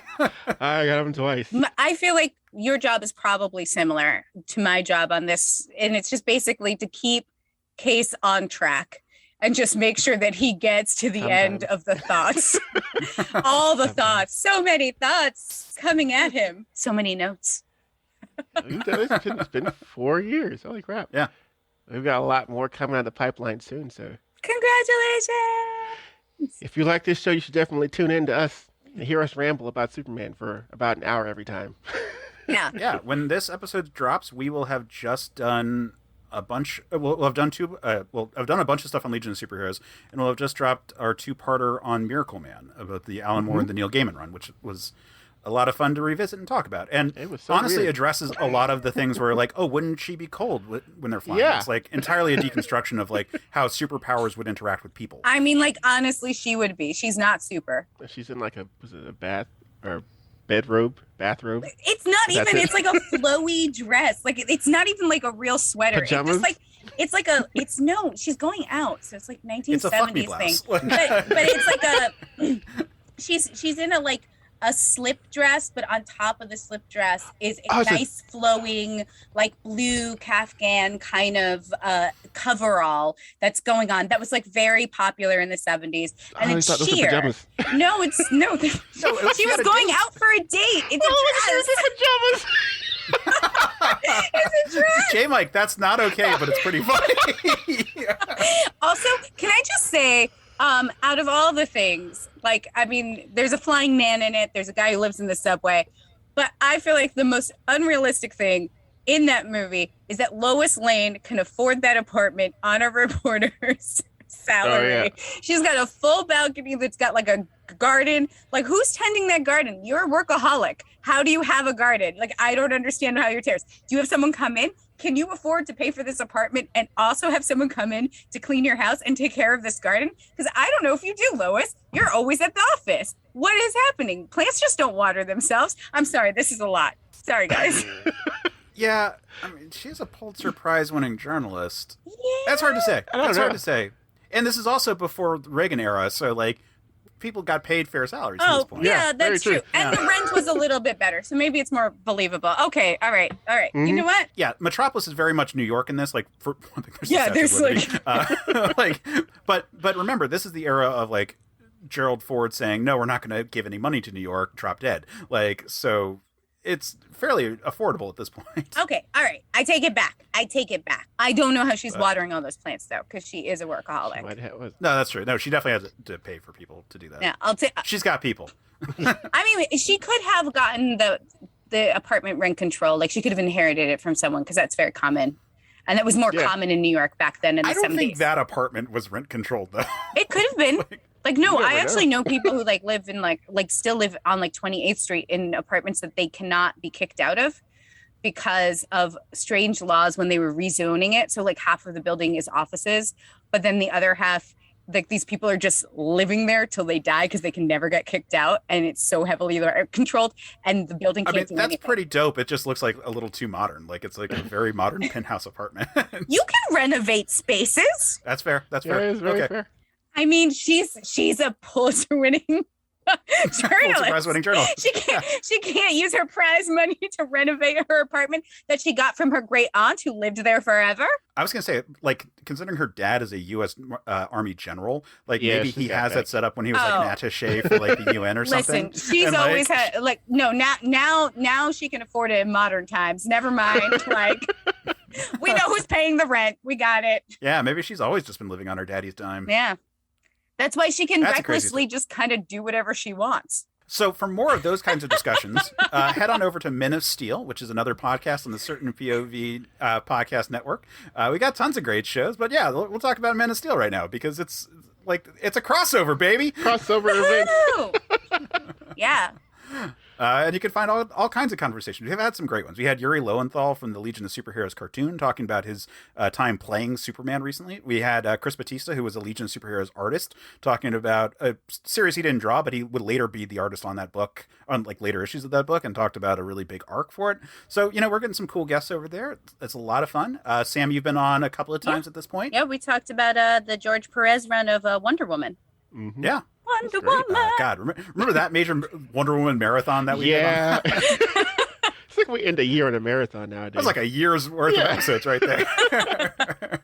[SPEAKER 4] I got him twice.
[SPEAKER 3] I feel like your job is probably similar to my job on this. And it's just basically to keep Case on track and just make sure that he gets to the end of the thoughts. All the thoughts. So many thoughts coming at him. So many notes.
[SPEAKER 4] It's been 4 years. Holy crap.
[SPEAKER 1] Yeah.
[SPEAKER 4] We've got a lot more coming out of the pipeline soon. So
[SPEAKER 3] congratulations.
[SPEAKER 4] If you like this show, you should definitely tune in to us and hear us ramble about Superman for about an hour every time.
[SPEAKER 3] Yeah.
[SPEAKER 1] Yeah. When this episode drops, we will have just done a bunch. We'll have done I've done a bunch of stuff on Legion of Superheroes, and we'll have just dropped our 2-parter on Miracle Man about the Alan Moore and the Neil Gaiman run, which was a lot of fun to revisit and talk about. And
[SPEAKER 4] it was so
[SPEAKER 1] honestly
[SPEAKER 4] weird.
[SPEAKER 1] Addresses a lot of the things where like, oh, wouldn't she be cold when they're flying?
[SPEAKER 4] Yeah.
[SPEAKER 1] It's like entirely a deconstruction of like how superpowers would interact with people.
[SPEAKER 3] I mean, like, honestly, she would be. She's not super.
[SPEAKER 4] She's in like a bathrobe?
[SPEAKER 3] It's not even. It's like a flowy dress. Like, it's not even like a real sweater.
[SPEAKER 4] Pajamas?
[SPEAKER 3] No, she's going out. So it's like 1970s
[SPEAKER 1] It's a fuck me
[SPEAKER 3] thing.
[SPEAKER 1] blouse.
[SPEAKER 3] But it's like she's in a slip dress, but on top of the slip dress is a nice flowing, like blue Kafgan kind of coverall that's going on. That was like very popular in the 70s. And it's sheer. No, it's no. She was going out for a date. It's a dress. It's a trap.
[SPEAKER 1] J-Mike, that's not okay, but it's pretty funny.
[SPEAKER 3] Also, can I just say, out of all the things, like, I mean, there's a flying man in it. There's a guy who lives in the subway. But I feel like the most unrealistic thing in that movie is that Lois Lane can afford that apartment on a reporter's salary.
[SPEAKER 4] Oh, yeah.
[SPEAKER 3] She's got a full balcony that's got like a garden. Like, who's tending that garden? You're a workaholic. How do you have a garden? Like, I don't understand how you're terrorist. Do you have someone come in? Can you afford to pay for this apartment and also have someone come in to clean your house and take care of this garden? Because I don't know if you do, Lois. You're always at the office. What is happening? Plants just don't water themselves. I'm sorry. This is a lot. Sorry, guys.
[SPEAKER 1] Yeah, I mean, she's a Pulitzer Prize winning journalist.
[SPEAKER 3] Yeah.
[SPEAKER 1] That's hard to say.
[SPEAKER 4] I don't
[SPEAKER 1] That's
[SPEAKER 4] know.
[SPEAKER 1] hard to say. And this is also before the Reagan era, so like people got paid fair salaries at this point.
[SPEAKER 3] Yeah,
[SPEAKER 4] Yeah,
[SPEAKER 3] that's
[SPEAKER 4] very
[SPEAKER 3] true.
[SPEAKER 4] true.
[SPEAKER 3] And the rent was a little bit better, so maybe it's more believable. Okay, all right. You know what?
[SPEAKER 1] Yeah, Metropolis is very much New York in this. Like, for one thing, there's
[SPEAKER 3] Yeah,
[SPEAKER 1] the Statue of
[SPEAKER 3] there's,
[SPEAKER 1] Liberty. But remember, this is the era of like Gerald Ford saying, "No, we're not going to give any money to New York. Drop dead." Like, so it's fairly affordable at this point.
[SPEAKER 3] Okay, all right. I take it back. I don't know how she's watering all those plants, though, because she is a workaholic.
[SPEAKER 1] No, that's true. No, she definitely has to pay for people to do that.
[SPEAKER 3] Yeah, I'll take.
[SPEAKER 1] She's got people.
[SPEAKER 3] I mean, she could have gotten the apartment rent control. Like, she could have inherited it from someone, because that's very common. And that was more common in New York back then in the 70s.
[SPEAKER 1] I don't think that apartment was rent controlled, though.
[SPEAKER 3] It could have been. Like, no, I actually
[SPEAKER 4] know.
[SPEAKER 3] know people who like live in like still live on like 28th Street in apartments that they cannot be kicked out of because of strange laws when they were rezoning it. So like half of the building is offices, but then the other half, like these people are just living there till they die because they can never get kicked out, and it's so heavily controlled, and the building can't do
[SPEAKER 1] that's
[SPEAKER 3] anything.
[SPEAKER 1] pretty dope. It just looks like a little too modern. Like it's like a very modern penthouse apartment.
[SPEAKER 3] You can renovate spaces.
[SPEAKER 1] That's fair. That's
[SPEAKER 4] Yeah,
[SPEAKER 1] fair.
[SPEAKER 4] it's very
[SPEAKER 1] Okay.
[SPEAKER 4] fair.
[SPEAKER 3] I mean, she's a Pulitzer-winning
[SPEAKER 1] Pulitzer
[SPEAKER 3] journalist.
[SPEAKER 1] Prize-winning journalist.
[SPEAKER 3] She can't use her prize money to renovate her apartment that she got from her great aunt who lived there forever.
[SPEAKER 1] I was gonna say, like, considering her dad is a U.S. Army general, like
[SPEAKER 4] Yeah,
[SPEAKER 1] maybe
[SPEAKER 4] she's
[SPEAKER 1] he
[SPEAKER 4] got
[SPEAKER 1] has
[SPEAKER 4] that.
[SPEAKER 1] that set up when he was like an attaché for like the UN or something.
[SPEAKER 3] Listen, she's
[SPEAKER 1] And,
[SPEAKER 3] always
[SPEAKER 1] like,
[SPEAKER 3] had like no now she can afford it in modern times. Never mind, like we know who's paying the rent. We got it.
[SPEAKER 1] Yeah, maybe she's always just been living on her daddy's dime.
[SPEAKER 3] Yeah, that's why she can
[SPEAKER 1] That's a crazy
[SPEAKER 3] recklessly just kind of do whatever she wants.
[SPEAKER 1] So for more of those kinds of discussions, head on over to Men of Steel, which is another podcast on the Certain POV podcast network. We got tons of great shows, but yeah, we'll talk about Men of Steel right now because it's a crossover, baby.
[SPEAKER 4] Crossover event.
[SPEAKER 3] Woo! Yeah.
[SPEAKER 1] And you can find all kinds of conversations. We've had some great ones. We had Yuri Lowenthal from the Legion of Superheroes cartoon talking about his time playing Superman recently. We had Chris Batista, who was a Legion of Superheroes artist, talking about a series he didn't draw, but he would later be the artist on that book, on like later issues of that book, and talked about a really big arc for it. So, we're getting some cool guests over there. It's a lot of fun. Sam, you've been on a couple of times at this point.
[SPEAKER 3] Yeah, we talked about the George Perez run of Wonder Woman.
[SPEAKER 4] Mm-hmm.
[SPEAKER 1] Yeah.
[SPEAKER 3] Wonder
[SPEAKER 4] great.
[SPEAKER 3] Woman.
[SPEAKER 1] God, remember that major Wonder Woman marathon that we did?
[SPEAKER 4] Yeah. It's like we end a year on a marathon nowadays.
[SPEAKER 1] That was like a year's worth of episodes right there.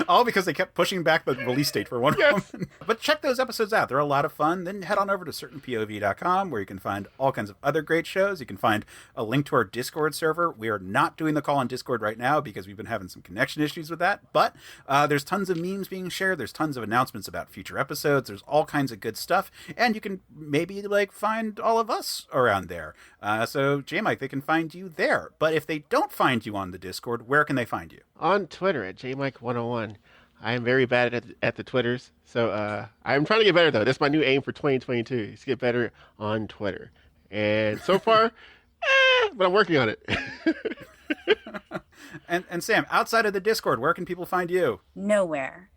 [SPEAKER 1] All because they kept pushing back the release date for Wonder Woman. But check those episodes out. They're a lot of fun. Then head on over to certainpov.com where you can find all kinds of other great shows. You can find a link to our Discord server. We are not doing the call on Discord right now because we've been having some connection issues with that. But there's tons of memes being shared. There's tons of announcements about future episodes. There's all kinds of good stuff. And you can maybe find all of us around there. So J-Mike, they can find you there. But if they don't find you on the Discord, where can they find you?
[SPEAKER 4] On Twitter at JMike101. I am very bad at the Twitters, so I'm trying to get better, though. That's my new aim for 2022, is to get better on Twitter. And so far, but I'm working on it.
[SPEAKER 1] And Sam, outside of the Discord, where can people find you?
[SPEAKER 3] Nowhere.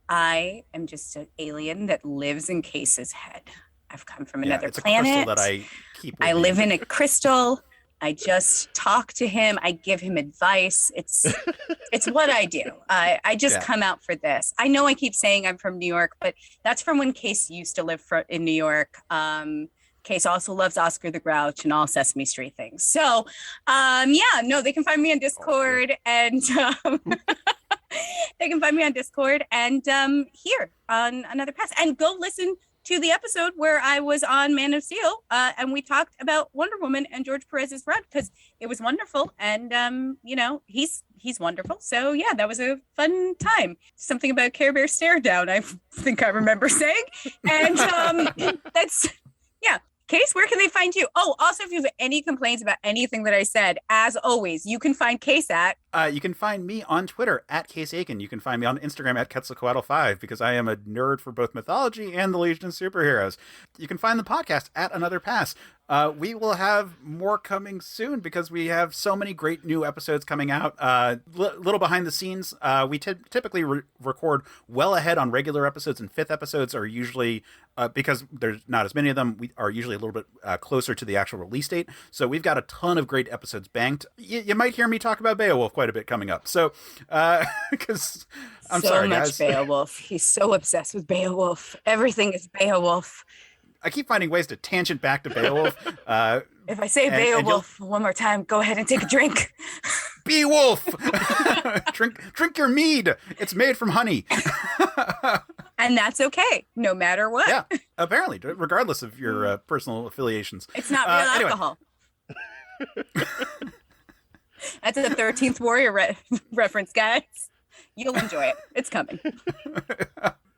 [SPEAKER 3] I am just an alien that lives in Case's head. I've come from another
[SPEAKER 1] it's
[SPEAKER 3] planet.
[SPEAKER 1] a crystal that I keep with
[SPEAKER 3] I
[SPEAKER 1] me.
[SPEAKER 3] live in a crystal. I just talk to him. I give him advice. It's what I do. I just come out for this. I know I keep saying I'm from New York, but that's from when Case used to live in New York. Case also loves Oscar the Grouch and all Sesame Street things. So, they can find me on Discord and they can find me on Discord and here on Another Pass. And go listen to the episode where I was on Man of Steel, and we talked about Wonder Woman and George Perez's run, because it was wonderful. And, he's wonderful. So, yeah, that was a fun time. Something about Care Bear stare down, I think I remember saying. And that's, yeah. Case, where can they find you? Oh, also, if you have any complaints about anything that I said, as always, you can find Case at...
[SPEAKER 1] You can find me on Twitter at Case Aiken. You can find me on Instagram at Quetzalcoatl5 because I am a nerd for both mythology and the Legion of Superheroes. You can find the podcast at Another Pass. We will have more coming soon because we have so many great new episodes coming out. Little behind the scenes, we typically record well ahead on regular episodes, and fifth episodes are usually, because there's not as many of them, we are usually a little bit closer to the actual release date. So we've got a ton of great episodes banked. You might hear me talk about Beowulf quite a bit coming up. So, because I'm sorry, guys.
[SPEAKER 3] So much Beowulf. He's so obsessed with Beowulf. Everything is Beowulf.
[SPEAKER 1] I keep finding ways to tangent back to Beowulf.
[SPEAKER 3] If I say Beowulf one more time, go ahead and take a drink.
[SPEAKER 1] Beowulf! drink your mead. It's made from honey.
[SPEAKER 3] And that's okay, no matter what.
[SPEAKER 1] Yeah, apparently, regardless of your personal affiliations.
[SPEAKER 3] It's not real alcohol. That's a 13th Warrior reference, guys. You'll enjoy it. It's coming.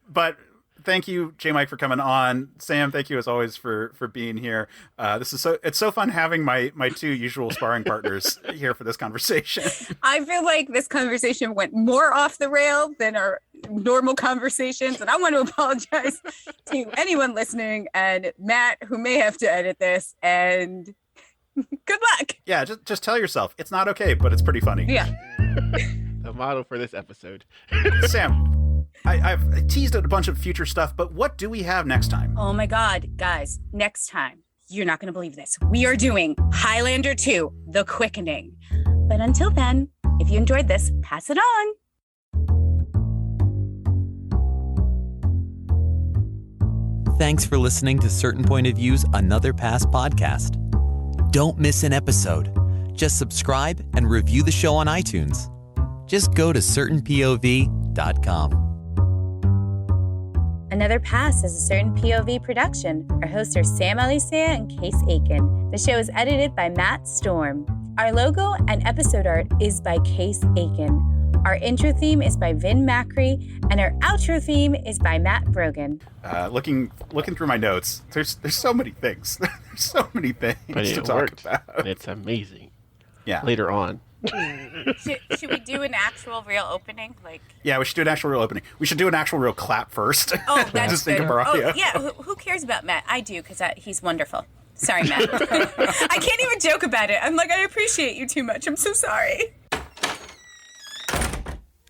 [SPEAKER 1] But thank you, J. Mike, for coming on. Sam, thank you as always for being here. It's so fun having my two usual sparring partners here for this conversation.
[SPEAKER 3] I feel like this conversation went more off the rail than our normal conversations, and I want to apologize to anyone listening and Matt, who may have to edit this, and good luck.
[SPEAKER 1] Yeah, just tell yourself it's not okay, but it's pretty funny.
[SPEAKER 3] Yeah.
[SPEAKER 4] The model for this episode.
[SPEAKER 1] Sam, I've teased a bunch of future stuff, but what do we have next time?
[SPEAKER 3] Oh my God, guys, next time, you're not going to believe this. We are doing Highlander 2, The Quickening. But until then, if you enjoyed this, pass it on.
[SPEAKER 2] Thanks for listening to Certain Point of View's Another Pass podcast. Don't miss an episode. Just subscribe and review the show on iTunes. Just go to certainpov.com.
[SPEAKER 3] Another Pass is a Certain POV production. Our hosts are Sam Alicea and Case Aiken. The show is edited by Matt Storm. Our logo and episode art is by Case Aiken. Our intro theme is by Vin Macri, and our outro theme is by Matt Brogan.
[SPEAKER 1] Looking through my notes, there's so many things. There's so many things to talk about.
[SPEAKER 4] It's amazing.
[SPEAKER 1] Yeah.
[SPEAKER 4] Later on.
[SPEAKER 3] Should we do an actual real opening?
[SPEAKER 1] Yeah, we should do an actual real opening. We should do an actual real clap first.
[SPEAKER 3] Oh, that's
[SPEAKER 1] Just
[SPEAKER 3] good.
[SPEAKER 1] think of our audio.
[SPEAKER 3] Oh, yeah. Who cares about Matt? I do, because he's wonderful. Sorry, Matt. I can't even joke about it. I'm like, I appreciate you too much. I'm so sorry.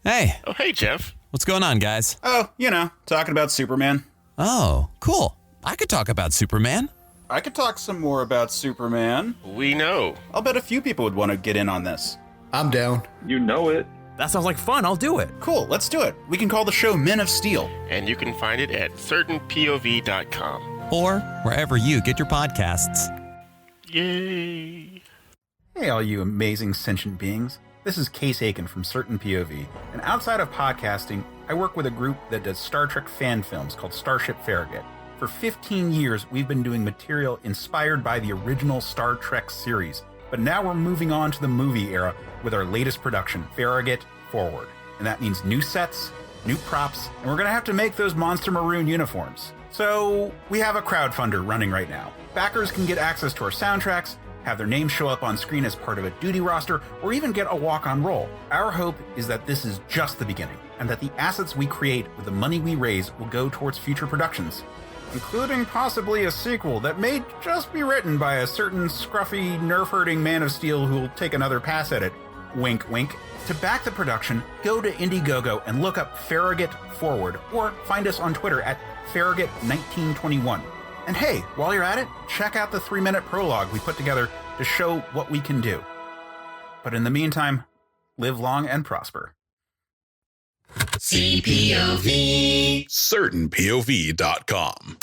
[SPEAKER 2] Hey.
[SPEAKER 4] Oh, hey, Jeff.
[SPEAKER 2] What's going on, guys?
[SPEAKER 1] Oh, talking about Superman.
[SPEAKER 2] Oh, cool. I could talk about Superman.
[SPEAKER 1] I could talk some more about Superman.
[SPEAKER 4] We know.
[SPEAKER 1] I'll bet a few people would want to get in on this.
[SPEAKER 5] I'm down.
[SPEAKER 6] You know it.
[SPEAKER 7] That sounds like fun. I'll do it.
[SPEAKER 1] Cool, let's do it. We can call the show Men of Steel.
[SPEAKER 4] And you can find it at certainpov.com.
[SPEAKER 2] Or wherever you get your podcasts.
[SPEAKER 4] Yay.
[SPEAKER 1] Hey, all you amazing sentient beings. This is Case Aiken from Certain POV, and outside of podcasting, I work with a group that does Star Trek fan films called Starship Farragut. For 15 years, we've been doing material inspired by the original Star Trek series, but now we're moving on to the movie era with our latest production, Farragut Forward. And that means new sets, new props, and we're gonna have to make those monster maroon uniforms. So we have a crowdfunder running right now. Backers can get access to our soundtracks, have their names show up on screen as part of a duty roster, or even get a walk-on role. Our hope is that this is just the beginning, and that the assets we create with the money we raise will go towards future productions, including possibly a sequel that may just be written by a certain scruffy, nerf-hurting Man of Steel who'll take another pass at it. Wink, wink. To back the production, go to Indiegogo and look up Farragut Forward, or find us on Twitter at Farragut1921. And hey, while you're at it, check out the 3-minute prologue we put together to show what we can do. But in the meantime, live long and prosper.
[SPEAKER 5] CPOV. CertainPOV.com.